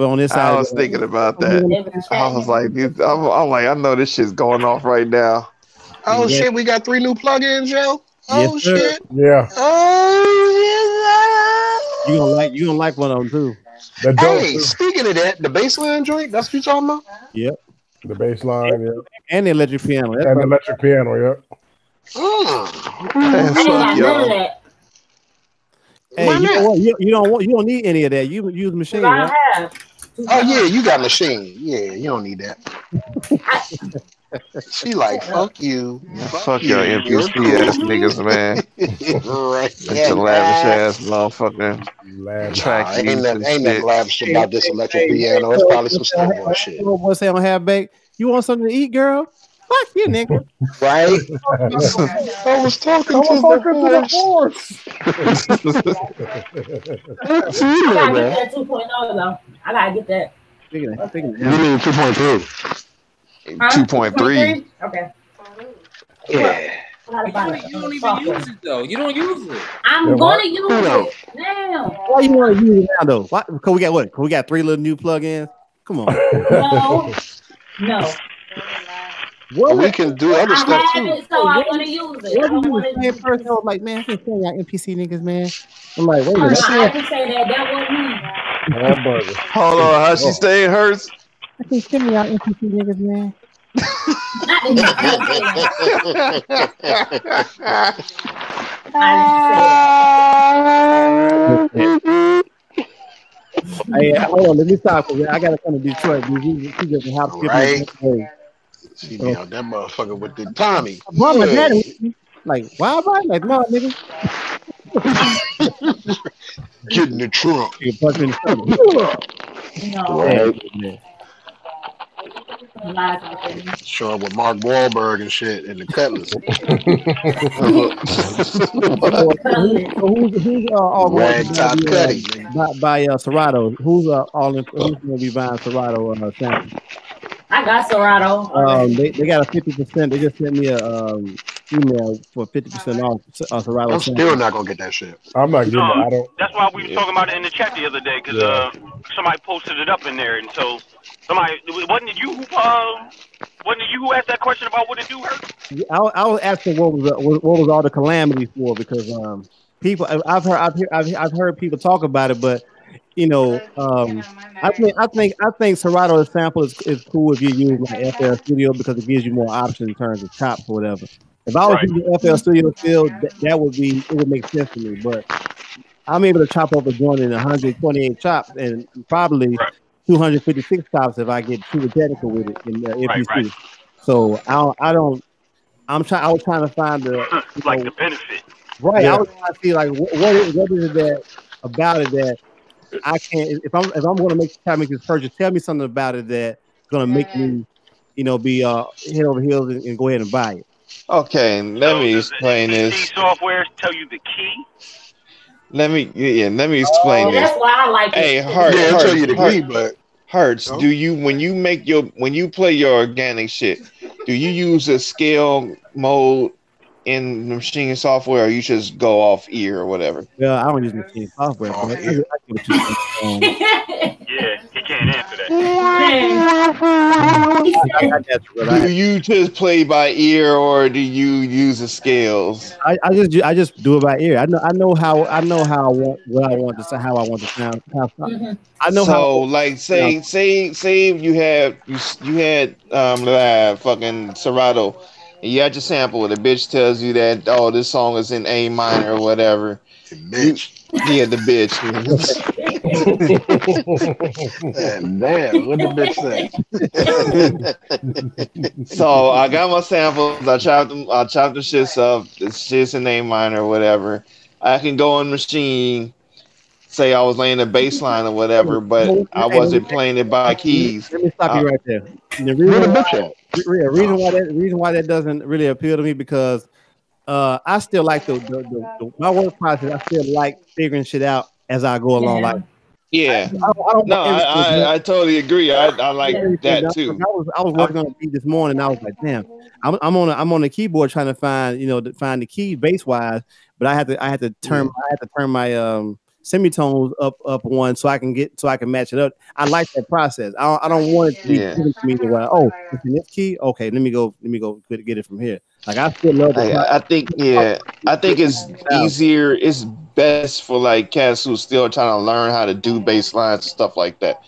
on this side. I was thinking about that. I was like, I'm like, I know this shit's going off right now. Oh shit, we got 3 new plugins, yo. Oh yes, shit. Yeah. Oh yeah. You gonna like one of them too. Hey, speaking of that, the bassline joint, that's what you talking about? Yep. The bassline, yeah. And the electric piano. And the electric piano, yeah. Fuck y'all. Hey, you don't need any of that. You use machine. Right? Oh yeah, you got machine. Yeah, you don't need that. She like, fuck you. Fuck your NPC ass niggas, man. Right. It's a lavish ass motherfucker. Track ain't nothing lavish about this electric piano. It's probably some snowboard shit. What say on half baked? You want something to eat, girl? Fuck you, nigga. Right? I was talking to the horse. I gotta get that 2.0 though. I gotta get that. You need 2.3. 2.3. Okay. Yeah. You don't even use it though. You don't use it. I'm gonna use it now. Why you want to use it now though? Why? Because we got what? Because we got 3 little new plugins. Come on. No. Well, we can do other stuff too. So I want to use it. I want to use it. I was like, man, I can't say y'all NPC niggas, man. I'm like, wait a minute. I can say that. That wasn't me. Hold on, how she staying hurts? I can't say y'all NPC niggas, man. Hey, hold on, let me stop because I gotta come to Detroit. She doesn't have to She be out that motherfucker with the Tommy. Mama, daddy, like, why am I like, no, nigga? Get in the trunk. You punch me in the stomach. Right. Show up with Mark Wahlberg and shit in the Cutlass. Who's all Ragtop Cuddy by Serato? Who's going to be buying Serato samples? I got Serato. They got a 50%. They just sent me a email for 50% off Serato. I'm still not gonna get that shit. I'm not getting it. I don't. That's why we were talking about it in the chat the other day because somebody posted it up in there, and so somebody wasn't it you who asked that question about what it do hurt? I was asking what was all the calamity for because people I've heard people talk about it, but you know I think Serato sample is cool if you use like FL Studio because it gives you more options in terms of chops or whatever. If I was using FL Studio still, it would make sense to me. But I'm able to chop up a joint in 128 chops and probably 256 chops if I get too technical with it in FPC. So I was trying to find the the benefit. Right. Yeah. I was trying to see like what is it that about it that I can't if I'm going to make this purchase, tell me something about it that's going to make me be head over heels and go ahead and buy it. Okay, let me explain this. These softwares tell you the key. Let me explain this. That's why I like it. Hey, Hertz, do you when you play your organic shit, do you use a scale mode in the machine software, or you just go off ear or whatever? Yeah, I don't use machine software. Yeah, he can't answer that. Do you just play by ear, or do you use the scales? I just do it by ear. I know how I want what I want to say, how I want to sound. I know so say you had fucking Serato. You had your sample and the bitch tells you that this song is in A minor or whatever. Bitch. Yeah, the bitch. Damn, what the bitch say? So I got my samples. I chopped them. I chopped the shits up. The shits in A minor or whatever. I can go on machine. Say I was laying a bass line or whatever, but I wasn't playing it by keys. Let me stop you right there. The reason why that doesn't really appeal to me because I still like my work process. I still like figuring shit out as I go along. Like, yeah, I totally agree. I like that too. I was working on a beat this morning. And I was like, damn, I'm on the keyboard trying to find the key bass wise, but I had to turn my semitones up one so I can match it up. I like that process. I don't want it to be given to me to where, oh, it's in this key. Okay, let me go get it from here. Like I still love it. I think it's easier. It's best for like cats who still trying to learn how to do bass lines and stuff like that.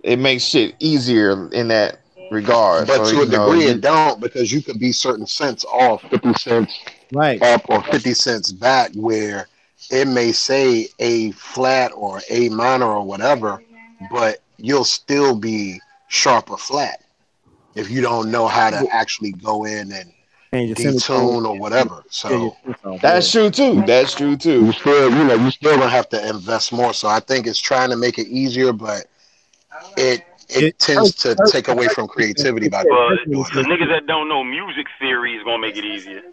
It makes shit easier in that regard. But to a degree, it don't, because you could be certain cents off, 50 cents up or 50 cents back, where it may say A flat or A minor or whatever, but you'll still be sharp or flat if you don't know how to actually go in and detune or whatever. So that's true too. That's true too. You still gonna have to invest more. So I think it's trying to make it easier, but it tends to take away from creativity by doing the niggas that don't know music theory is gonna make it easier.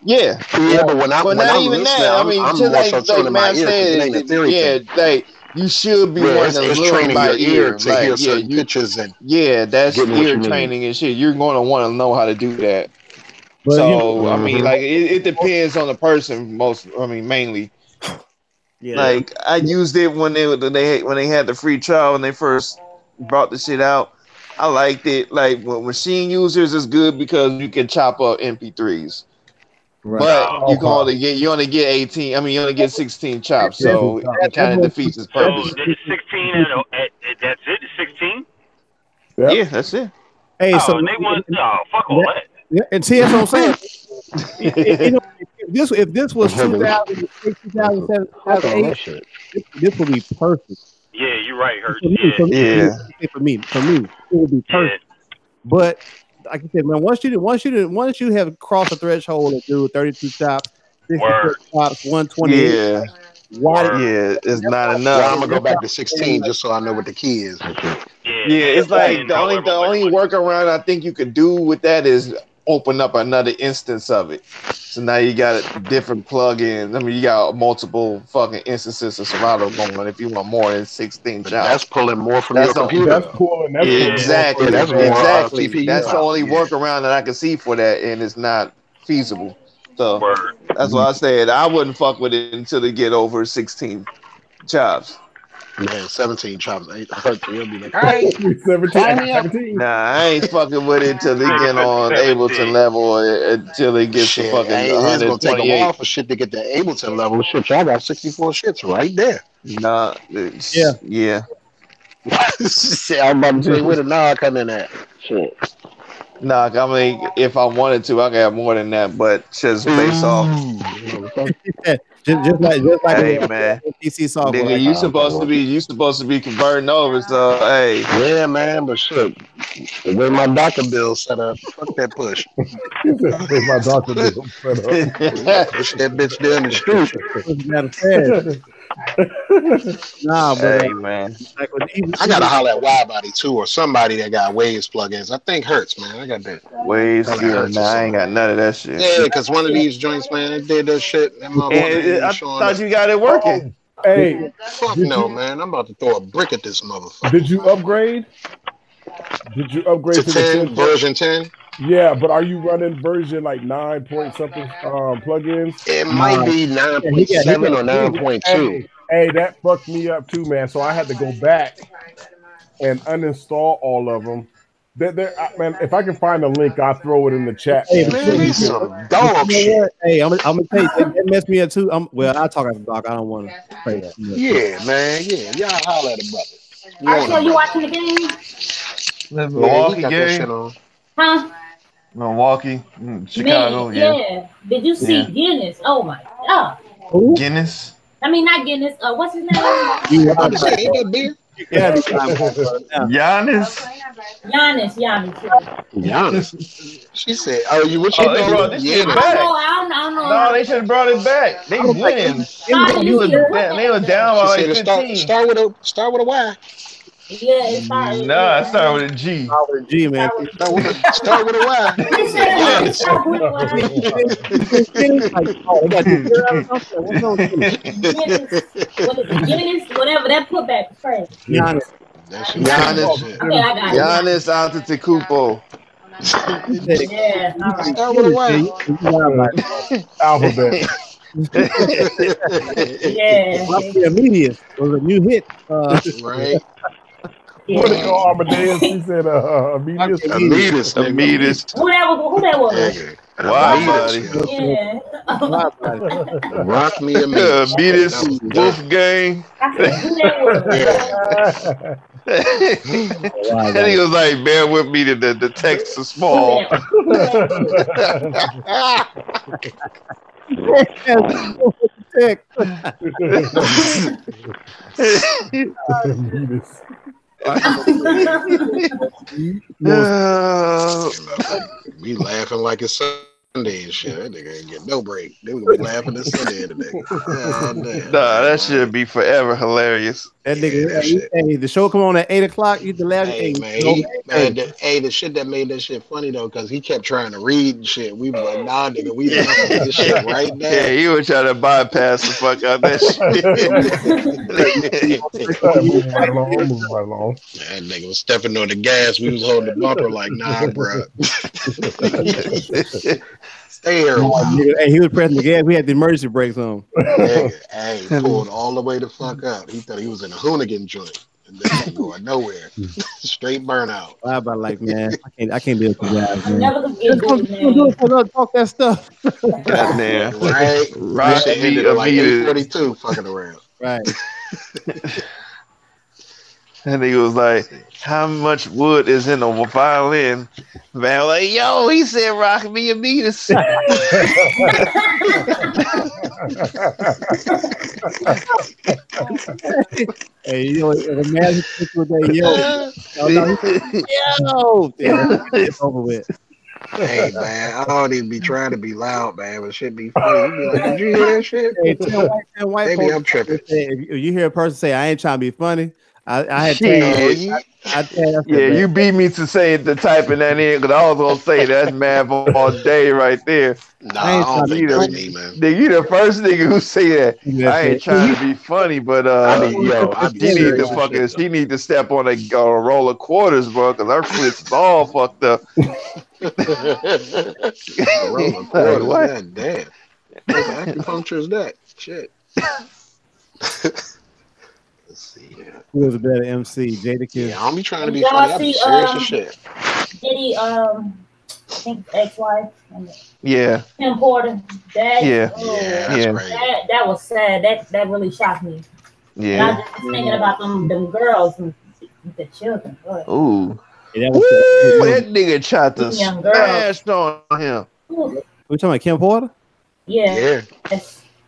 Yeah, but when I'm listening, I'm just more so tuning my ear, because it ain't a theory thing. Like you should be wanting to learn by ear to hear certain pitches and that's ear training and shit. You're going to want to know how to do that. But, so I mean, like it depends on the person mainly. Yeah. Like I used it when they had the free trial when they first brought the shit out. I liked it. Like when machine users is good because you can chop up MP3s. Right. But you only get 18. I mean, you only get 16 chops, so it kind of defeats its purpose. So 16 and that's it. 16. Yeah, that's it. Hey, so they want fuck all that. Yeah, and see, that's what I'm saying. If this was 2006, 2007, 2008, this would be perfect. Yeah, you're right, Hurt. For me, it would be perfect. But like I said, man, once you have crossed the threshold and do 32 chops, 64 chops, 120. Yeah. It's not enough. Well, I'm gonna go back to 16 just so I know what the key is. Yeah, it's like the only workaround I think you could do with that is open up another instance of it. So now you got different plugins. I mean, you got multiple fucking instances of Serato going if you want more than 16 chops. That's pulling more from your computer. That's pulling. Exactly. That's the only workaround that I can see for that, and it's not feasible. So that's why I said I wouldn't fuck with it until they get over 16 chops. Man, 17 chops. You'll be like, all right, 17. Nah, I ain't fucking with it until they get on Ableton level, until they get to fucking 128. It's gonna take a while for shit to get to Ableton level. Shit, y'all got 64 shits right there. Nah, yeah. I'm about to say, where the knob come in at? Shit. Nah, I mean, if I wanted to, I could have more than that, but just based off. just like hey man, PC software. Nigga, you supposed to be converting over. So hey, yeah, man, but shit, the way my doctor bill set up, fuck that push. With my doctor bill set up, push that bitch down the street. Nah, but hey man, I gotta holler at Widebody too, or somebody that got Waves plugins. I think Hurts, man. I got that. Waves, I ain't got none of that shit. Yeah, because one of these joints, man, they did that shit. I thought you got it working. Hey, fuck no, man. I'm about to throw a brick at this motherfucker. Did you upgrade? To 10, version 10? Yeah, but are you running version like 9 point something plugins? It might be 9.7 or 9.2. Hey, that fucked me up too, man. So I had to go back and uninstall all of them. Man, if I can find a link, I'll throw it in the chat. Hey, man, some dog shit. Hey, I'm gonna tell you, that messed me up too. Well, I'll talk after dark. I don't want to play that. Yeah, man. Yeah, y'all holler at a brother. Are you watching the game? Milwaukee game? Huh? Milwaukee, Chicago. Yeah. Did you see Guinness? Oh my god. Who? Guinness. I mean, not Guinness. What's his name? I'm about to say, ain't that beer? Yeah, Giannis. Giannis. She said, "Oh, you what you Oh, they doing?" brought this shit I back. don't know. No, they should have brought it back. They win. They were down by She like said, 15. start with a Y. Yeah, it started. Nah, I started with a G. Start with a G, man. Start with a Y. Giannis. Oh, they got the something. What's wrong with Guinness, whatever that putback is crazy. Giannis. Giannis Antetokounmpo. Yeah. Start with a Y. Alphabet. Yeah. Immediate was a new hit. Right. What they call Amadeus? He said Amadeus. Amadeus. Who that was? Why, buddy? Yeah. Rock me Amadeus. Amadeus Wolfgang. Who that was? And he was like, bear with me, the text is small. We laughing like it's Sunday and shit. That nigga ain't get no break. They was be laughing this Sunday today. Oh, damn. Nah, that should be forever hilarious. That nigga, hey, the show come on at 8 o'clock. You the laugh. Hey, the shit that made that shit funny though, because he kept trying to read and shit. We was like, nah, nigga, we laughing at this shit right now. Yeah, he was trying to bypass the fuck out that shit. Moving right along. That nigga was stepping on the gas. We was holding the bumper like, nah, bro. Stay here. Hey, he was pressing the gas. We had the emergency brakes on. Hey, pulled all the way the fuck up. He thought he was in a Hoonigan joint. And then ain't going nowhere. Straight burnout. I about like, man, I can't deal with you guys, man. Never gonna get good, man. Talk that stuff. Goddamn. Right. Shit ended at like 8:42 fucking around. Right. And he was like, how much wood is in a violin? Man, like, yo, he said, rock me and beat us. Hey, yo, the magic with that yo. It's over with. Hey, man, I don't even be trying to be loud, man, but shit be funny. You be like, did you hear that shit? Hey, tell white Maybe I'm tripping. If you hear a person say, I ain't trying to be funny, I had you beat me to say the typing that in because I was gonna say that's mad all day right there. Nah, I don't think that's me, man. You the first nigga who say that. I ain't trying to be funny, but she need to step on a roll of quarters, bro, because her foot's is all fucked up. Roll of quarters, what? Damn. What acupuncture is that? Shit. Who was a better MC, Jadakiss? Yeah, I don't be trying to be funny. I be serious as shit. Diddy, I think ex-wife. Yeah. Kim Porter. That, that was sad. That really shocked me. Yeah. And I was just thinking about them girls and the children. Ooh. Yeah, that nigga tried to smash on him. We talking about Kim Porter? Yeah.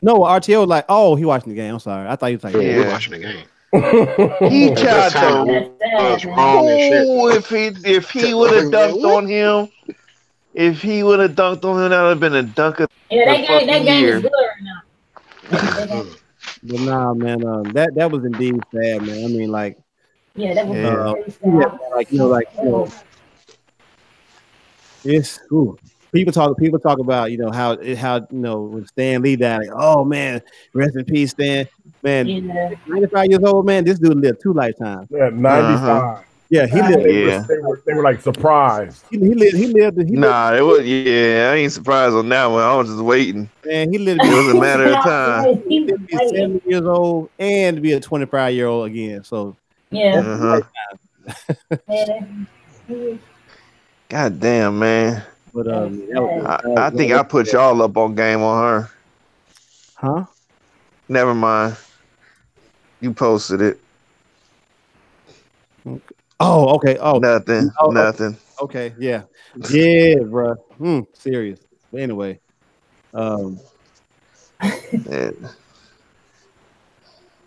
No, RTO was like, oh, he watching the game. I'm sorry. I thought he was like, he watching the game. He tried to. If he would have dunked on him, that would have been a dunk of that game is good right now. But nah, man, that was indeed sad, man. I mean, like, that was it's cool. People talk about how when Stan Lee died, like, oh man, rest in peace, Stan. Man, 95 years old, man. This dude lived 2 lifetimes. Yeah, 95. Yeah, he lived. They were like surprised. He lived. Nah, it was. I ain't surprised on that one. I was just waiting. Man, he lived. It was a matter of time. He lived to be 70 years old and to be a 25-year-old again. So God damn, man. But I think I put y'all up on game on her. Huh? Never mind. You posted it. Oh, okay. Oh, nothing. Nothing. Okay, yeah, bro. Serious. But anyway,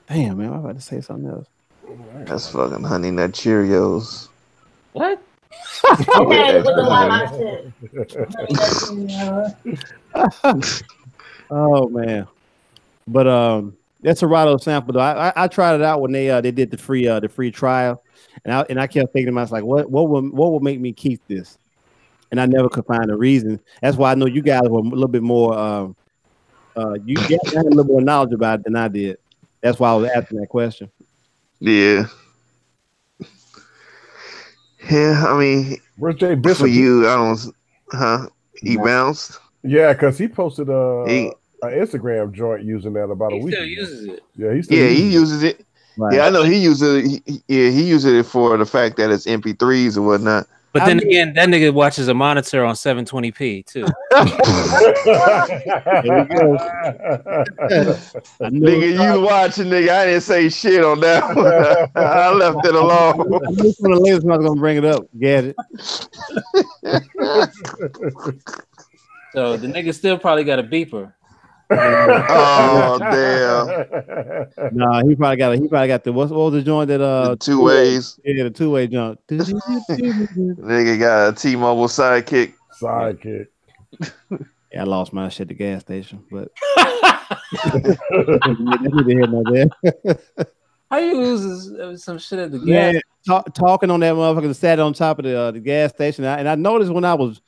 Damn, man, I'm about to say something else. That's fucking Honey Nut Cheerios. What? Okay, with the Oh man, but that's a Serato sample though. I tried it out when they did the free trial, and I kept thinking to myself like, what will make me keep this? And I never could find a reason. That's why I know you guys were a little bit more. You guys had a little more knowledge about it than I did. That's why I was asking that question. Yeah. Yeah, I mean, where's Jay Bishop? For you, I don't. Huh? He bounced. Yeah, because he posted an Instagram joint using that about a week ago. He still uses it. Yeah, he uses it. Right. Yeah, I know he uses it. He uses it for the fact that it's MP3s and whatnot. But then again, that nigga watches a monitor on 720p too. Nigga, you watching, nigga. I didn't say shit on that one. I left it alone. I knew some of the ladies not gonna bring it up. Get it? So the nigga still probably got a beeper. Oh damn! Nah, he probably got the what was the joint that the two ways? Yeah, the two-way joint. Nigga got a T-Mobile sidekick. Yeah, I lost my shit at the gas station, but how you lose some shit at the gas? Talking on that motherfucker sat on top of the gas station, and I noticed when I was,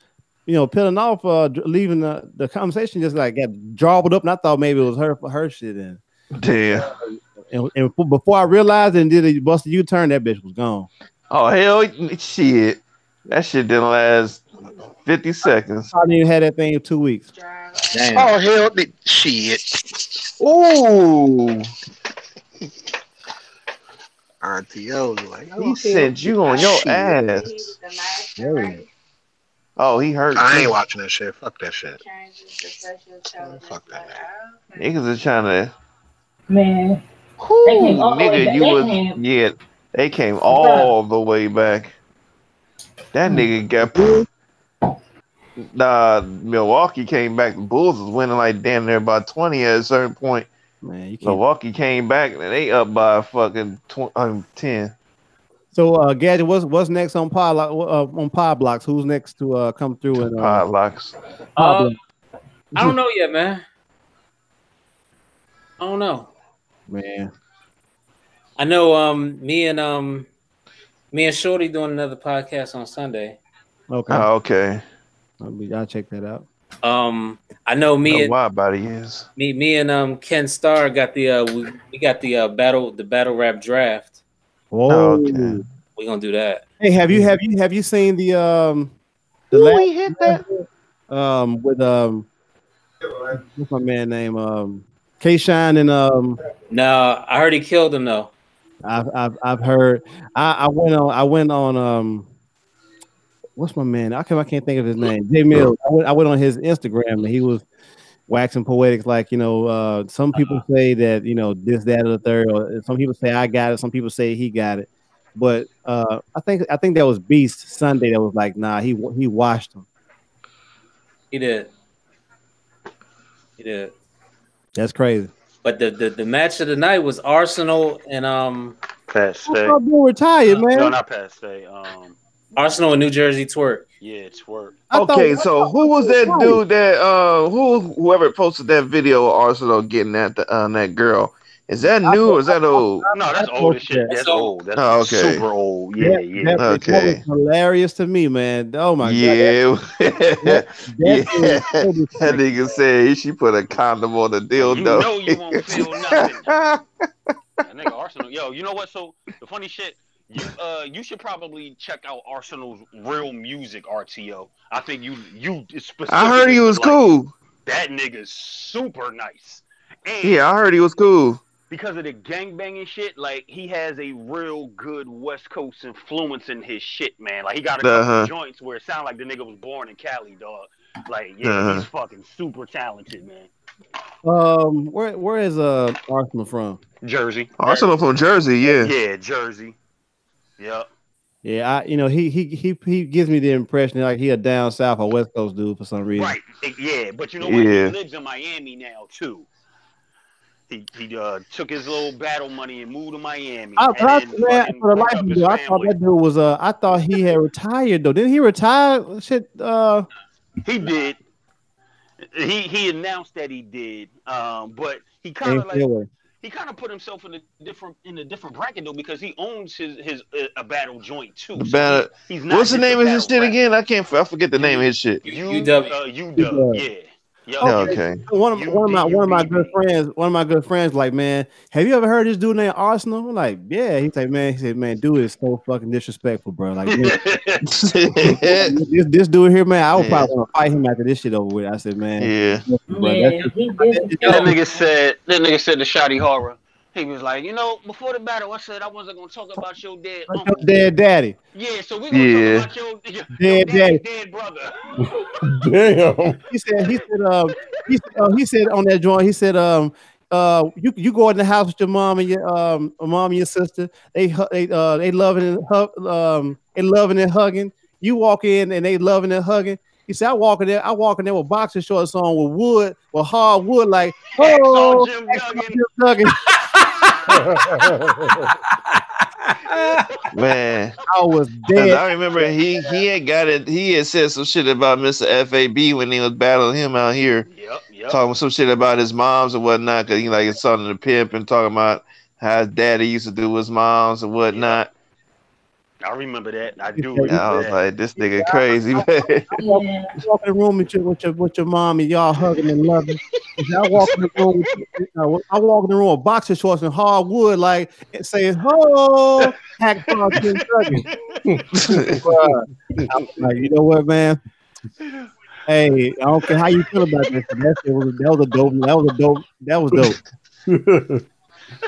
peeling off, leaving the conversation, just like got jawed up, and I thought maybe it was her shit. And damn. And before I realized it and did a busted U-turn, that bitch was gone. Oh hell, shit! That shit didn't last 50 seconds. I didn't even have that thing in 2 weeks. Damn. Oh hell, shit! Ooh. RTO like he sent you on your ass. Oh, he hurt. I ain't watching that shit. Fuck that shit. Fuck that. Niggas are trying to. Man. Nigga, they came all the way back. That nigga got. Milwaukee came back. The Bulls was winning like damn near by 20 at a certain point. Man, Milwaukee came back and they up by fucking 10. So, Gadget, what's next on Pod Blocks? Who's next to come through and Pod Blocks? I don't know yet, man. I don't know, man. I know. Me and Shorty doing another podcast on Sunday. Okay. Oh, okay. I'll check that out. I know me and Ken Starr got the we got the battle rap draft. Whoa, okay. We're gonna do that. Hey, have you seen the we hit that with what's my man name K-Shine and No, I heard he killed him though. I've heard. I went on what's my man? I can't think of his name. J Mills. I went on his Instagram and he was waxing poetic, like, some people say that, this, that, or the third, or some people say I got it, some people say he got it. But I think that was Beast Sunday that was like, nah, he washed him. He did. That's crazy. But the match of the night was Arsenal and Pat Stay. I thought retired, man. No, not Pat Stay. Arsenal and New Jersey Twerk. Yeah, Twerk. Okay, so who was that dude that whoever posted that video of Arsenal getting at that girl? Is that new or is that old? No, that's old as shit. That's old. That's super old. Yeah. Okay. That was hilarious to me, man. Oh my god. That nigga said she put a condom on the dildo. You know you won't feel nothing. That nigga Arsenal. Yo, you know what? So the funny shit, you should probably check out Arsenal's real music, RTO. I think you specifically. I heard he was cool. That nigga's super nice. And yeah, I heard he was cool. Because of the gangbanging shit, like, he has a real good West Coast influence in his shit, man. Like, he got a couple joints where it sounded like the nigga was born in Cali, dog. Like, yeah, he's fucking super talented, man. Where is Arsenal from? Jersey. Arsenal from Jersey, yeah. Yeah, Jersey. Yep. Yeah, he gives me the impression like he a down south or West Coast dude for some reason. Right. Yeah, but you know what? He lives in Miami now too. He took his little battle money and moved to Miami. I thought that dude was I thought he had retired though. Didn't he retire? Shit. He did. He announced that he did. But he kind of put himself in a different bracket though, because he owns his a battle joint too. So he's not. What's the name of his shit again? I forget the name of his shit. UW. Yeah. Yep. Okay. One of my good friends, like, man, have you ever heard this dude named Arsenal? I'm like, yeah. He said, man, dude is so fucking disrespectful, bro. Like, man, this dude here, man, I would probably want to fight him after this shit over with. I said, man, that nigga said to Shotty Horror. He was like, before the battle, I said I wasn't gonna talk about your dead uncle. Your dead daddy. Yeah, so we gonna talk about your dead brother. Damn. He said on that joint, he said, you go in the house with your mom and your sister. They loving and hugging. You walk in and they loving and hugging. He said, I walk in there with boxer shorts on with hard wood, like, oh, Jim Duggan. Man, I was dead. I remember he had said some shit about Mr. FAB when he was battling him out here. Yep. Talking some shit about his moms and whatnot, because he like his son in the pimp and talking about how his daddy used to do his moms and whatnot. I remember that. I do remember that. I was like, this nigga crazy, man. You walk in the room with your mom and y'all hugging and loving. I walk in the room with boxer shorts and hardwood, like, and saying, "Oh, hacksaw Jim Duggan." Like, you know what, man? Hey, I don't care how you feel about this. That was dope.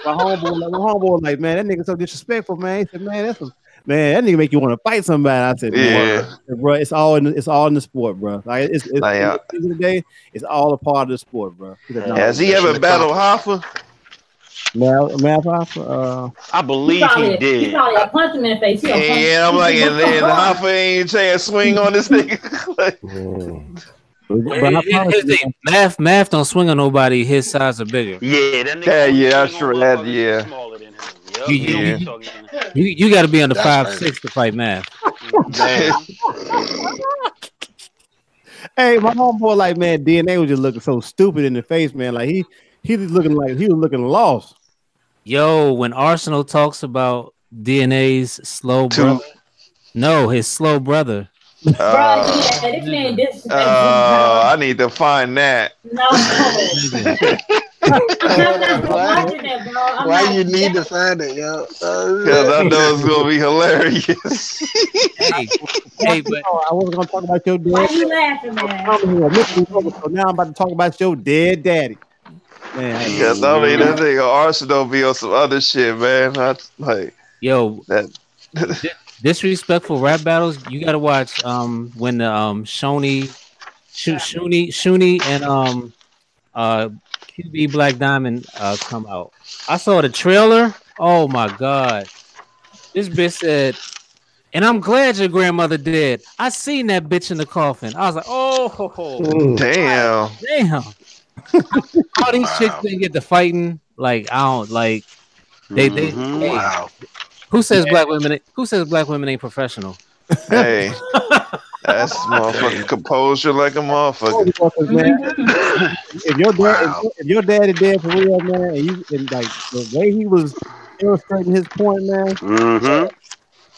My homeboy, like, man, that nigga so disrespectful, man. He said, man, that nigga make you want to fight somebody. I said, yeah, bro, it's all in the sport, bro. Like, it's at the end of the day, it's all a part of the sport, bro. Has he ever battled Hoffa? Hoffa? I believe he did. He probably punched him in the face. Yeah, I'm like, and then Hoffa ain't trying to swing on this nigga. His thing, math don't swing on nobody his size or bigger. Yeah, that nigga. I'm sure that. Yeah. Smaller than him. You got to be under 5'6" to fight math. Hey, my homeboy, like, man, DNA was just looking so stupid in the face, man. Like he was looking like he was looking lost. Yo, when Arsenal talks about DNA's slow brother, his slow brother. I need to find that. No. Why you need to find it, yo? Because I know it's gonna be hilarious. hey, but I wasn't gonna talk about your dad. Why you laughing, man? So now I'm about to talk about your dead daddy. Man, because I mean that nigga Arsenal be on some other shit, man. Yo, that. Disrespectful rap battles, you gotta watch when the Shoney and QB Black Diamond come out. I saw the trailer. Oh my god. This bitch said, and I'm glad your grandmother dead. I seen that bitch in the coffin. I was like, oh damn. All these chicks didn't get to fighting. Like, I don't like they wow. Who says black women ain't professional? Hey, that's motherfucking composure like a motherfucker. If your daddy dead for real, man, and like the way he was illustrating his point, man.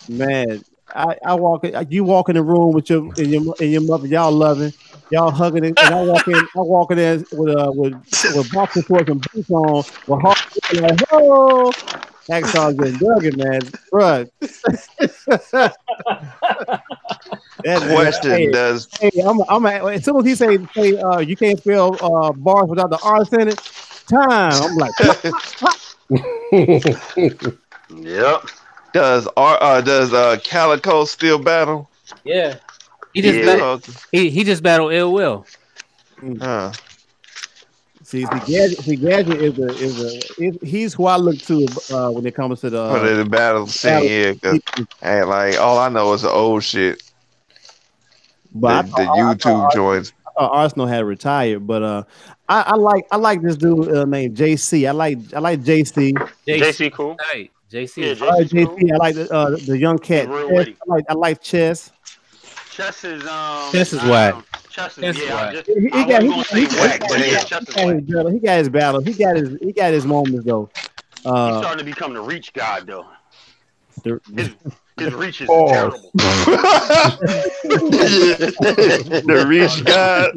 Man, you walk in the room with your mother, y'all loving, y'all hugging, and I walk in there with boxer shorts and boots on, with heart like, oh. Hacksaw Jim Duggan, man, bro. That question does. Hey, I'm as soon as he say you can't spell bars without the R's in it. Time. I'm like, yep. Does Calico still battle? Yeah, he just battled Ill Will. See, Gadget he's who I look to when it comes to the battle scene. Yeah, like all I know is the old shit. But the YouTube joints. thought Arsenal had retired, but I like this dude named JC. I like JC. JC cool. Right. JC. Yeah, I like JC's cool. JC. I like the young cat. I like Chess. Chess is whack. Chess is whack. He got his battle. He got his moments though. He's starting to become the reach god though. His reach is terrible. The reach god.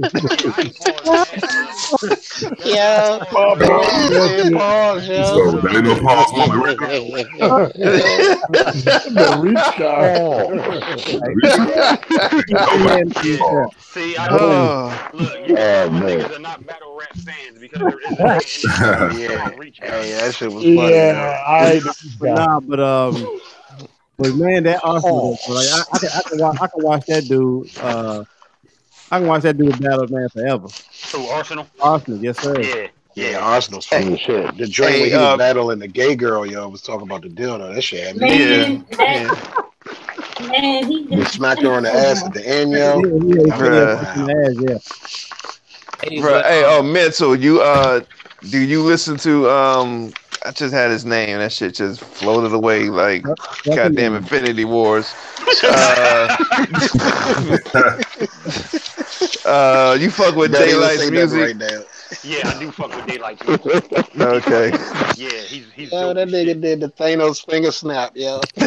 Yeah. Pause, yo. So there ain't no pause moment right now. The reach guy. See, I look, you niggas are not battle rap fans because there isn't reach god. Hey, that shit was funny. Yeah, but man, that Arsenal, like I can watch that dude. I can watch that dude battle, man, forever. So Arsenal, yes sir. Yeah, Arsenal's funny shit. The joint when he was battling the gay girl, was talking about the dildo. That shit had me. Man, he smacked her on the ass at the end, yo. Hey, Mental, you do you listen to I just had his name. That shit just floated away like goddamn Infinity Wars. You fuck with Daylight's music? Right now. Yeah, I do fuck with Daylight's music. Okay. Yeah, he's that nigga did the Thanos finger snap, yo. I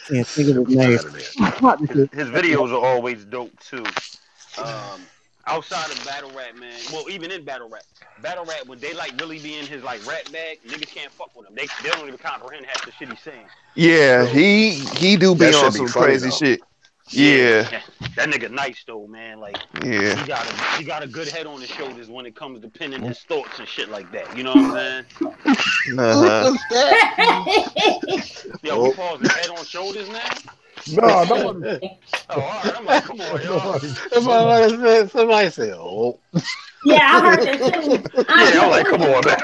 can't think of his name. His videos are always dope too. Outside of battle rap, man. Well, even in battle rap, when they like really be in his like rap bag, niggas can't fuck with him. They don't even comprehend half the shit he's saying. Yeah, so, he do be on some crazy shit. Yeah. That nigga nice though, man. Like, yeah, he got a good head on his shoulders when it comes to pinning his thoughts and shit like that. You know what I'm saying? Yo, we pause the head on shoulders now. No. Oh, all right. I'm like, come on, y'all. Somebody said, "Oh." Yeah, I heard that too. Yeah, I'm like, come on, man.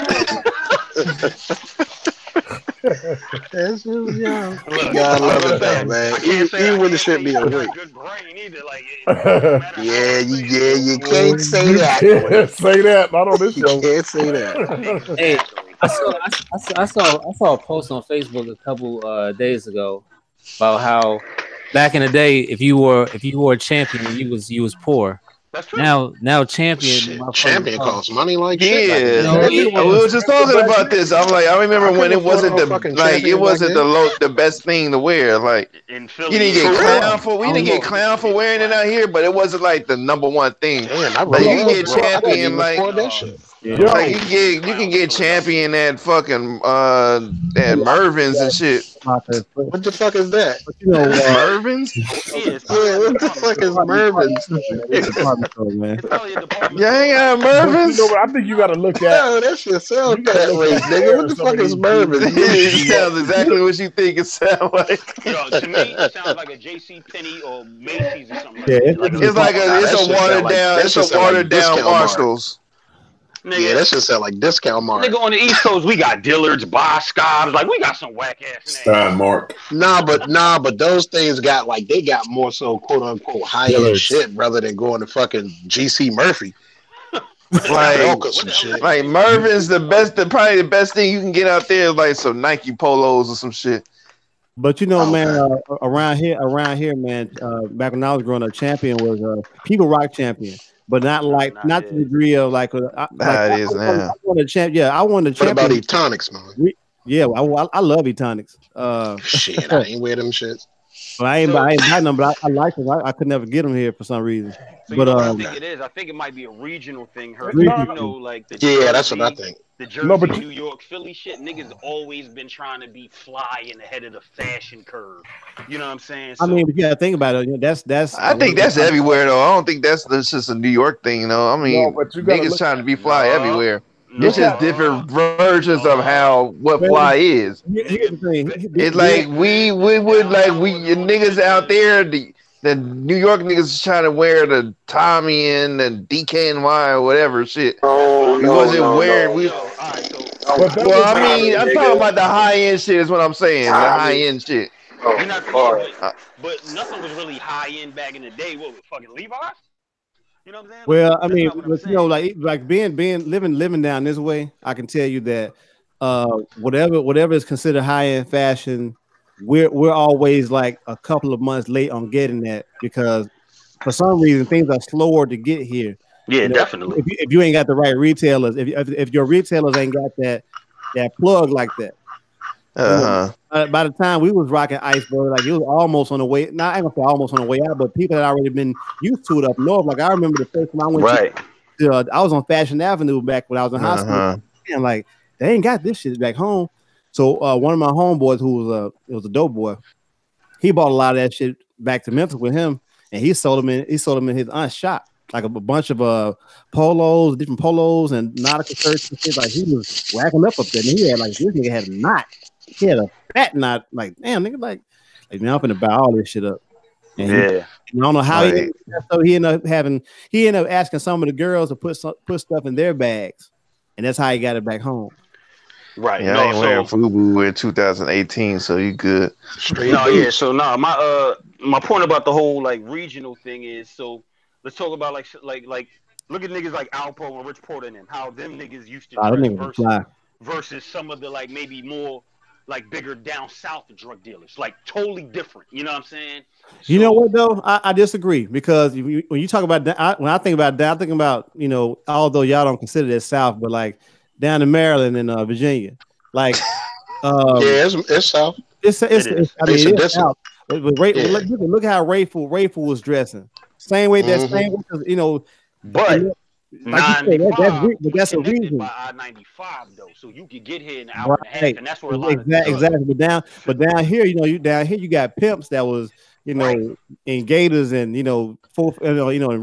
I love it though, man. Even when the shit be awake. Good brain either. Like, you can't say that. Say that. Not on this show. You can't say that. Hey, I saw a post on Facebook a couple days ago about how back in the day, if you were a champion, you was poor. That's true. Now champion costs money like shit. Yeah, we was just talking about this. I'm like, I remember when it wasn't the best thing to wear. Like, you didn't get clown for wearing it out here, but it wasn't like the number one thing. Damn, like, you can get champion like. Like you can get champion at fucking at Mervin's and shit. What the fuck is that? Mervin's? What the fuck is Mervin's? Yeah, I ain't got Mervin's. I think you gotta look at. No, that shit sounds that way, nigga. What the fuck is Mervin's? It sounds exactly what you think it sounds like. Yo, to me, it sounds like a J.C. Penney or Macy's or something. It's a watered down Marshalls. Nigga, yeah, that shit sound like discount mark. Nigga, on the East Coast, we got Dillard's, Boscov's. Like, we got some whack ass names. Stein Mark. Nah, but those things got like they got more so quote unquote high end shit rather than going to fucking GC Murphy. Like Mervin's probably the best thing you can get out there is like some Nike polos or some shit. But you know, man, around here, man, back when I was growing up, champion was People Rock champion. But not to the degree of like it is now. I won a champ. Yeah, I won the champion. What about Etonics, man? Yeah, I love Etonics. Shit, I ain't wear them shits. Well, I ain't buy them, but I like them. I could never get them here for some reason. So but I think it is. I think it might be a regional thing. Like the Jersey, that's what I think. The Jersey, New York, Philly shit. Niggas always been trying to be fly and ahead of the fashion curve. You know what I'm saying? So, I mean, yeah, think about it. That's. I think that's everywhere though. I don't think that's just a New York thing though. I mean, niggas trying to be fly everywhere. It's just different versions of what fly is. It's like we would like niggas out there. The New York niggas trying to wear the Tommy and the DKNY or whatever shit. Well, I mean, I'm talking about the high end shit. Is what I'm saying. The high end shit. You're not but nothing was really high end back in the day. What was fucking Levi's? You know what I'm saying? Well, I mean, like being living down this way, I can tell you that whatever is considered high end fashion, we're always like a couple of months late on getting that because for some reason things are slower to get here. Yeah, definitely. If you ain't got the right retailers, if your retailers ain't got that plug like that. By the time we was rocking Iceberg, like it was almost on the way. Not I ain't gonna say almost on the way out, but people had already been used to it up north. Like I remember the first time I went to I was on Fashion Avenue back when I was in high school, and like they ain't got this shit back home. So one of my homeboys who was a dope boy, he bought a lot of that shit back to Memphis with him, and he sold them in his aunt's shop. Like a bunch of different polos and nautical shirts and shit. Like he was racking up there, and he had like this nigga had a knot. He had a fat knot. Like damn, nigga, like man, I'm finna buy all this shit up. And I don't know how he ended up asking some of the girls to put stuff in their bags, and that's how he got it back home. Right. Yeah, I ain't wearing FUBU in 2018, so you good. So my point about the whole like regional thing is so let's talk about like look at niggas like Alpo and Rich Porter and them, how them niggas used to dress versus some of the like maybe more like bigger down south drug dealers, like totally different. You know what I'm saying? You know what though? I disagree because when you talk about when I think about that, I'm thinking about although y'all don't consider that south, but like down in Maryland and Virginia, like it's south. It's south. But look how Rayful was dressing. Same way but. Like that's a reason. By I-95 though, so you could get here in an hour and a half, and that's where a lot exactly. But down here, you got pimps that was in gators and in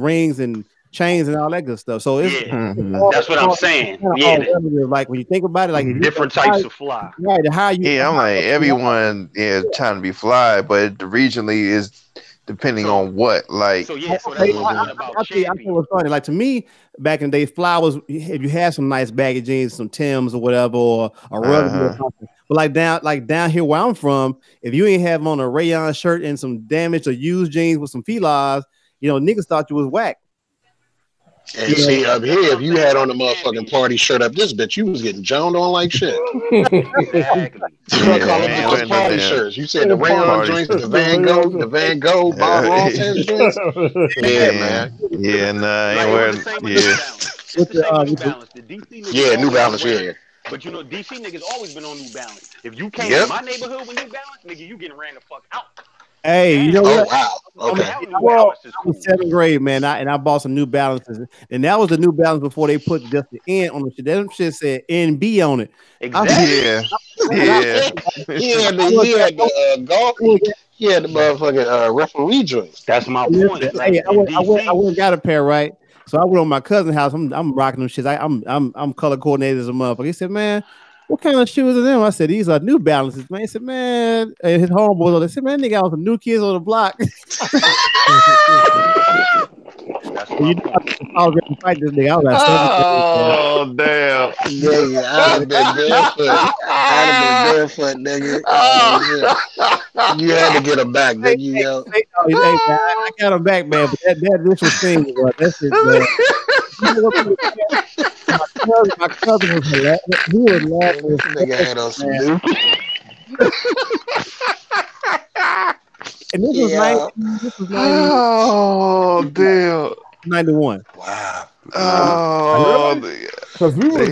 rings and chains and all that good stuff. So it's that's what I'm saying. Like when you think about it, like different types of fly. Right. I'm like everyone is trying to be fly, but regionally is. Depending on what, like, so that's what about I think what's funny. Like to me, back in the day, fly was if you had some nice baggy jeans, some Timbs or whatever, or a rug or something. But down here where I'm from, if you ain't have on a rayon shirt and some damaged or used jeans with some felines, niggas thought you was whack. And see up here, if you had on a motherfucking party shirt up this bitch, you was getting joned on like shit. Exactly. Party shirts. You said the rayon joints, the Van Gogh, Bob Ross joints. Yeah, man. Yeah, nah, I ain't wearing. New Balance. Yeah. But DC niggas always been on New Balance. If you came to my neighborhood with New Balance, nigga, you getting ran the fuck out. Hey, you know what? Wow. Okay. I was in 7th grade, man, and I bought some New Balances, and that was the New Balance before they put just the N on the shit. That shit said NB on it. Exactly. He had the motherfucking referee joints. That's my point. Like, I went and got a pair, right? So I went on my cousin's house. I'm rocking them shits. I'm color coordinated as a motherfucker. He said, man, what kind of shoes are them? I said, these are New Balances, man. He said, man, and his homeboys, they said, man, they got some new kids on the block. I was ready to fight this nigga. I was like, oh, damn. Nigga, I'd have been barefoot, nigga. You had to get him back, nigga. Yo. I got him back, man, but that initial thing, that's it, man. My cousin was laughing. He was laughing. This nigga had on some new. And this was 90. Oh, damn. 91. Wow. Oh, because we were.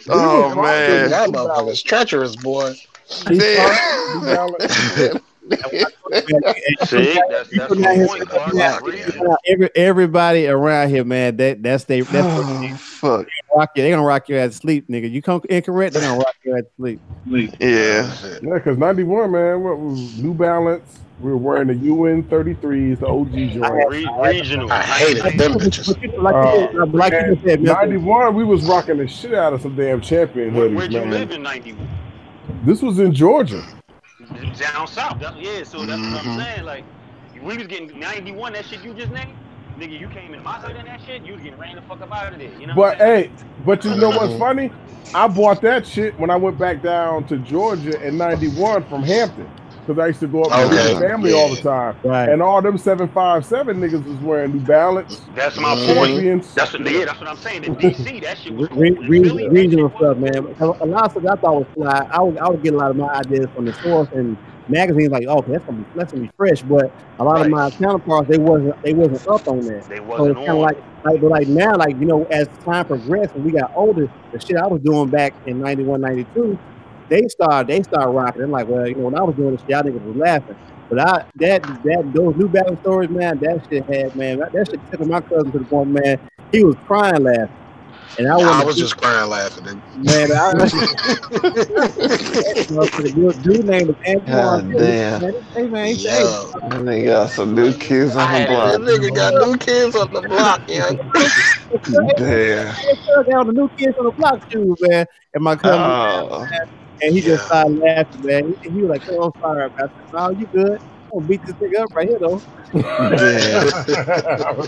Oh man, that motherfucker's treacherous, boy. Everybody around here, man. That's fuck. They gonna rock you at sleep, nigga. You come incorrect, they gonna rock you at sleep. Yeah, because 91, man. What was New Balance? We were wearing the UN 33s, the OG joint. Regional. I hated them bitches. Like you said, 91, we was rocking the shit out of some damn Champion hoodies, Where'd man. you live in 91? This was in Georgia. Down south. So that's what I'm saying. Like, we was getting 91, that shit you just named. Nigga, you came in my hood and that shit, you was getting ran the fuck up out of there. You know but hey, but you know what's funny? I bought that shit when I went back down to Georgia in 91 from Hampton. because I used to go up and visit family all the time. Right. And all them 757 niggas was wearing New Balance. That's my point. That's what I'm saying. In DC, that shit was cool. Regional stuff, man. A lot of stuff I thought was fly. I would get a lot of my ideas from the source and magazines. Like, okay, that's gonna be fresh. But a lot of my counterparts, they wasn't up on that. They wasn't so it's kind of like now, like, you know, as time progressed and we got older, the shit I was doing back in 91, 92, they started rocking. I'm like, well, you know, when I was doing this shit, y'all niggas was laughing. But those New Balance stories, man, that shit shit took my cousin to the point, man, he was crying laughing. And I was just crying laughing. Man, dude named was Antoine. God damn. Hey, man, they got some new kids on the block. That nigga got new kids on the block, yeah. Damn. Down the new kids on the block shoes, man. And my cousin, and he just started laughing, man. He was like, "Oh, I'm sorry about that." "No, you good? I'm gonna beat this nigga up right here, though."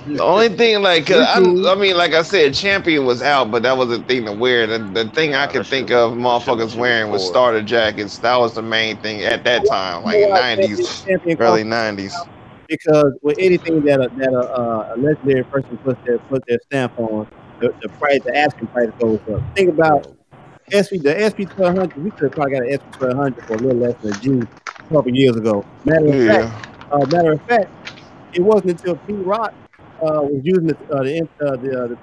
The only thing, like, I mean, like I said, Champion was out, but that was the thing to wear. The thing I could think of motherfuckers wearing was starter jackets. That was the main thing at that time, like 90s, early 90s. Because with anything that a legendary person puts their stamp on, the price, the asking price goes up. Think about the SP1200. We could have probably got an SP1200 for a little less than a G a couple years ago. Matter of fact, it wasn't until P Rock was using the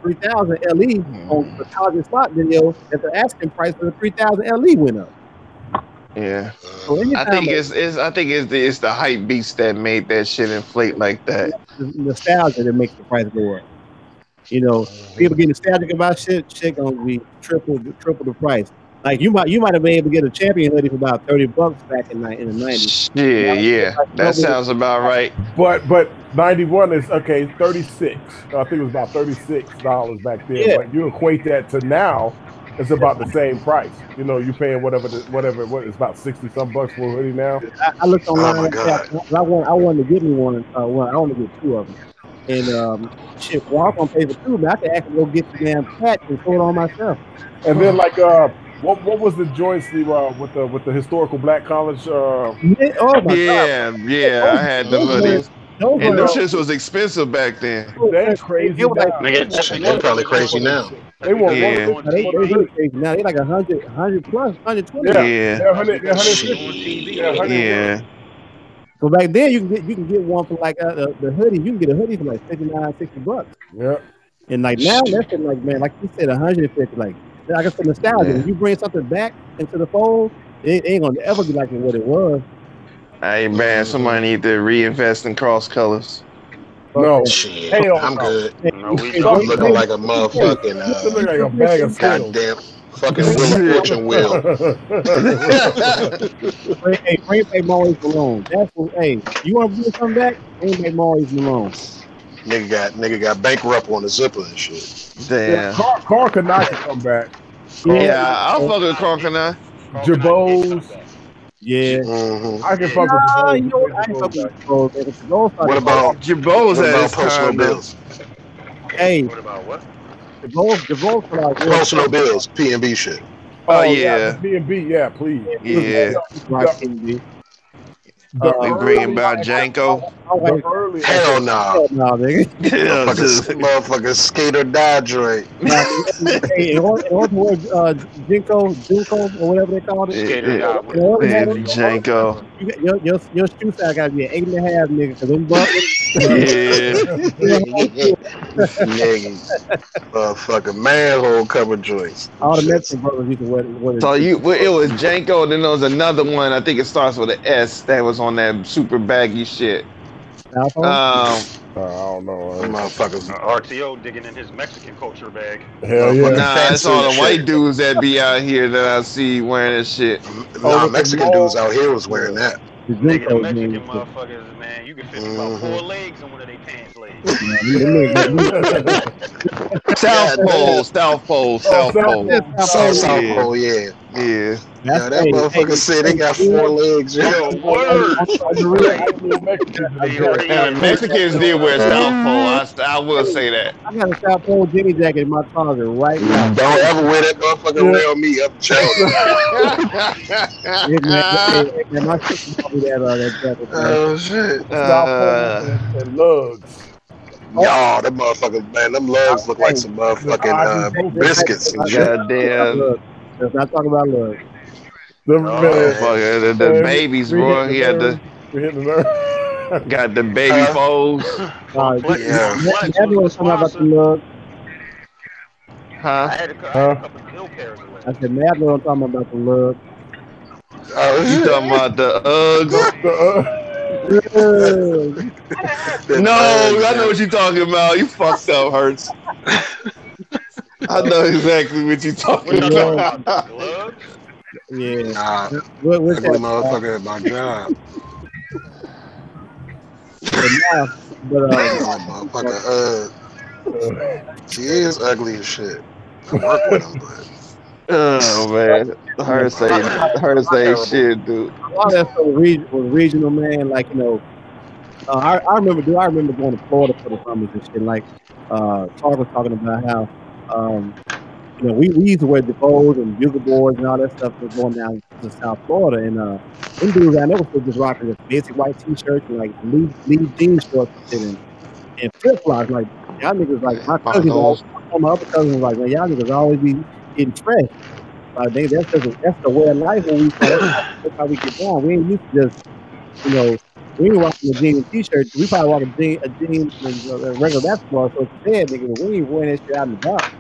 3000 LE on the college slot video that the asking price for the 3000 LE went up. Yeah, so I think it's the hype beast that made that shit inflate like that. The nostalgia that makes the price go up. You know, people get nostalgic about shit gonna be triple the price. Like you might have been able to get a Champion hoodie for about $30 back in the 90s. Yeah, that sounds about right. But 91 is okay. 36. I think it was about $36 back then. Yeah. But you equate that to now, it's about the same price. You know, you're paying whatever it's about 60 some bucks for a hoodie now. I looked online. Oh my God. I wanted to get me one. I wanted to get two of them. And shit, well, I'm gonna pay for two, man. I could actually go get the damn patch and throw it on myself. And then like what was the joints with the historical black college? Yeah, I had the hoodies. And those shits was expensive back then. They're crazy. They're probably crazy now. They want they crazy now. They like 100 plus, 120. Yeah. They're 150. Yeah. So back then you can get one for like the hoodie. You can get a hoodie for like $59-$60. Yeah. And like now that's like, man, like you said, 150. Like I guess for nostalgia. Yeah. When you bring something back into the fold, it ain't gonna ever be like what it was. Hey man, somebody need to reinvest in cross colors. No, shit, I'm good. I'm looking like a motherfucking looking like a bag of goddamn fucking fortune wheel. Hey, bring back Maurice Malone. That's what. Hey, you want to bring something back? Bring back Maurice Malone. Nigga got bankrupt on the zipper and shit. Damn. Carl Kanai can come back. Yeah, I'll fuck with Carl Kanai. Jabos. Yeah. Mm-hmm. I can fuck with Jabos. You know what? I ain't fucking with Jabos. What about Jabos at personal bills? Hey. What about what? Jabos for like personal bills, P&B shit. Oh yeah. P&B, yeah, please. Yeah. We bringing about Janko. Hell no. Motherfucker skate or die Dre. Hey, in order to wear Jinko or whatever they call it. Janko. Your shoe size gotta be an 8.5, nigga, because them buttons. Nigga. Motherfucker manhole cover joints. All the Mexican brothers used to wear So it was Janko, then there was another one, I think it starts with an S, that was on that super baggy shit. I don't know. Motherfuckers. RTO digging in his Mexican culture bag. Hell yeah. Nah, it's all the white dudes that be out here that I see wearing this shit. Nah, Mexican dudes out here was wearing that. Nigga, the Mexican motherfuckers, man, you can fit about 4 legs on one of their pants legs. South Pole, yeah. Yeah. Yeah, that motherfucker said they got 4 legs. Yo, word. And the Mexicans did wear South Pole. I will say that. I got a South Pole Jimmy jacket in my closet right now. Don't ever wear that motherfucker around me. I'm telling you. My sister told me that jacket. Oh shit. South Pole and lugs. Y'all, that motherfucker, man, them lugs look like some motherfucking biscuits and shit. Goddamn. Let's not talk about lugs. The babies, bro. He had the got the baby foes. Everyone's talking about the lugs. Huh? I had a couple of ill pairs of legs. I said, man, I'm talking about the lugs. You talking about the Uggs? No, I know what you're talking about. You fucked up, Hurts. I know exactly what you're talking about. Yeah. Nah, what's that motherfucker at my job? She is ugly as shit. I work with him, but oh man, her say shit, dude. A lot of that stuff was regional, man. Like I remember going to Florida for the summers and shit. Like Charles was talking about how we used to wear the bows and bugle boards and all that stuff was going down to South Florida, and them dudes I never still just rocking just basic white t-shirts and like lead jeans shorts and shit and flip flops. Like y'all niggas, like my cousins, my other cousins was like, man, y'all niggas always be getting fresh. Like that's the way of life when we that's how we get down. We ain't used to just we ain't rocking a jeans t-shirt. We probably rock a jeans and a regular basketball shorts instead, nigga. But we ain't wearing that shit out in the dark.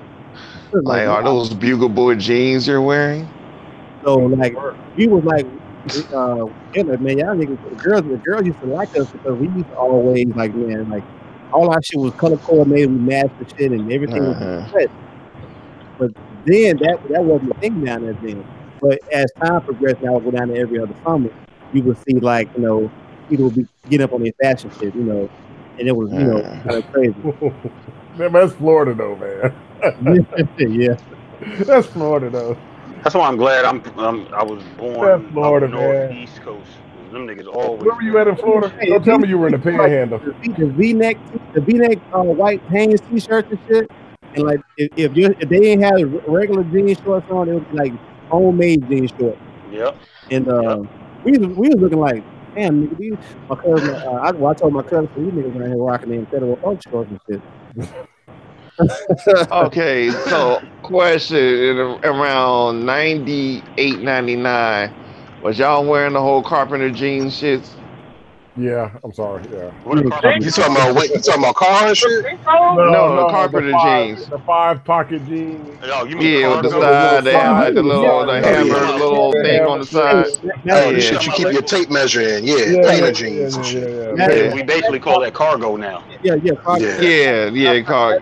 Like, are those bugle boy jeans you're wearing? So like he was like, man, y'all niggas, the girls used to like us because we used to always like, man, like all our shit was color coordinated, we matched the shit and everything was fresh. But then that wasn't a thing down there then. But as time progressed, I would go down there every other summer. You would see like, people would be getting up on their fashion shit, and it was, kind of crazy. That's Florida though, man. Yeah. That's Florida though. That's why I'm glad I was born Florida, up north, East Coast. Them niggas always. Where were you at in Florida? Don't tell me you were in the Panhandle. The V-neck white Hanes t-shirts and shit. And like if they didn't have regular jean shorts on, it was like homemade jean shorts. Yep. And we was looking like, damn, nigga, my cousin. I told my cousin, these niggas around here rocking the Federal Oak shorts and shit. Okay, so question around 98, 99, was y'all wearing the whole Carpenter jeans shits? Yeah, I'm sorry. Yeah. You talking about car and shit? No, Carpenter jeans. The 5-pocket jeans. Oh, you mean with the side, they had like the little thing on the side. Oh, the shit you keep your tape measure in. Yeah, painter jeans and shit. Yeah, we basically call that cargo now. Yeah, cargo.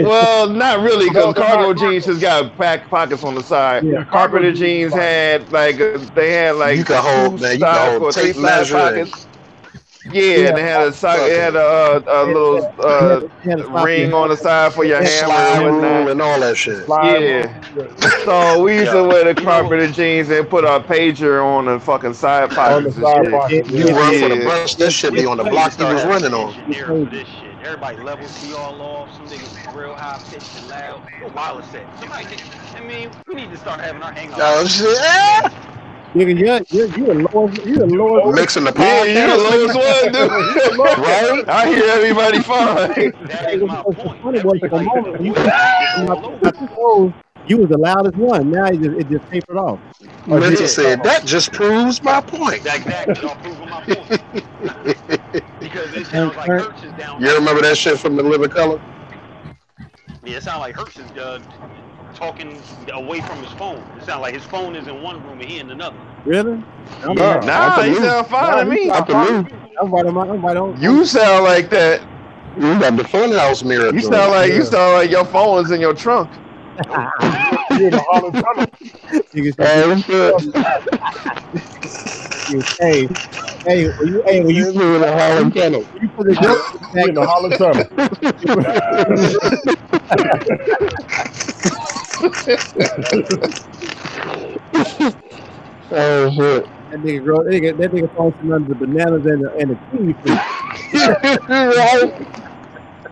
Well, not really, because cargo jeans just got pockets on the side. Yeah, Carpenter jeans had like you can hold tape measure pockets. Yeah, and it had a little ring on the side for your hammer and all that shit. Yeah. So we used to wear the Carpenter jeans and put our pager on the fucking side pockets. You run for the bus, this shit be on the block you was running on. Everybody levels be all off. Some niggas real high pitched and loud. What Wallace said. We need to start having our hangout. Oh shit. Nigga, you the lowest. Mixing the podcast. Yeah, you the lowest one, dude. Right? I hear everybody fine. That is my point. You was the loudest one. Now it just tapered off. Mitchell said that just proves my point. Exactly. Y'all proving my point. Because it sounds like Hurts is down. You remember that shit from The Living Color? Yeah, it sounds like Hurts is talking away from his phone. It sounds like his phone is in one room and he in another. Really? Nah, you sound fine to me. I'm right on. You sound like that. You got the funhouse mirror. You sound like your phone is in your trunk. You're in the Holland Tunnel. Hey, when you in the Holland Tunnel. You put the joke in the Holland Tunnel. Oh shit! That nigga falls under the bananas and the kiwi fruit.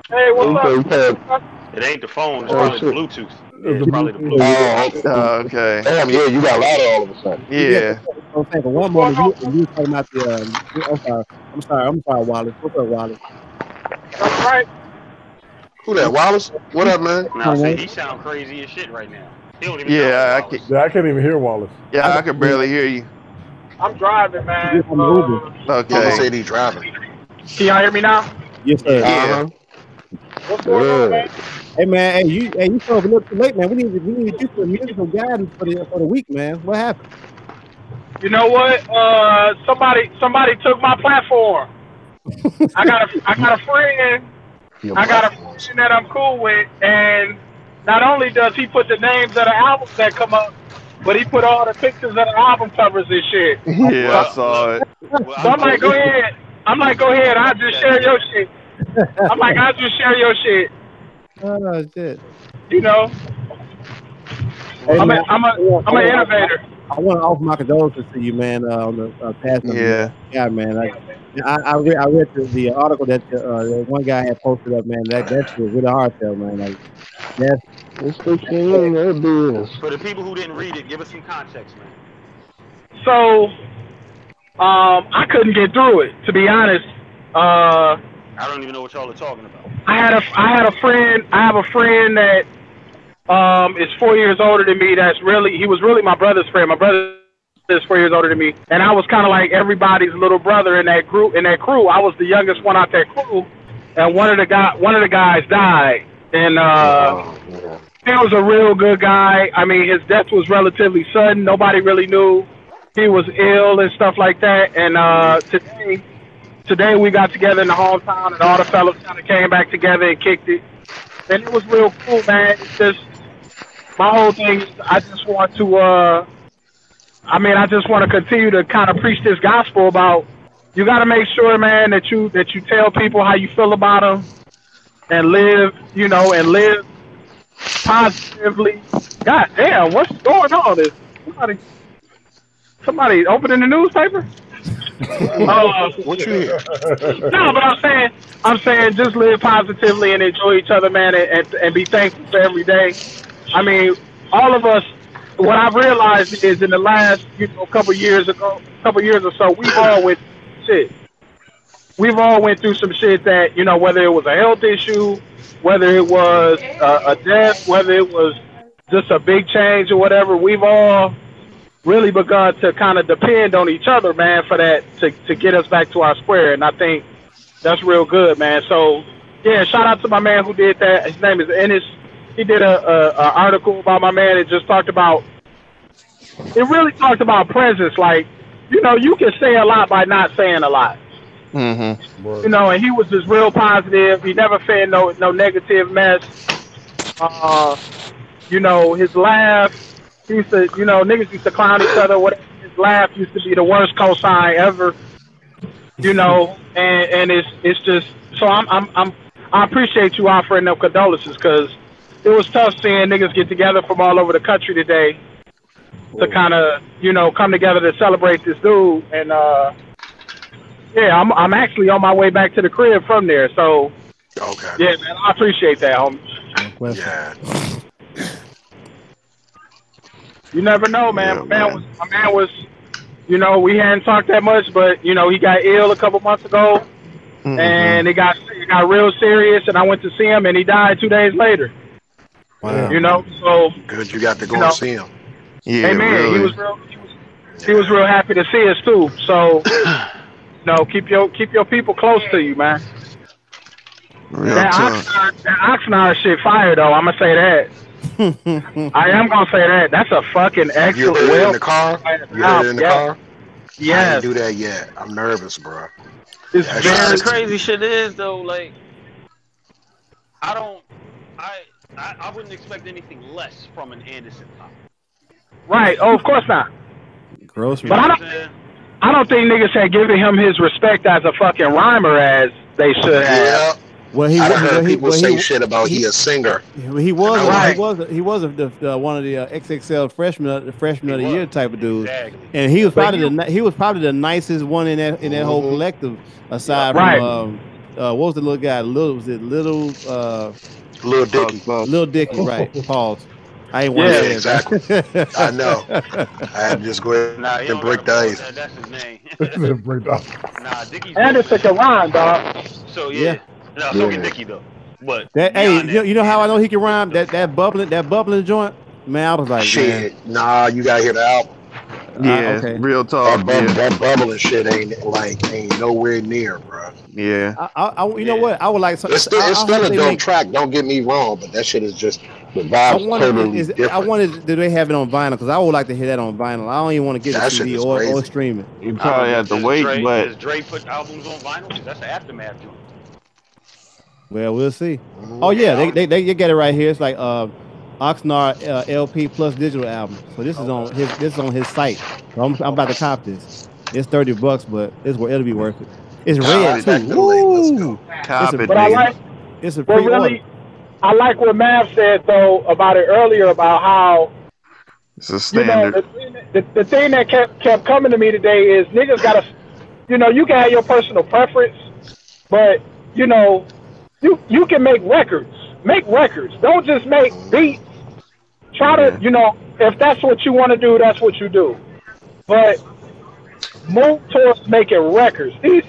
Hey, what's up? It ain't the phone. It's probably the Bluetooth. Yeah, it's probably the Bluetooth. Oh, okay. Damn, yeah, you got louder all of a sudden. Yeah. I'm saying for one moment you were talking about the. I'm sorry, Wallace. What's up, Wallace? All right. Who that, Wallace? What up, man? Nah, see, he sound crazy as shit right now. He don't even I can't even hear Wallace. Yeah, I can barely hear you. I'm driving, man. Okay. He said he's driving. Can y'all hear me now? Yes, sir. Yeah. What's going on, man? Hey man, you showed up a little too late, man. We need you for musical guidance for the week, man. What happened? You know what? Somebody took my platform. I got a friend. I got a friend that I'm cool with, and not only does he put the names of the albums that come up, but he put all the pictures of the album covers and shit. Yeah, I saw it. So I'm like, go ahead. I'll just share your shit. I'll just share your shit. Oh shit. You know, hey, I'm an innovator. I want to offer my condolences to you, man, on the passing of the man. I read the article that one guy had posted up, man. That's really hard to tell, man. Like, it's the For the people who didn't read it, give us some context, man. So, I couldn't get through it, to be honest. I don't even know what y'all are talking about. I have a friend that is 4 years older than me. He was really my brother's friend. My brother is 4 years older than me, and I was kind of like everybody's little brother in that crew. I was the youngest one out that crew, and one of the guys died, and he was a real good guy. I mean, his death was relatively sudden. Nobody really knew he was ill and stuff like that. And today we got together in the hometown, and all the fellas kind of came back together and kicked it, and it was real cool, man. It's just my whole thing is I just want to continue to kind of preach this gospel about you got to make sure, man, that you tell people how you feel about them and live positively. God damn, what's going on? Is somebody opening the newspaper? What you hear? No, but I'm saying just live positively and enjoy each other, man, and be thankful for every day. I mean, all of us, what I've realized is in the last, couple years or so, we've all went through shit. We've all went through some shit that, whether it was a health issue, whether it was a death, whether it was just a big change or whatever, we've all really begun to kind of depend on each other, man, for that, to get us back to our square. And I think that's real good, man. So, yeah, shout out to my man who did that. His name is Ennis. He did a article about my man. It really talked about presence. Like, you can say a lot by not saying a lot. Mm-hmm. And he was just real positive. He never fed no negative mess. His laugh, he used to, niggas used to clown each other. Whatever. His laugh used to be the worst cosign ever. And it's just so I appreciate you offering them condolences, because it was tough seeing niggas get together from all over the country today to kind of, come together to celebrate this dude. And yeah, I'm actually on my way back to the crib from there. So okay, yeah, man, I appreciate that, homie. Yeah. You never know, man. My man was, we hadn't talked that much, but he got ill a couple months ago, and it got real serious. And I went to see him, and he died 2 days later. Wow. So good you got to go and see him. Yeah, hey, man, really. he was real happy to see us too. So keep your people close to you, man. That Oxnard shit fire though. I'm gonna say that. I am gonna say that. That's a fucking excellent. You heard it in the car? You heard it in the car? Yeah. I didn't do that yet. I'm nervous, bro. It's the crazy shit is though, like I wouldn't expect anything less from an Anderson pop. Right. Oh, of course not. Gross. But I don't think niggas had given him his respect as a fucking rhymer as they should have. Well, I heard people say shit about he a singer. He was one of the XXL freshman of the year type of dude, and he was probably the nicest one in that whole collective. Aside from what was the little guy? Little Dicky. Little Dicky, right? Pause. I ain't want to say exactly. I know. I had to just go ahead and break the ice. That's his name. Dicky's Anderson can rhyme, dog. So yeah. No, so can Dicky though. But you know how I know he can rhyme? That bubbling joint, man. I was like, shit. Man. Nah, you gotta hear the album. Yeah, okay. Real talk. That bubbling shit ain't nowhere near, bro. Yeah. You know what? I would like something. It's still a dope track. Don't get me wrong, but that shit is just the vibes totally different. I wanted, do they have it on vinyl? Because I would like to hear that on vinyl. I don't even want to get it CD or streaming. You probably have to wait, but does Dre put albums on vinyl? Because that's the Aftermath joint. Well, we'll see. Oh yeah, they get it right here. It's like Oxnard LP plus digital album. So this is on his site. So I'm about to cop this. It's $30, but it'll be worth it. It's red too. Woo! But I like what Mav said though about it earlier about how it's a standard. The thing that kept coming to me today is niggas gotta, you can have your personal preference, but you can make records. Make records. Don't just make beats. Try to, if that's what you want to do, that's what you do. But move towards making records. These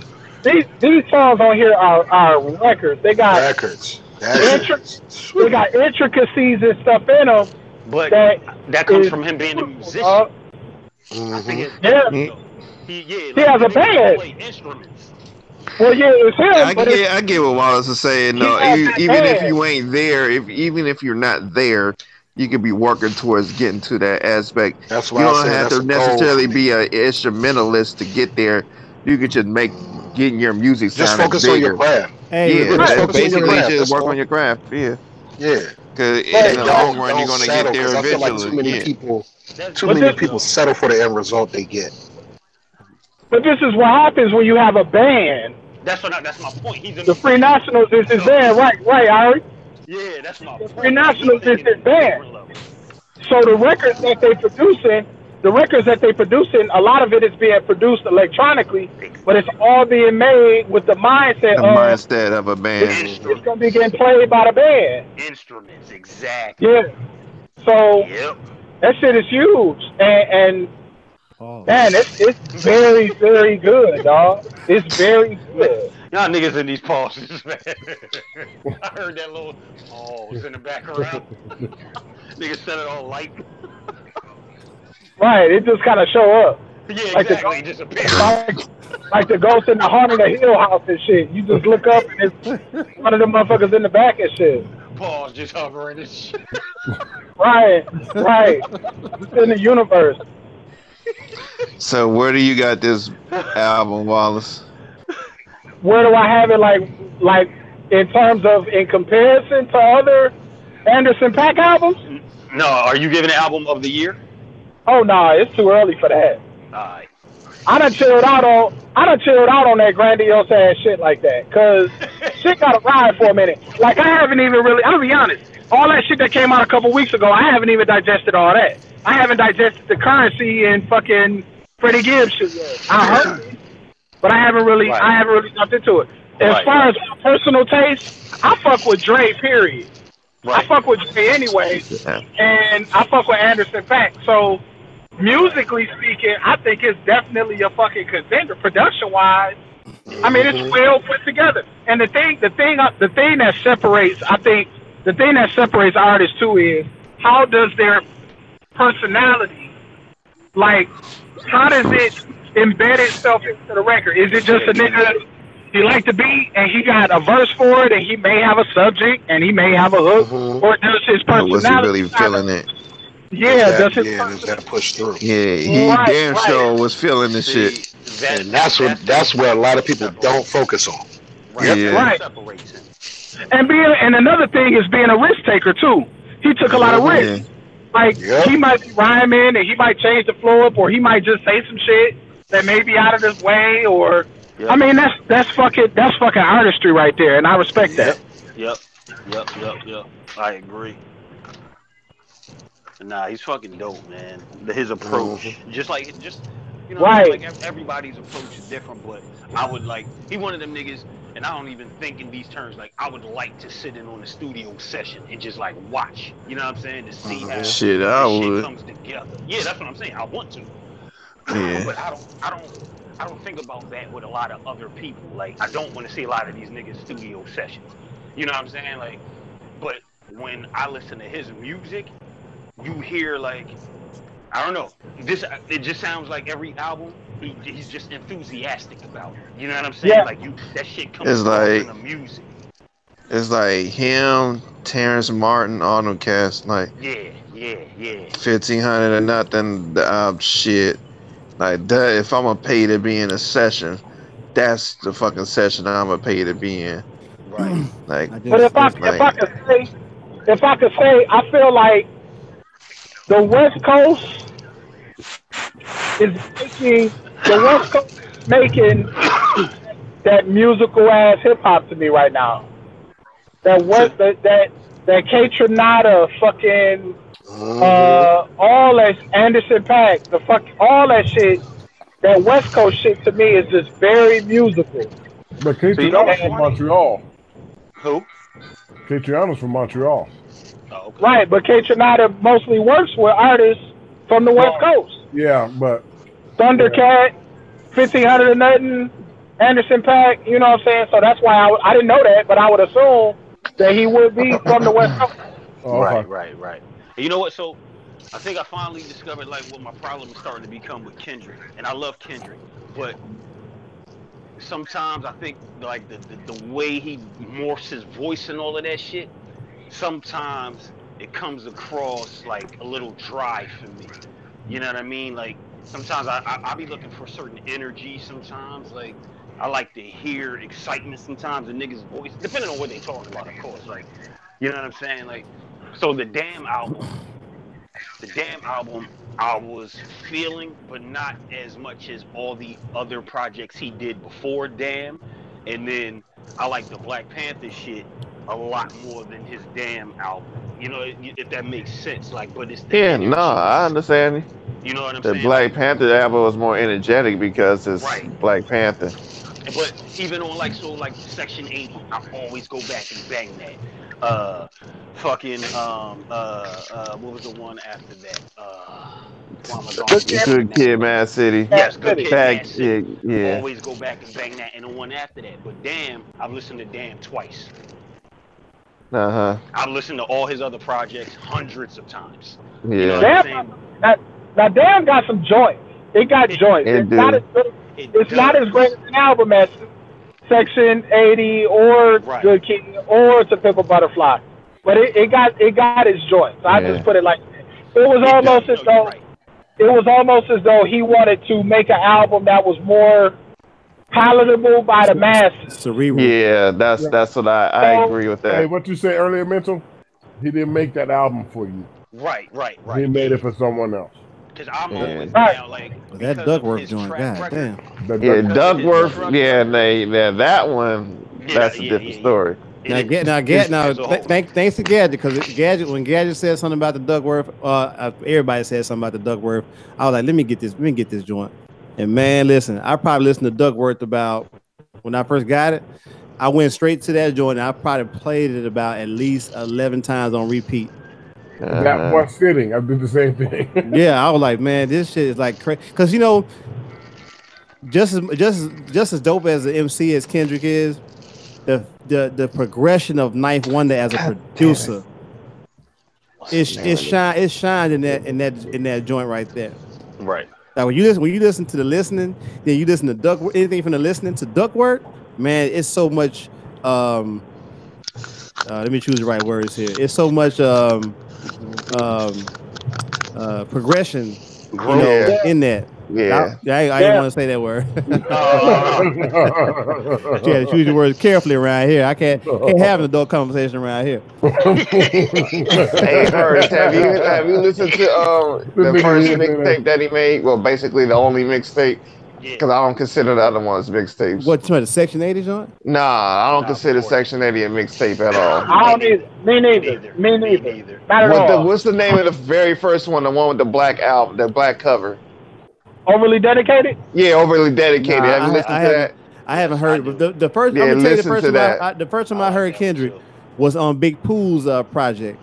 songs on here are records. They got records. They got intricacies and stuff in them. But that comes from him being a musician. He has a band. Well, yeah, it's him. I get what Wallace is saying. No, even if you ain't there, even if you're not there, you could be working towards getting to that aspect. That's why you don't have to necessarily be an instrumentalist to get there. You could just getting your music sound focus bigger. On your craft. Basically just work on your craft. Yeah. Because in the long run, you're gonna get there eventually. I feel like too many people settle for the end result they get. But this is what happens when you have a band. That's my point. The Free Nationals is his band, right, Ari? Yeah, that's my point. The Free Nationals is his band. So the records that they producing, a lot of it is being produced electronically, but it's all being made with the mindset of a band. It's gonna be getting played by the band. Instruments, exactly. Yeah. So that shit is huge, and man, it's very, very good, dog. It's very good. Y'all niggas in these pauses, man. I heard that little pause in the background. Niggas said it all light. Right, it just kind of show up. Yeah, like exactly. Just appear. Like the ghost in the Haunted of Hill House and shit. You just look up and it's one of them motherfuckers in the back and shit. Pause, just hovering and shit. Right. It's in the universe. So where do you got this album, Wallace? Where do I have it? Like in terms of in comparison to other Anderson .Paak albums? No, are you giving it album of the year? Oh no, it's too early for that. Alright. I done chilled out on that grandiose ass shit like that. Cause shit gotta ride for a minute. Like I haven't even really, I'll be honest, all that shit that came out a couple weeks ago, I haven't even digested all that. I haven't digested the Currency and fucking Freddie Gibbs shit yet. I heard it, but I haven't really jumped into it. As far as personal taste, I fuck with Dre, period. I fuck with Dre anyway, and I fuck with Anderson .Paak. So musically speaking, I think it's definitely a fucking contender. Production wise, I mean it's well put together. And the thing that separates, I think, the thing that separates artists too is how does their personality, like, how does it embed itself into the record? Is it just a nigga that he like the beat and he got a verse for it and he may have a subject and he may have a hook, or does his personality? Was he really feeling it? Yeah, does that push through? Yeah, he damn sure was feeling the shit. And that's where a lot of people don't focus on. Right. And another thing is being a risk taker too. He took a lot of risks. Like he might be rhyming and he might change the flow up, or he might just say some shit that may be out of his way, or Yep. I mean, that's fucking artistry right there, and I respect that. Yep. I agree. Nah, he's fucking dope, man. His approach, just you know, right. Like everybody's approach is different, but I would like he one of them niggas, and I don't even think in these terms. Like I would like to sit in on a studio session and just like watch. You know what I'm saying? To see how shit comes together. Yeah, that's what I'm saying. I want to. Yeah. But I don't think about that with a lot of other people. Like I don't want to see a lot of these niggas studio sessions. You know what I'm saying? Like, but when I listen to his music, you hear like, I don't know, it just sounds like every album he's just enthusiastic about it. You know what I'm saying? Yeah. Like that shit comes across in the music. It's like him, Terrence Martin, Arnold Cast, like yeah. 1500 or nothing. Shit, like that. If I'm gonna pay to be in a session, that's the fucking session I'm gonna pay to be in. Right. Like, but if I could say, I feel like the West Coast is making that musical ass hip hop to me right now. That K Tronada fucking all that Anderson .Paak, all that shit. That West Coast shit to me is just very musical. But K Tronada's from Montreal. Who? K Tronada's from Montreal. Oh, okay. Right, but K Tronada mostly works with artists from the West Coast. Yeah, but Thundercat, 1500 or nothing, Anderson .Paak, you know what I'm saying? So that's why I didn't know that, but I would assume that he would be from the West Coast. Oh, okay. Right. And you know what? So I think I finally discovered like what my problem is starting to become with Kendrick, and I love Kendrick, but sometimes I think like the way he morphs his voice and all of that shit, sometimes it comes across like a little dry for me. You know what I mean? Like sometimes I be looking for certain energy. Sometimes like I like to hear excitement. Sometimes in niggas' voice, depending on what they talking about, of course. Like you know what I'm saying? Like so the damn album I was feeling, but not as much as all the other projects he did before Damn. And then I like the Black Panther shit a lot more than his Damn album. You know, if that makes sense. Like, but it's the energy. No, I understand. You know what I'm saying? The Black Panther album was more energetic because it's Black Panther. But even on like Section 80, I always go back and bang that. What was the one after that? Good Kid, Mad City. Yes, Good Kid, Mad City. Yeah. Always go back and bang that, and the one after that. But Damn, I've listened to Damn twice. I've listened to all his other projects hundreds of times. Yeah. You know what I'm saying? Now Damn got some joints. It got joints. It's not as good. It's not as great as an album as Section 80 or Good Kid or To Pimp a Butterfly, but it got its joints. I just put it like that. It was almost as though he wanted to make an album that was more palatable by the masses. Cerebral. Yeah, that's what I agree with that. Hey, what you said earlier, Mental? He didn't make that album for you. Right. He made it for someone else. Because I'm always now like that Duckworth joint. God damn. Duckworth. That one. That's a different story. Thanks to Gadget, because when Gadget said something about the Duckworth, everybody said something about the Duckworth. I was like, let me get this joint. And man, listen, I probably listened to Duckworth about when I first got it. I went straight to that joint, and I probably played it about at least 11 times on repeat. That one sitting, I did the same thing. Yeah, I was like, man, this shit is like crazy. Because you know, just as dope as the MC as Kendrick is, the progression of Ninth Wonder as a producer, it shined in that joint right there. Right. Like when you listen to the listening, then you listen to Duckworth, anything from the listening to Duckworth, man, it's so much. Let me choose the right words here. It's so much progression, in that. Yeah, I didn't want to say that word. You gotta choose your words carefully around here. I can't have an adult conversation around here. Hey, Hurst, have you listened to the first mixtape that he made? Well, basically the only mixtape. Because I don't consider the other ones mixtapes. What, the Section 80 joint? Nah, I don't consider Section 80 a mixtape at all. I don't either. Me neither. Not at all. What's the name of the very first one? The one with the black album, the black cover. Overly Dedicated? Yeah, Overly Dedicated. Have you listened to that? I haven't heard it. But the first, I'm gonna tell you the first time I heard Kendrick was on Big Pooh's project.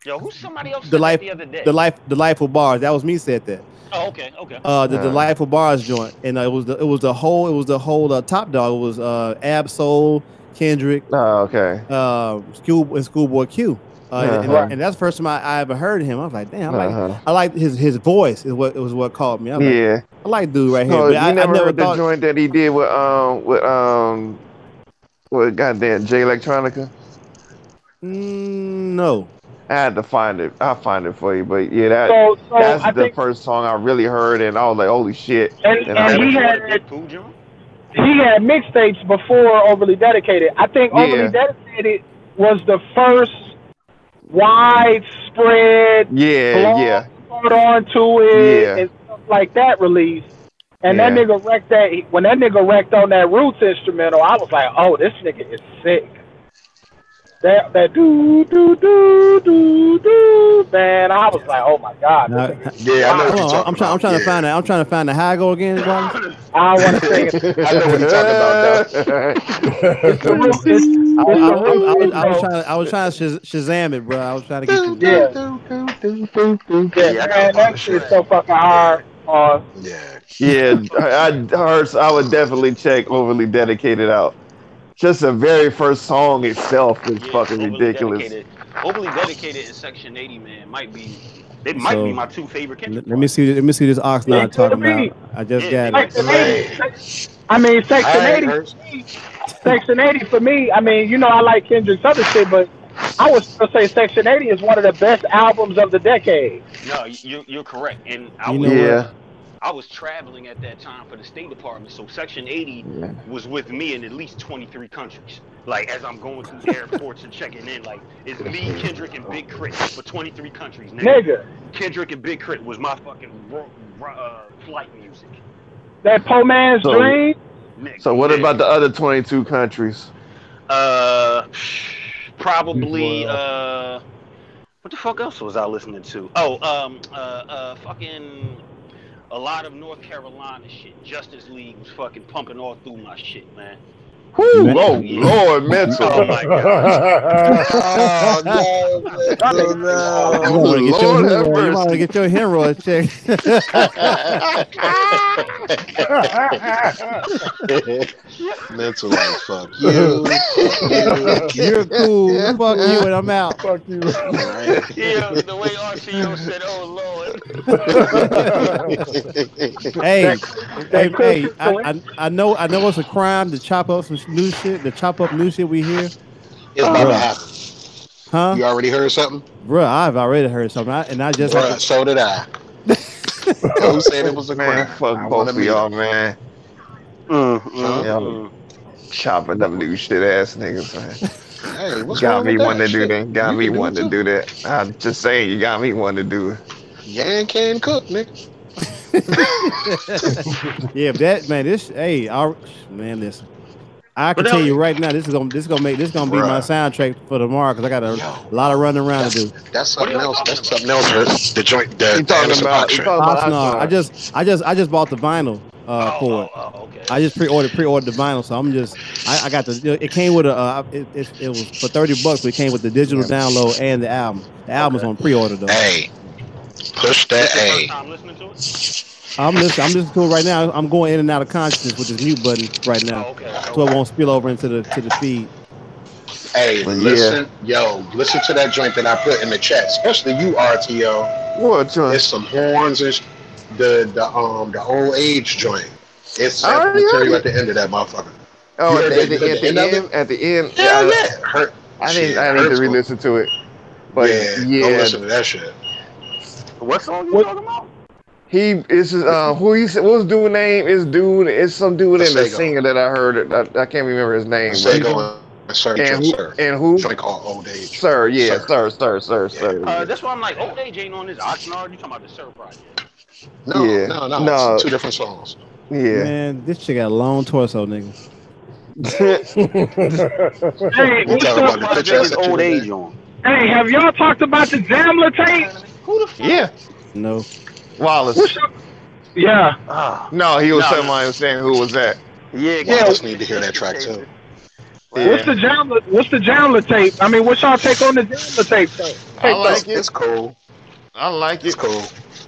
Yo, who's somebody else the said life, that the other day? the Life of Bars. That was me said that. Oh, okay. The Life of Bars joint, and it was the whole Top Dog. It was Ab-Soul, Kendrick. Oh, okay. Schoolboy Q. And that's the first time I ever heard him. I was like, damn, I like his voice. It was what caught me. I was like, I like dude right here. So But you I never never heard thought the joint that he did with goddamn Jay Electronica? No. I had to find it. I'll find it for you. But yeah, that's the first song I really heard, and I was like, holy shit. And he had mixtapes before Overly Dedicated. I think Overly Dedicated was the first widespread put onto it and stuff like that release. And that nigga wrecked that. When that nigga wrecked on that Roots instrumental, I was like, oh, this nigga is sick. That do do do do do, man. I was like, oh my god. I know what you're talking I'm trying to find that. I'm trying to find the how I go again. I don't want to sing it. I know what you're talking about, though. I was trying to Shazam it, bro. I was trying to get you. Man, that shit's so fucking hard. I would definitely check Overly Dedicated out. Just the very first song itself is fucking ridiculous. Overly Dedicated and Section 80, man, might be my two favorite Kendrick. Let me see this Oxnard talking about. I just got it. I mean, Section 80 for me. I mean, you know, I like Kendrick's other shit, but I would still say Section 80 is one of the best albums of the decade. No, you're correct, and I was traveling at that time for the State Department, so Section 80 was with me in at least 23 countries. Like, as I'm going through airports and checking in, like, it's me, Kendrick, and Big Crit for 23 countries. Nigga. Kendrick and Big Crit was my fucking flight music. That poor man's dream? So what about the other 22 countries? Probably, what the fuck else was I listening to? Fucking... a lot of North Carolina shit. Justice League was fucking pumping all through my shit, man. Woo! Oh, Lord, mental. Oh, my God. You want to get your hemorrhoids checked. Mental as fuck you. You're cool. Fuck you and I'm out. Fuck you. Yeah, the way RCO said, oh, Lord. Hey, I know it's a crime to chop up some new shit, we hear. It's about to happen. Huh? You already heard something? Bro, I've already heard something. So did I. Who said it was a crime? Fuck both of y'all, man. Chopping up new shit ass niggas, man. Hey, what's got wrong me with wanting to do shit? that. Got me wanting to do that. I'm just saying, you got me wanting to do it. Yan can cook, nigga. Yeah, but that man, listen. I can tell you right now, this is gonna be my soundtrack for tomorrow because I got a lot of running around to do. That's something else. That's something else. The joint. You talking about I just bought the vinyl for it. Okay. I just pre-ordered the vinyl, so I'm just I got the. It came with a. It was for $30, but it came with the digital download and the album. The album's on pre-order though. Hey, push that A. I'm listening to it right now. I'm going in and out of consciousness with this mute button right now, so it won't spill over into the feed. Hey, listen to that joint that I put in the chat, especially you, RTO. What joint? It's some horns and the old age joint. It's I will tell you at the end of that motherfucker. Oh, at the end. Yeah. I need to re-listen to it. But don't listen to that shit. What song you talking about? Who he said? What's dude's name? It's some dude in the singer that I heard. I can't remember his name. And who? Joint called Old Age. Sir, yeah, Sir. That's why I'm like, Old Age ain't on this Oxnard. You talking about the Sir project? No. It's 2 different songs. Yeah. Man, this chick got a long torso, nigga. Hey, what's up? Niggas old age on. Hey, have y'all talked about the Jamla tape? Who the fuck? Yeah. No. Wallace. Yeah. No, he was saying who was that? Yeah, I just need to hear that track too. What's the Jamla tape? I mean, what's y'all take on the Jamla tape though? I like it. It's cool. I like it. It's cool.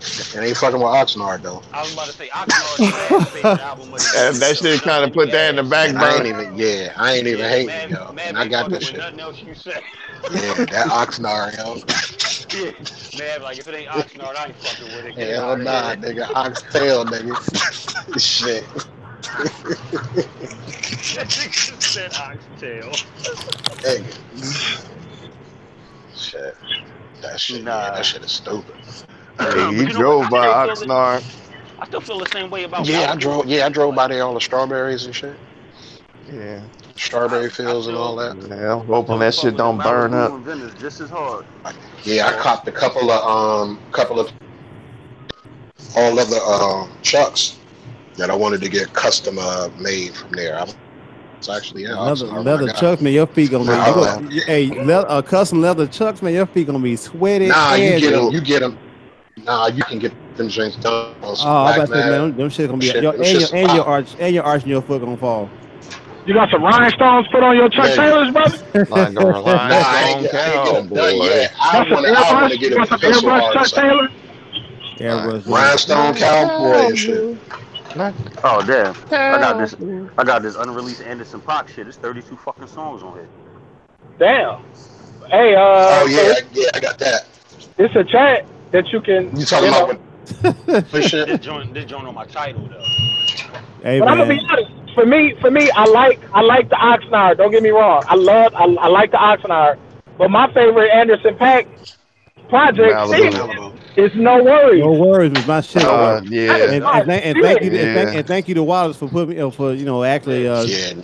It ain't fucking with Oxnard though. I was about to say Oxnard's favorite album. And that shit kind of put that in the back burner. I ain't even hating, yo. And I got this shit. Nothing else you say. Yeah, that Oxnard, yo. Yeah, man, like if it ain't Oxnard, I ain't fucking with it. Hell nah, nigga. Oxtail, nigga. Shit. That nigga said oxtail. Shit. That shit, that shit is stupid. Hey, he drove by Oxnard. I still feel the same way about. I drove by there, all the strawberries and shit. Yeah. Strawberry fields and all that. Yeah, I'm hoping that shit don't burn up. Just as hard. Yeah, I copped a couple of all of the chucks that I wanted to get custom made from there. I was actually leather chucks, man. Your feet gonna be custom leather chucks, man. Your feet gonna be sweaty. Nah, you get them. Nah, you can get them drinks done. I'm about to say, man, them shit gonna be your arch and your foot gonna fall. You got some rhinestones put on your Chuck Taylors, brother? Like a rhinestone cowboy. I want to get a pencil Chuck Taylor. Rhinestone cowboy and shit. Oh damn! I got this unreleased Anderson .Paak shit. It's 32 fucking songs on here. Damn. Hey, I got that. It's a chat that you can. You talking about this joint on my title though. Hey, but man. I'm gonna be honest. For me, I like the Oxnard. Don't get me wrong. I like the Oxnard. But my favorite Anderson .Paak project is No Worries. No Worries was my shit. Yeah. And thank you to Wallace for putting me for actually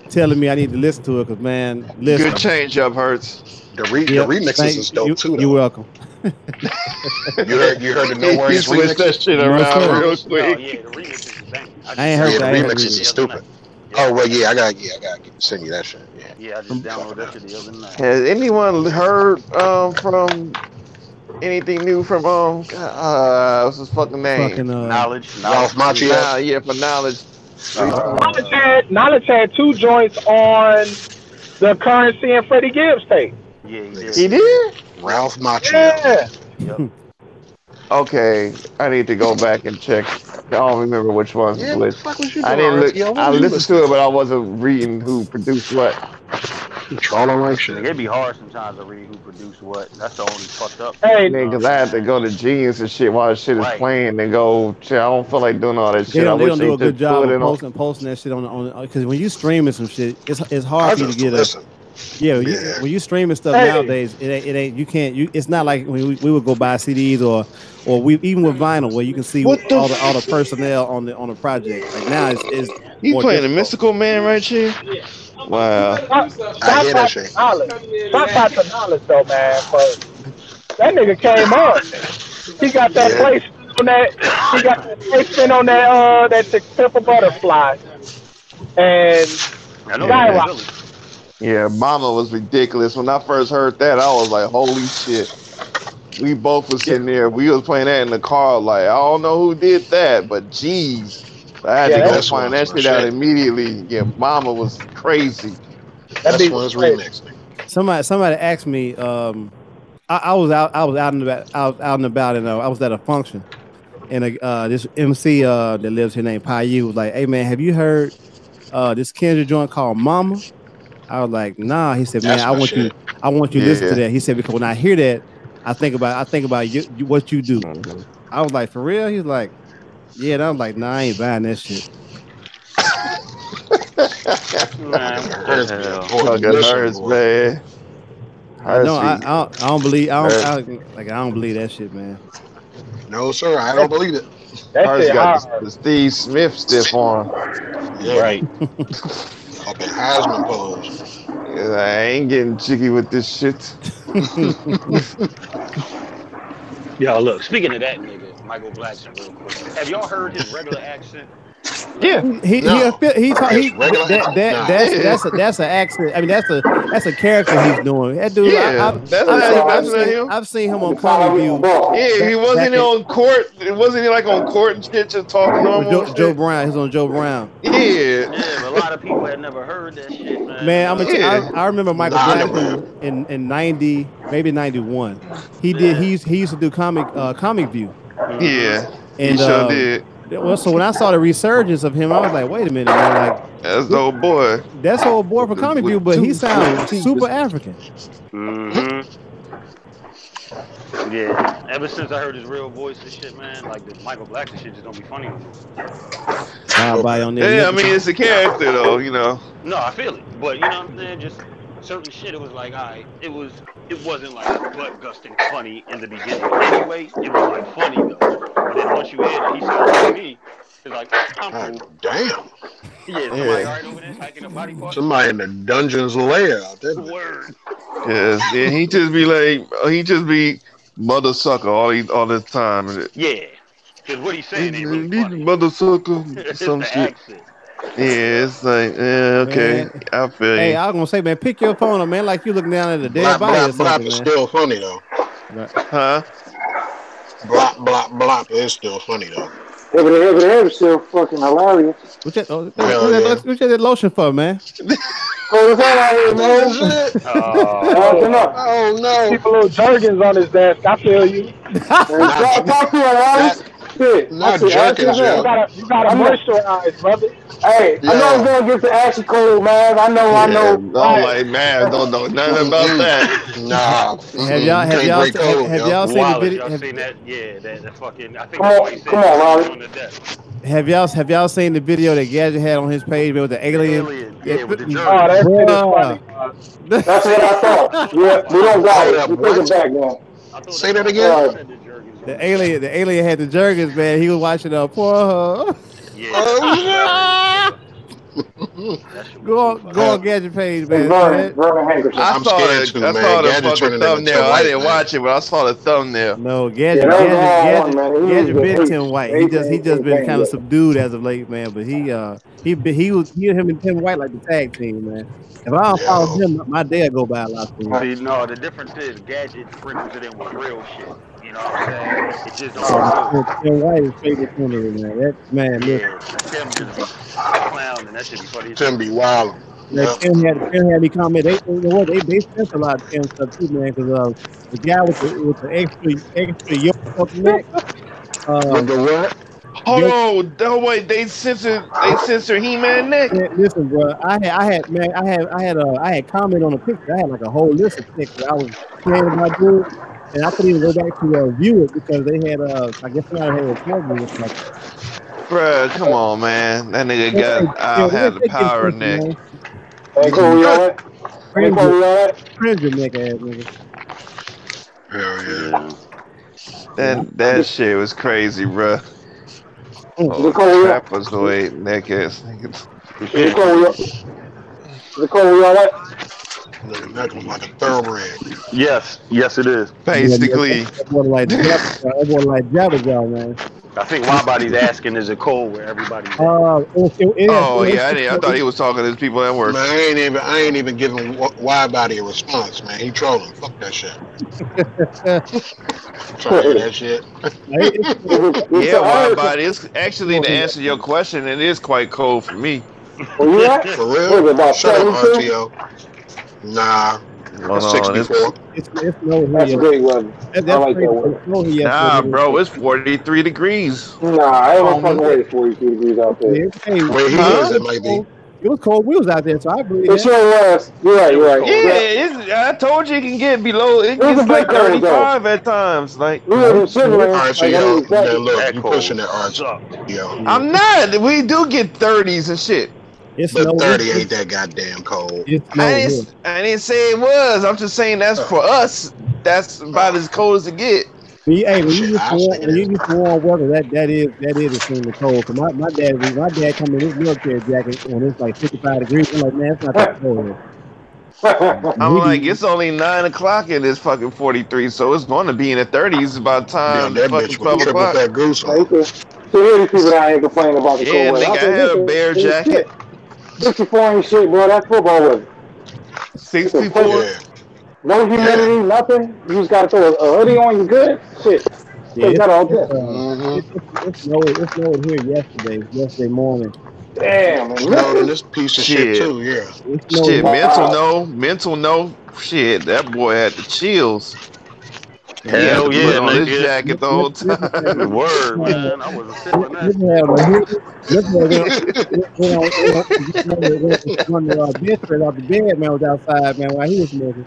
telling me I need to listen to it because man, listen. Good change up, Hurts. The remixes is dope too. Though. You're welcome. you heard the No Worries remix. That shit around real quick. Oh, yeah, the remix is banging. I ain't heard that. The remixes is stupid. Oh well, I gotta send you that shit. Yeah, I just downloaded that shit the other night. Has anyone heard from anything new from what's his fucking name? Knowledge. Ralph Macchio. Yeah, for Knowledge. Knowledge had 2 joints on the Currency and Freddie Gibbs tape. Yeah, he did. Ralph Macchio. Yeah. Yep. Okay, I need to go back and check. I don't remember which ones. Yeah, what the fuck was you I doing, didn't look. I listened to it, but I wasn't reading who produced what. Trolling like shit. It'd be hard sometimes to read who produced what. That's the only fucked up. Hey, because I had to go to Genius and shit while the shit is playing and go. Shit, I don't feel like doing all that shit. They don't do a good job of posting that shit on because when you streaming some shit, it's hard for you to get a. Yeah, when you streaming stuff nowadays, it ain't you can't. It's not like when we would go buy CDs or we even with vinyl where you can see all the personnel on the project. Like now it's you playing the Mystical Man right here. Yeah. Wow. Shout out to Knowledge though, man. But that nigga came up. He got that placement on that. He got that placement on that Pimple Butterfly. And yeah, Mama was ridiculous. When I first heard that, I was like, holy shit. We both was sitting there. We was playing that in the car. Like, I don't know who did that, but geez. I had to go find that shit out immediately. Yeah, Mama was crazy. That's one was remixed. Somebody asked me, I was out and about, and I was at a function. And this MC that lives here named Payu was like, hey man, have you heard this Kendrick joint called Mama? I was like, nah. He said, man, I want you to listen to that. He said, because when I hear that, I think about you, what you do. Mm-hmm. I was like, for real? He's like, yeah. And I was like, nah, I ain't buying that shit. Hurts, man. I don't believe that shit, man. No, sir, I don't believe it. Hurts got the Steve Smith stiff on. Yeah. Right. Fucking Heisman pose. Yeah, I ain't getting jiggy with this shit. Yo, look. Speaking of that nigga, Michael Blackson real quick. Have y'all heard his regular accent? Yeah, that's an accent. I mean, that's a character he's doing. That dude, I've seen him on Point of View. Yeah, he wasn't on court. It wasn't like on court and shit, just talking normal. Joe Brown, he's on Joe Brown. Yeah, but a lot of people had never heard that shit, man. Man, I remember Michael Blackson in 90, maybe 91. He used to do Comic View. Yeah, and he sure did. Well, so when I saw the resurgence of him, I was like, wait a minute, man, like that's the old boy. That's the old boy for Comic View, but he sounds super African. Yeah, ever since I heard his real voice and shit, man, like the Michael Blackson shit just don't be funny anymore. Yeah, I mean it's a character though, you know. No, I feel it, but you know what I'm saying, just certain shit. It was like, it wasn't like butt gusting funny in the beginning. Anyway, it was like funny though. But then once you hear it, he sounds like me. It's like, I'm cool. Damn. Yeah, somebody right over there hiking a body part. Somebody in the dungeon's lair out there. Word. Yes, and he just be mother sucker all the time. Yeah, because what he's saying ain't really funny. Mother sucker, some shit. Accent. Yeah, it's like, okay, man. I feel you. Hey, I was gonna say, man, pick your phone up, man, like you looking down at the dead body or something, Blop is still funny though. Huh? Blop is still funny though. It's still fucking hilarious. What's that lotion for, man? Oh, no. Keep a little jerkins on his desk. I feel you. Talk to him, Alex. Not jerkins, you gotta moisturize, brother. Hey, I know I'm going to get the ashy cold, man. I know. I'm like, man, don't know nothing about that. Nah. Have y'all seen the video? Y'all seen that? Yeah, that fucking. I think come on, Ronnie. Have y'all seen the video that Gadget had on his page with the alien? Yeah, with the jerk. Oh, that shit is funny. That's what I thought. Yeah, we don't got it. We take it back now. Say that again. The alien had the jerkins, man. He was watching Pornhub. Yeah. Go on Gadget page, man. I saw the fucking thumbnail. I didn't watch it, but I saw the thumbnail. No, Gadget been Tim White. He just been kind of subdued as of late, man. But he was him and Tim White like the tag team, man. If I don't follow him, my day will go by a lot. See, no, the difference is Gadget sprinkles it in with real shit. You know what I'm saying? It just don't Tim White is favorite corner, man. That man, Tim just be clown, and that shit be funny. Tim be wild. Tim had me comment. They spent a lot of Tim stuff too, man. Because the guy with the extra yoke up neck. With the what? Hold on, wait, they censor He-Man neck. Yeah, listen, bro, I had comment on the picture. I had like a whole list of pictures I was playing with my dude. And I couldn't even go back to view it because they had, I guess somebody had recorded me or something. Bruh, come on, man. That nigga had the power neck. Cringe your neck ass nigga. Hell yeah. That shit was crazy, bruh. Trap was the way neck ass niggas. Nigga neck was like a thoroughbred. Yes, it is. Basically. Everyone like Jabba Jaw, man. I think Wide-Body's asking, is it cold where everybody's at? I thought he was talking to his people at work. Man, I ain't even giving Wide-Body a response, man. He trolling. Fuck that shit. Sorry, that shit. Yeah, Wide-Body. It's actually, to answer your question, it is quite cold for me. Oh, yeah? For real? Shut up, RTO. Nah. It's 64. That's a great weather. I like that weather. Nah, bro, it's 43 degrees. Nah, I don't fucking way 43 degrees out there. Where he is, it might be. It was cold. We was out there, so I believe it. Sure was. You're right. Yeah, I told you it can get below. It gets like 35 at times. Like, alright, so look, you pushing that RTO. I'm not. We do get 30s and shit. But 30 ain't that goddamn cold. I didn't say it was. I'm just saying that's for us. That's about as cold as it get. Hey, when you use warm weather, that is extremely cold. Cause my dad come in his military jacket when it's like 55 degrees. I'm like, man, it's not that cold. I'm like, it's only 9 o'clock and it's fucking 43, so it's going to be in the 30s by the time that fucking bitch 12 o'clock. That goose on. So here these people out here complaining about the cold weather. Nigga, I had a bear jacket. 64 ain't shit, bro. That's football weather. 64. Yeah. No humidity, nothing. You just gotta throw a hoodie on. You good? Shit. Yeah, that all day. It snowed here yesterday morning. Damn, man. Snowed in this piece of shit too. Yeah. Shit, mental no. Shit, that boy had the chills. He had to put on his jacket the whole time. Word, man. I wasn't feeling that. One of our bed spread off the bed, man, was outside, man, while he was smoking.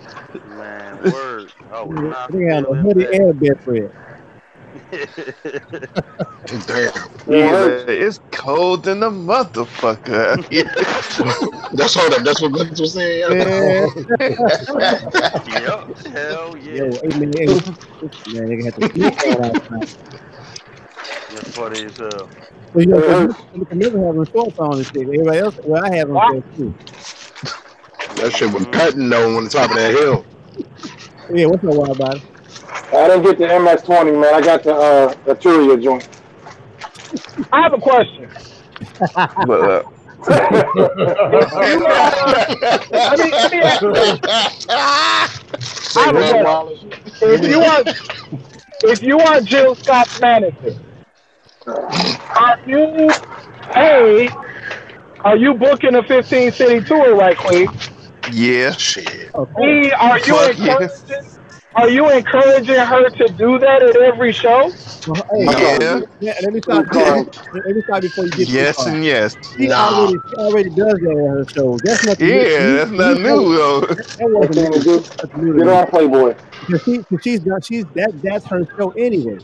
Man, word. I was not They had a feeling hoodie that. and a bed spread. Damn. Yeah, it's cold than the motherfucker. That's what Vince was saying. Yep. Hell yeah. Yo, hey, man, they had to sleep on outside. That's funny as hell. Well, you know, you can never have shorts on and shit. Everybody else, well, I have on shorts too. That shit was cutting though on the top of that hill. Yeah, what's up, wild about it? I didn't get the MS-20, man. I got the Arturia joint. I have a question. But, if you are Jill Scott's manager, are you booking a 15-city tour right quick? Yeah. Shit. Are you encouraging her to do that at every show? Let me stop before you get yes too far. and yes. She already does that at her show. That's nothing new. That's not new though. That wasn't new. Get on Playboy. That's her show anyway.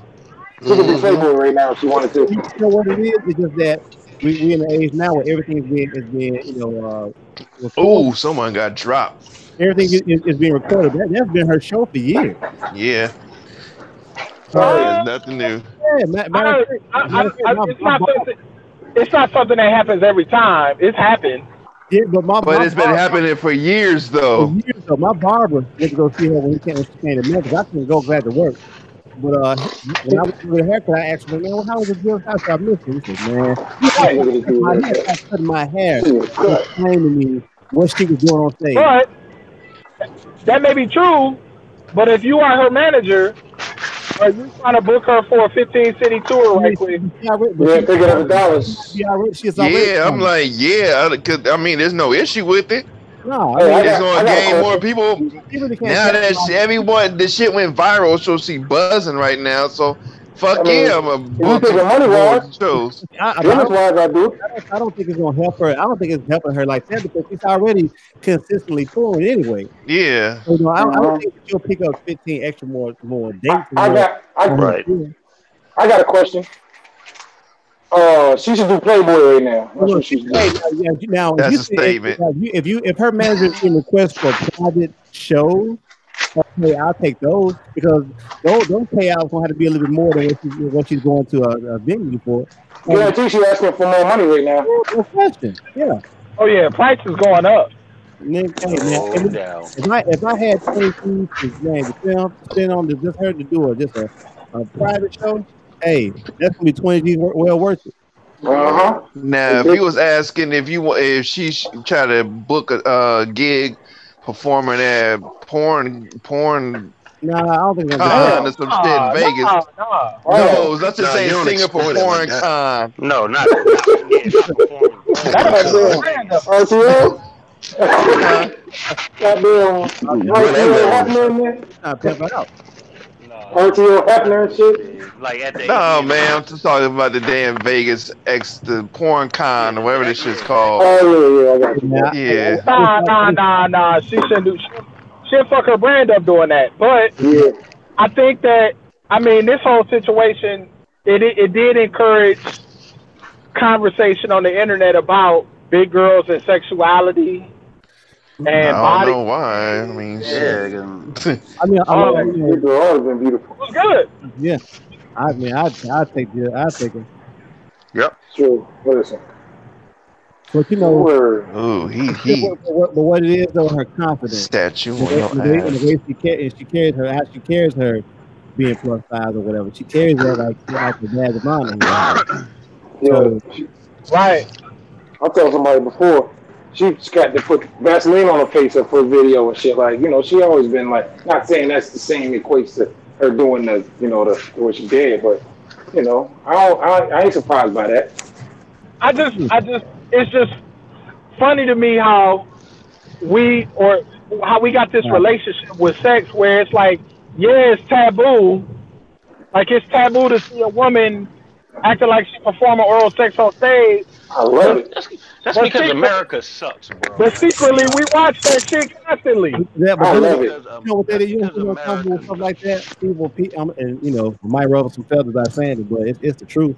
She could be Playboy right now if she wanted to. You know what it is? It's just that we in the age now where everything is being oh, someone got dropped. Everything is being recorded. That's been her show for years. Yeah. There's nothing new. Yeah, it's not something that happens every time. It's happened. Yeah, but it's been happening for years though. My barber went to go see her when she came to Memphis. I couldn't go glad to work. But when I was with a haircut, I asked her, man, well, how was it your house? I missed it. He said, man, I cut my hair. Explain to me what she was doing on stage. But that may be true, but if you are her manager, are you trying to book her for a 15-city tour right quick? Yeah, $300. Yeah, I'm like, cause I mean, there's no issue with it. No, it's gonna gain more people. Now that everyone, the shit went viral, so she buzzing right now. So fuck I'm a book more shows. I don't think it's gonna help her. I don't think it's helping her like that because she's already consistently touring anyway. Yeah. So, I don't think she'll pick up 15 extra more dates. I got a question. She should do Playboy right now. That's what she's doing. Now, that's a statement. If her manager can request for private shows, okay, I'll take those because those payouts gonna have to be a little bit more than what she's going to a venue for. Yeah, I think she's asking for more money right now. No question. Yeah. Oh yeah, price is going up. If I had 20 fees to spend on just her to do a private show, hey, that's gonna be 20 G's well worth it. Now, if he was asking if she try to book a gig performing at porn. Nah, I don't think con or some shit in Vegas. No, let's just say singer for porn con. No, not performing. RTO? Goddamn. RTO Hefner and shit. Like at the man, I'm just talking about the damn Vegas the porn con or whatever this shit's called. Oh yeah, I got you. Yeah. Nah. She shouldn't fuck her brand up doing that. But I think that this whole situation it did encourage conversation on the internet about big girls and sexuality. And I don't know why. I mean, big girl always been beautiful. It was good. Yeah. I'd take it. Yep. True. What is it? But you know, but what it is though, her confidence, statue on the your way ass. she carries her, how she carries her being plus size or whatever. She carries that like a badge of honor in your house. So, right. I told somebody before, she's got to put Vaseline on her face up for a video and shit. Like, she always been like, not saying that's the same equates to her doing the, the what she did, but I ain't surprised by that. It's just funny to me how how we got this relationship with sex where it's like, yeah, it's taboo. Like, it's taboo to see a woman acting like she's performing oral sex on stage. I love it. That's because America sucks, bro. But secretly, we watch that shit constantly. Yeah, but I love it. You know what that is? You know stuff like that. People, and might ruffle some feathers by saying it, but it's the truth.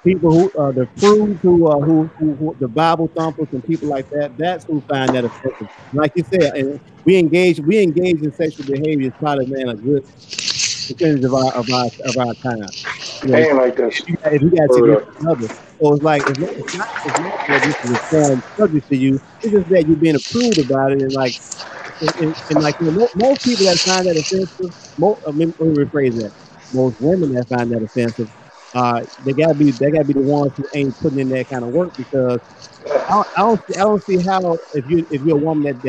People who the prudes who the Bible thumpers and people like that. That's who find that offensive. Like you said, and we engage in sexual behavior is probably a good percentage of our time. Ain't like this. If you got significant other, so it's like it's not that this is a foreign subject to you. It's just that you're being a prude about it, and like like most people that find that offensive. Let me rephrase that. Most women that find that offensive, they gotta be the ones who ain't putting in that kind of work because I don't see how if you're a woman that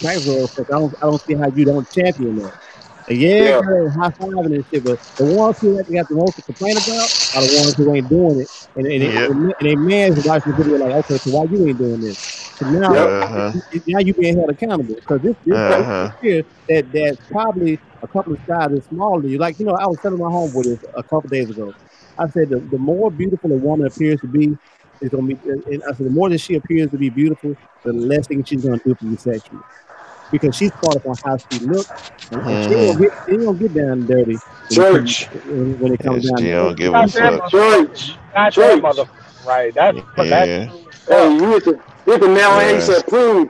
practices oral sex, I don't see how you don't champion that. Yeah, girl, high fiving and shit, but the ones who got the most to complain about are the ones who ain't doing it, and a man's watching the video like, okay, so why you ain't doing this? So now, now you being held accountable because this here that's probably a couple of sizes smaller than you. Like I was telling my homeboy this a couple days ago. I said the more beautiful a woman appears to be, is gonna be. And I said the more that she appears to be beautiful, the less things she's gonna do for you sexually because she's caught up on how she looks, and she ain't gonna get down and dirty when it comes down. She don't give a fuck. Church. Right. That's Hey, you hit the nail on he said prude.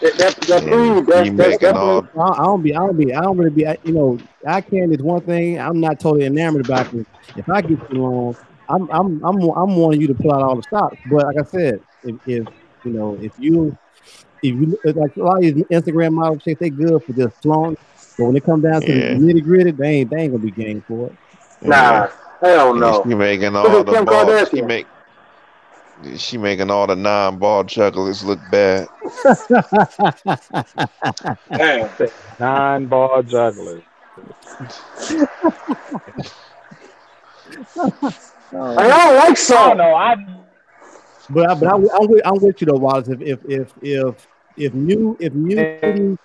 That prude. That's definitely. I don't really be. Eye candy is one thing I'm not totally enamored about. If I get you on, I'm wanting you to pull out all the stops. But like I said, if you like a lot of these Instagram model chicks, they good for just flaunt. But when it comes down to the nitty gritty, they ain't gonna be game for it. Nah, hell no. She making all the balls. She making all the non-ball jugglers look bad. Non-ball jugglers. I don't like so. But I'm with you though, Wallace. If new and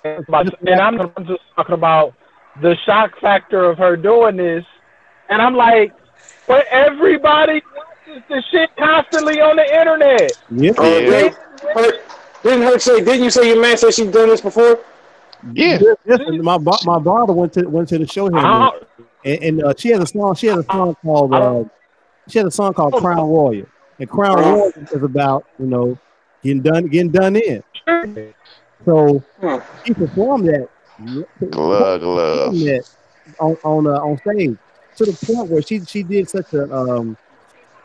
I'm just talking about the shock factor of her doing this, and I'm like, but everybody watches the shit constantly on the internet. Didn't you say your man said she's done this before? Yeah. Listen, my daughter went to the show here, and she has a song. She has a song called Crown Royal, and Crown Royal is about getting done in. So she performed that on stage to the point where she did such a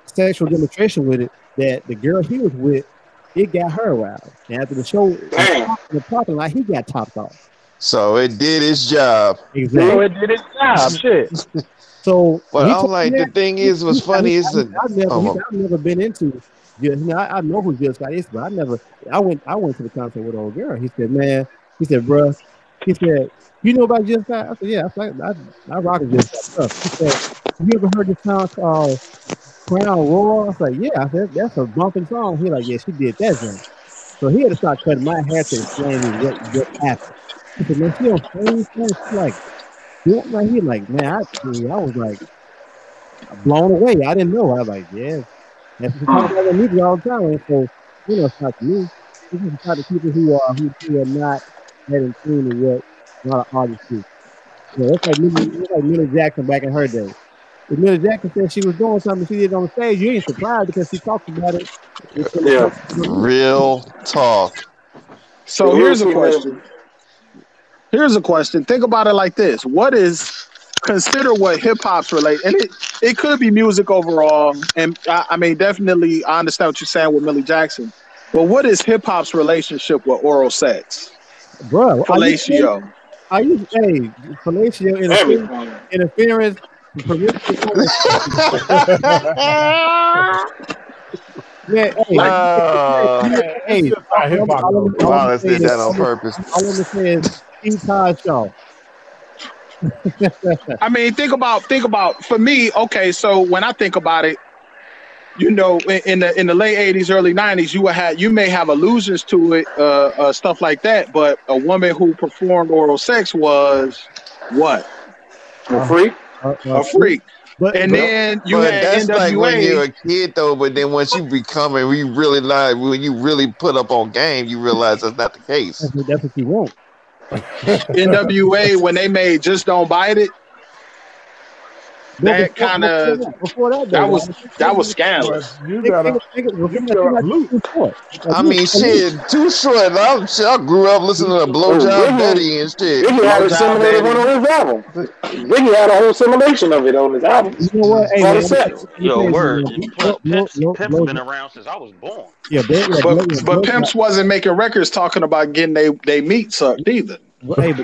sexual demonstration with it that the girl he was with, it got her aroused. And after the show, in the parking lot, he got topped off. So it did its job. Exactly. So it did its job. Shit. So, but I'm like, the thing is, what's funny is that I've never been into. I know who Jill Scott is, but I went to the concert with an old girl. He said, "Man," he said, "Bruh," he said, "You know about Jill Scott?" I said, "Yeah, I rock Jill Scott stuff." He said, "Have you ever heard this song called Crown Royal?" I was like, "Yeah." I said, "That's a bumping song." He like, "Yeah, she did that thing." So he had to start cutting my hair to explain me what happened. He said, "Man, she don't say anything." She's like, he like, man, I was like blown away. I didn't know. I was like, yeah. That's what we talk about in music all the time. And so, it's not to me. This is about the people who are not that in tune with what a lot of artists do. It's like Millie Jackson back in her day. If Millie Jackson said she was doing something, she did it on the stage, you ain't surprised because she talked about it. Real talk. So here's a question. Think about it like this. Consider what hip hop's relate, and it could be music overall. And I mean, definitely, I understand what you're saying with Millie Jackson. Well, what is hip hop's relationship with oral sex? Bro, fellatio. Are you fellatio interference? Yeah, it's just not hip hop. Wallace did that on purpose. All I'm saying is Steve Shaw. I mean, think about. For me, okay. So when I think about it, you know, in the late '80s, early '90s, you may have allusions to it, stuff like that. But a woman who performed oral sex was what? A freak. A freak. Then you had that's NWA. like when you're a kid though, but then once you become it, when you really put up on game, you realize that's not the case. That's what you want. NWA when they made Just Don't Bite It. That kind of that was scandalous. You gotta I mean, shit, Too Short. I grew up listening to Blowjob Daddy and shit. Biggie had a simulated one on his album. Biggie had a whole simulation of it on his album. You know what? Hey, man, sex. Yo, word. Pimp's been around since I was born. Yeah, but Pimps wasn't making records talking about getting they meat sucked either. But as a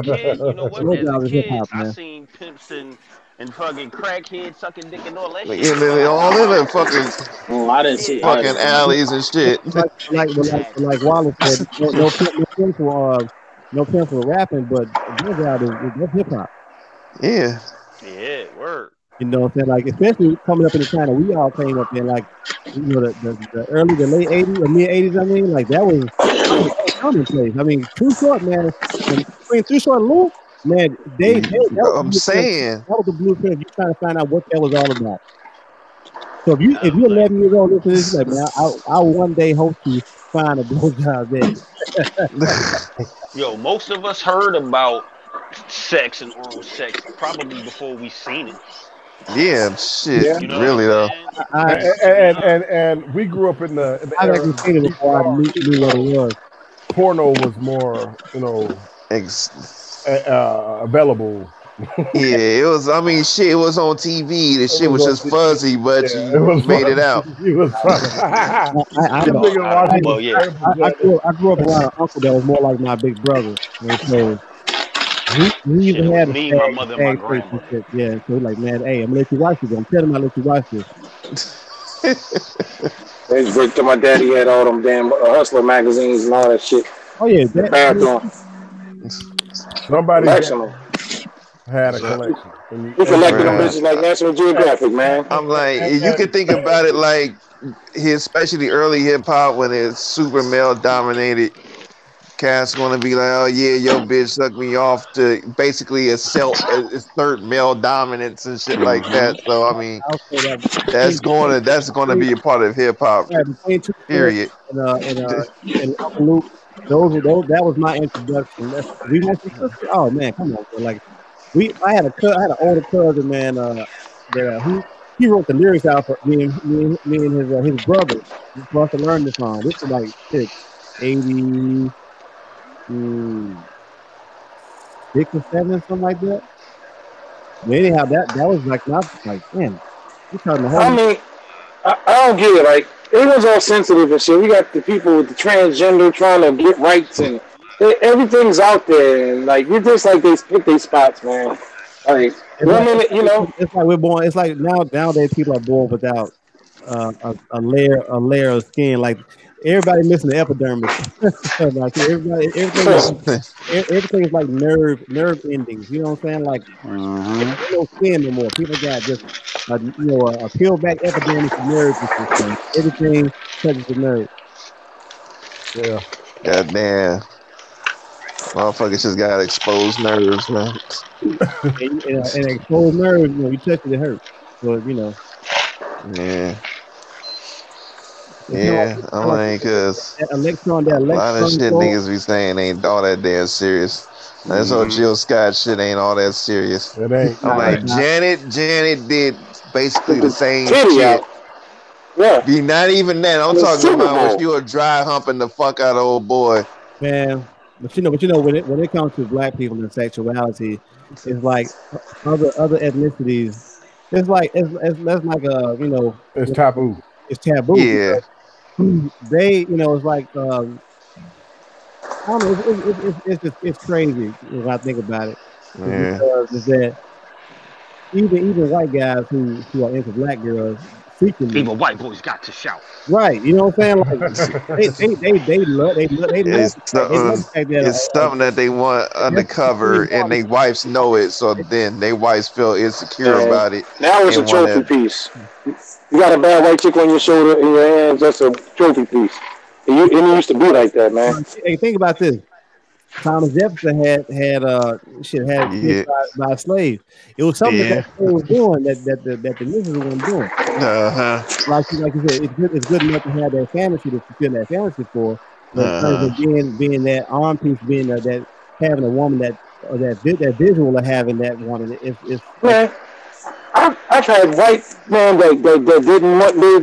kid, you know what? As a kid, I seen Pimps and fucking crackheads sucking dick and all that shit. Yeah, all in the fucking, I didn't see fucking alleys and shit. Like Wallace said, no pimps were rapping, but that's hip hop. Yeah. Yeah, word. You know what I'm saying? Like, especially coming up in the China, we all came up in like, you know, the late '80s or mid '80s. I mean, like that was commonplace. I mean, Too Short, man. Between Too Short and Lou, man, I'm saying that was the blueprint. You trying to find out what that was all about. So if you're 11 years old, listen to this, like, man, I one day hope to find a blowjob there. Yo, most of us heard about sex and oral sex probably before we seen it. Yeah, shit. You know really though. And we grew up in the I actually seen it before I knew what it was. Porno was more, you know, available. Yeah, it was. I mean, shit. It was on TV. The shit was just fuzzy, but you made it out. It was I grew up around an uncle that was more like my big brother. And so he even had me, my mother, and my grandma. Yeah, so he's like, man, hey, I'm gonna let you watch this. I'm telling him I let you watch this. They just break to my daddy had all them damn Hustler magazines and all that shit. Oh yeah, the bathroom. Somebody had a collection. You collecting them bitches like National Geographic, man. I'm like, you can think about it like especially early hip hop when it's super male dominated. Cat's gonna be like, oh yeah, yo bitch sucked me off to basically it's third male dominance and shit like that. So I mean, that's gonna be a part of hip hop. Period. And Uncle Luke, those that was my introduction. We went to sister. Oh man, come on, bro. Like I had an older cousin, man. That he wrote the lyrics out for me and his brother for us to learn the song. This was like 80. 6 or 7, something like that. But anyhow, that was like not like man. I mean, I don't get it. Like everyone's all sensitive and shit. We got the people with the transgender trying to get rights and everything's out there. And like we're just like they pick their spots, man. Like women, you know, it's like we're born. It's like nowadays people are born without a layer of skin. Like everybody missing the epidermis. Like everything is like nerve endings. You know what I'm saying? Like there's no skin no more. People got just a peeled back epidermis of nerves and stuff. Everything touches the nerve. Yeah. Goddamn. Motherfuckers just got exposed nerves, man. and exposed nerves, you touch it hurts. So Yeah. Yeah, I'm like, cause a lot of shit niggas be saying ain't all that damn serious. That's all Jill Scott shit ain't all that serious. It ain't. I'm like, Janet did basically the same shit. Yeah. Be not even that. I'm talking about when she was dry humping the fuck out of old boy. Man, but when it comes to black people and sexuality, it's like other ethnicities. It's like it's like it's taboo. It's taboo. Yeah. they, it's like I don't know, it's crazy when I think about it. Because is that even white guys who are into black girls secretly, even white boys got to shout. Right, you know what I'm saying? Like they love it's something that they want undercover, and they wives know it, so then they wives feel insecure about it. Now it's a trophy piece. You got a bad white chick on your shoulder in your hands. That's a trophy piece. It used to be like that, man. Hey, think about this. Thomas Jefferson had kids by a slave. It was something that they was doing that the niggas weren't doing. Like you said, it's good enough to have that fantasy to fulfill that fantasy for, but in terms of being that arm piece, being that having a woman that visual of having that woman, it's man. I've had white men that didn't want their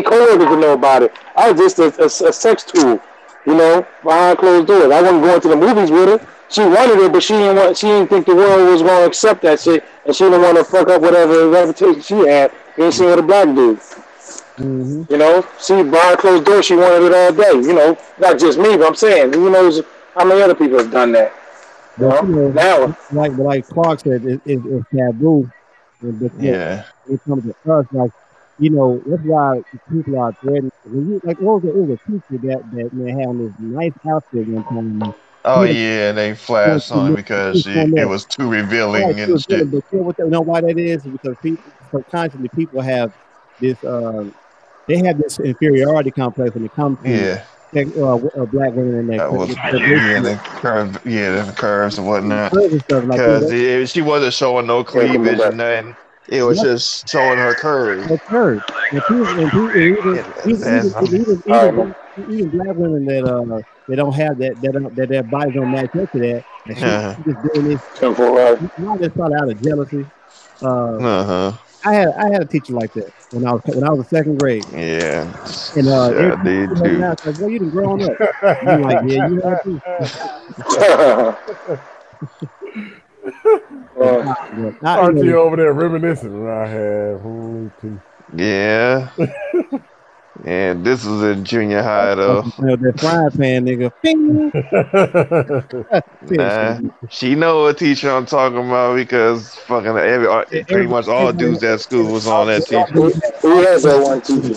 coworkers to know about it. I was just a sex tool, behind closed doors. I wasn't going to the movies with her. She wanted it, but she didn't think the world was going to accept that shit, and she didn't want to fuck up whatever reputation she had being seen with a black dude. See, behind closed doors, she wanted it all day. Not just me, but I'm saying, who knows how many other people have done that. But, now, like Clark said, it's taboo. When it comes to us, like, that's why people are threatened. Like, what was it? It was a teacher that man had on this nice outfit one time. Oh yeah, they flashed on because it was too revealing and shit. But you know why that is? Because subconsciously people have this they have this inferiority complex when it comes to black women and that the curves and whatnot. Because she wasn't showing no cleavage and nothing. It was just showing her curves. Her curves. Even black women that they don't have that their bodies don't match up to that. And she's just doing this. Not just probably out of jealousy. I had a teacher like that when I was in second grade. Yeah. And I did too. Like, well, you done grown up. I'm like, yeah, you have to. Aren't you over there reminiscing? I have only two. Yeah. And this was in junior high though. That frying pan nigga. She know what teacher I'm talking about because fucking pretty much all dudes at school was on that teacher. Who has that one teacher?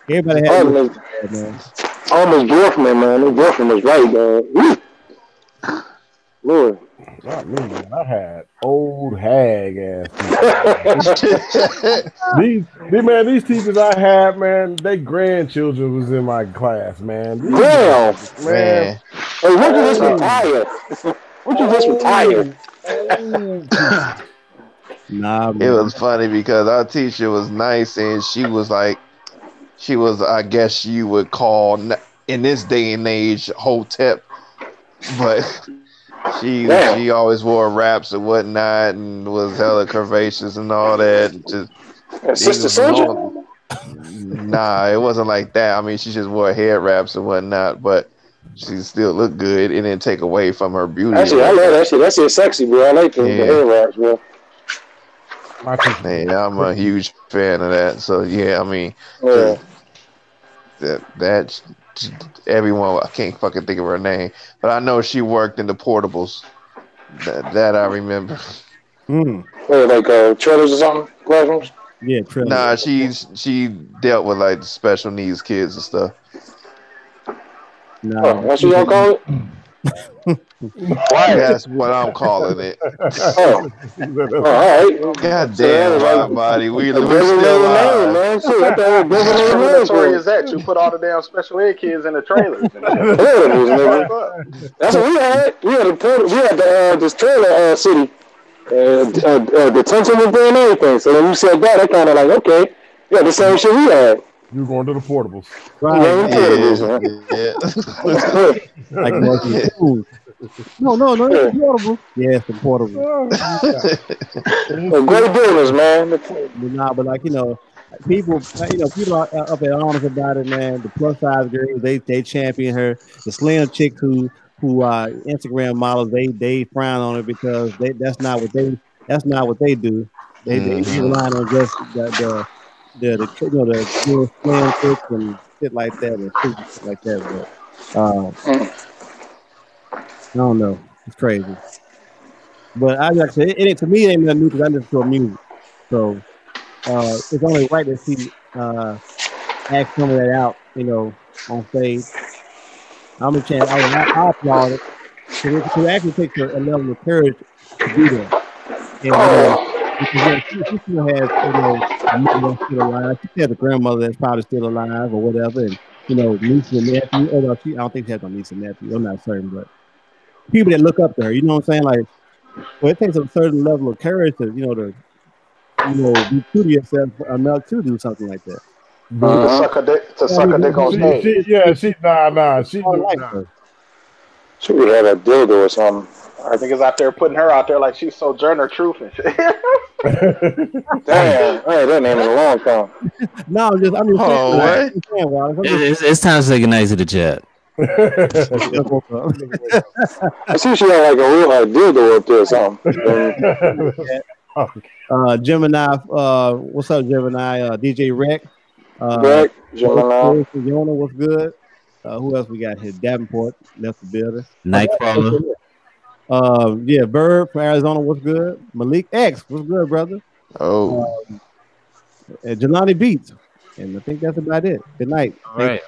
Everybody had man. Almost Dorfman, man. That Dorfman was right, man. Lord. Not me, man. I had old hag ass teachers. These teachers I had, man, their grandchildren was in my class, man. Damn, man. Hey, when you just retire? When you just retire? Nah, man. It was funny because our teacher was nice and she was, I guess you would call in this day and age hotep, but she always wore wraps and whatnot and was hella curvaceous and all that. Sister Soldier? Nah, it wasn't like that. I mean, she just wore hair wraps and whatnot, but she still looked good. It didn't take away from her beauty. Actually, I love that shit. That shit sexy, bro. I like the hair wraps, bro. Yeah, I'm a huge fan of that. So yeah, I mean, that everyone, I can't fucking think of her name, but I know she worked in the portables. That I remember. Like trailers or something, classrooms. Yeah, trailers. Nah, she dealt with like special needs kids and stuff. Nah, that's what y'all call it. That's what I'm calling it. All right. God damn, my body. We still alive. Man. Shit, what discriminatory is that? You put all the damn special ed kids in the trailers. That's what we had. We had this trailer city. Detention was there and everything. So when you said that, I kind of like, okay, yeah, the same shit we had. You were going to the portables. Right. No, it's portable. Yeah, it's the portable. Great buildings, man. But like, people are up at arms about it, man. The plus size girls, they champion her. The slim chicks who are Instagram models, they frown on it because that's not what they do. They rely on just the slim chicks and shit like that and stupid shit like that. But I don't know. It's crazy. But I like to say it to me it ain't nothing new because I listen to music. So it's only right that she act some of that out, on stage. I'm a chance. I applaud it because it actually takes a level of courage to do that. And because she still has a mother that's still alive. She has a grandmother that's probably still alive or whatever, and niece and nephew. Although I don't think she has no niece and nephew. I'm not certain, but people that look up to her. You know what I'm saying? Like, well, it takes a certain level of courage to be true to yourself enough to do something like that. To suck a dick on stage. She would have a dildo or something. I think it's out there putting her out there like she's Sojourner Truth and shit. Damn, I ain't that name in a long time. No, I'm just saying, what? It's time to say goodnight to the chat. I see she got like a real dildo up there or something. Gemini, what's up, Gemini? DJ Rec. Gemini. Yona, what's good? Who else we got here? Davenport left the building. Nightcrawler. Yeah, Bird from Arizona, what's good? Malik X, what's good, brother? And Jelani Beats. And I think that's about it. Good night. All right.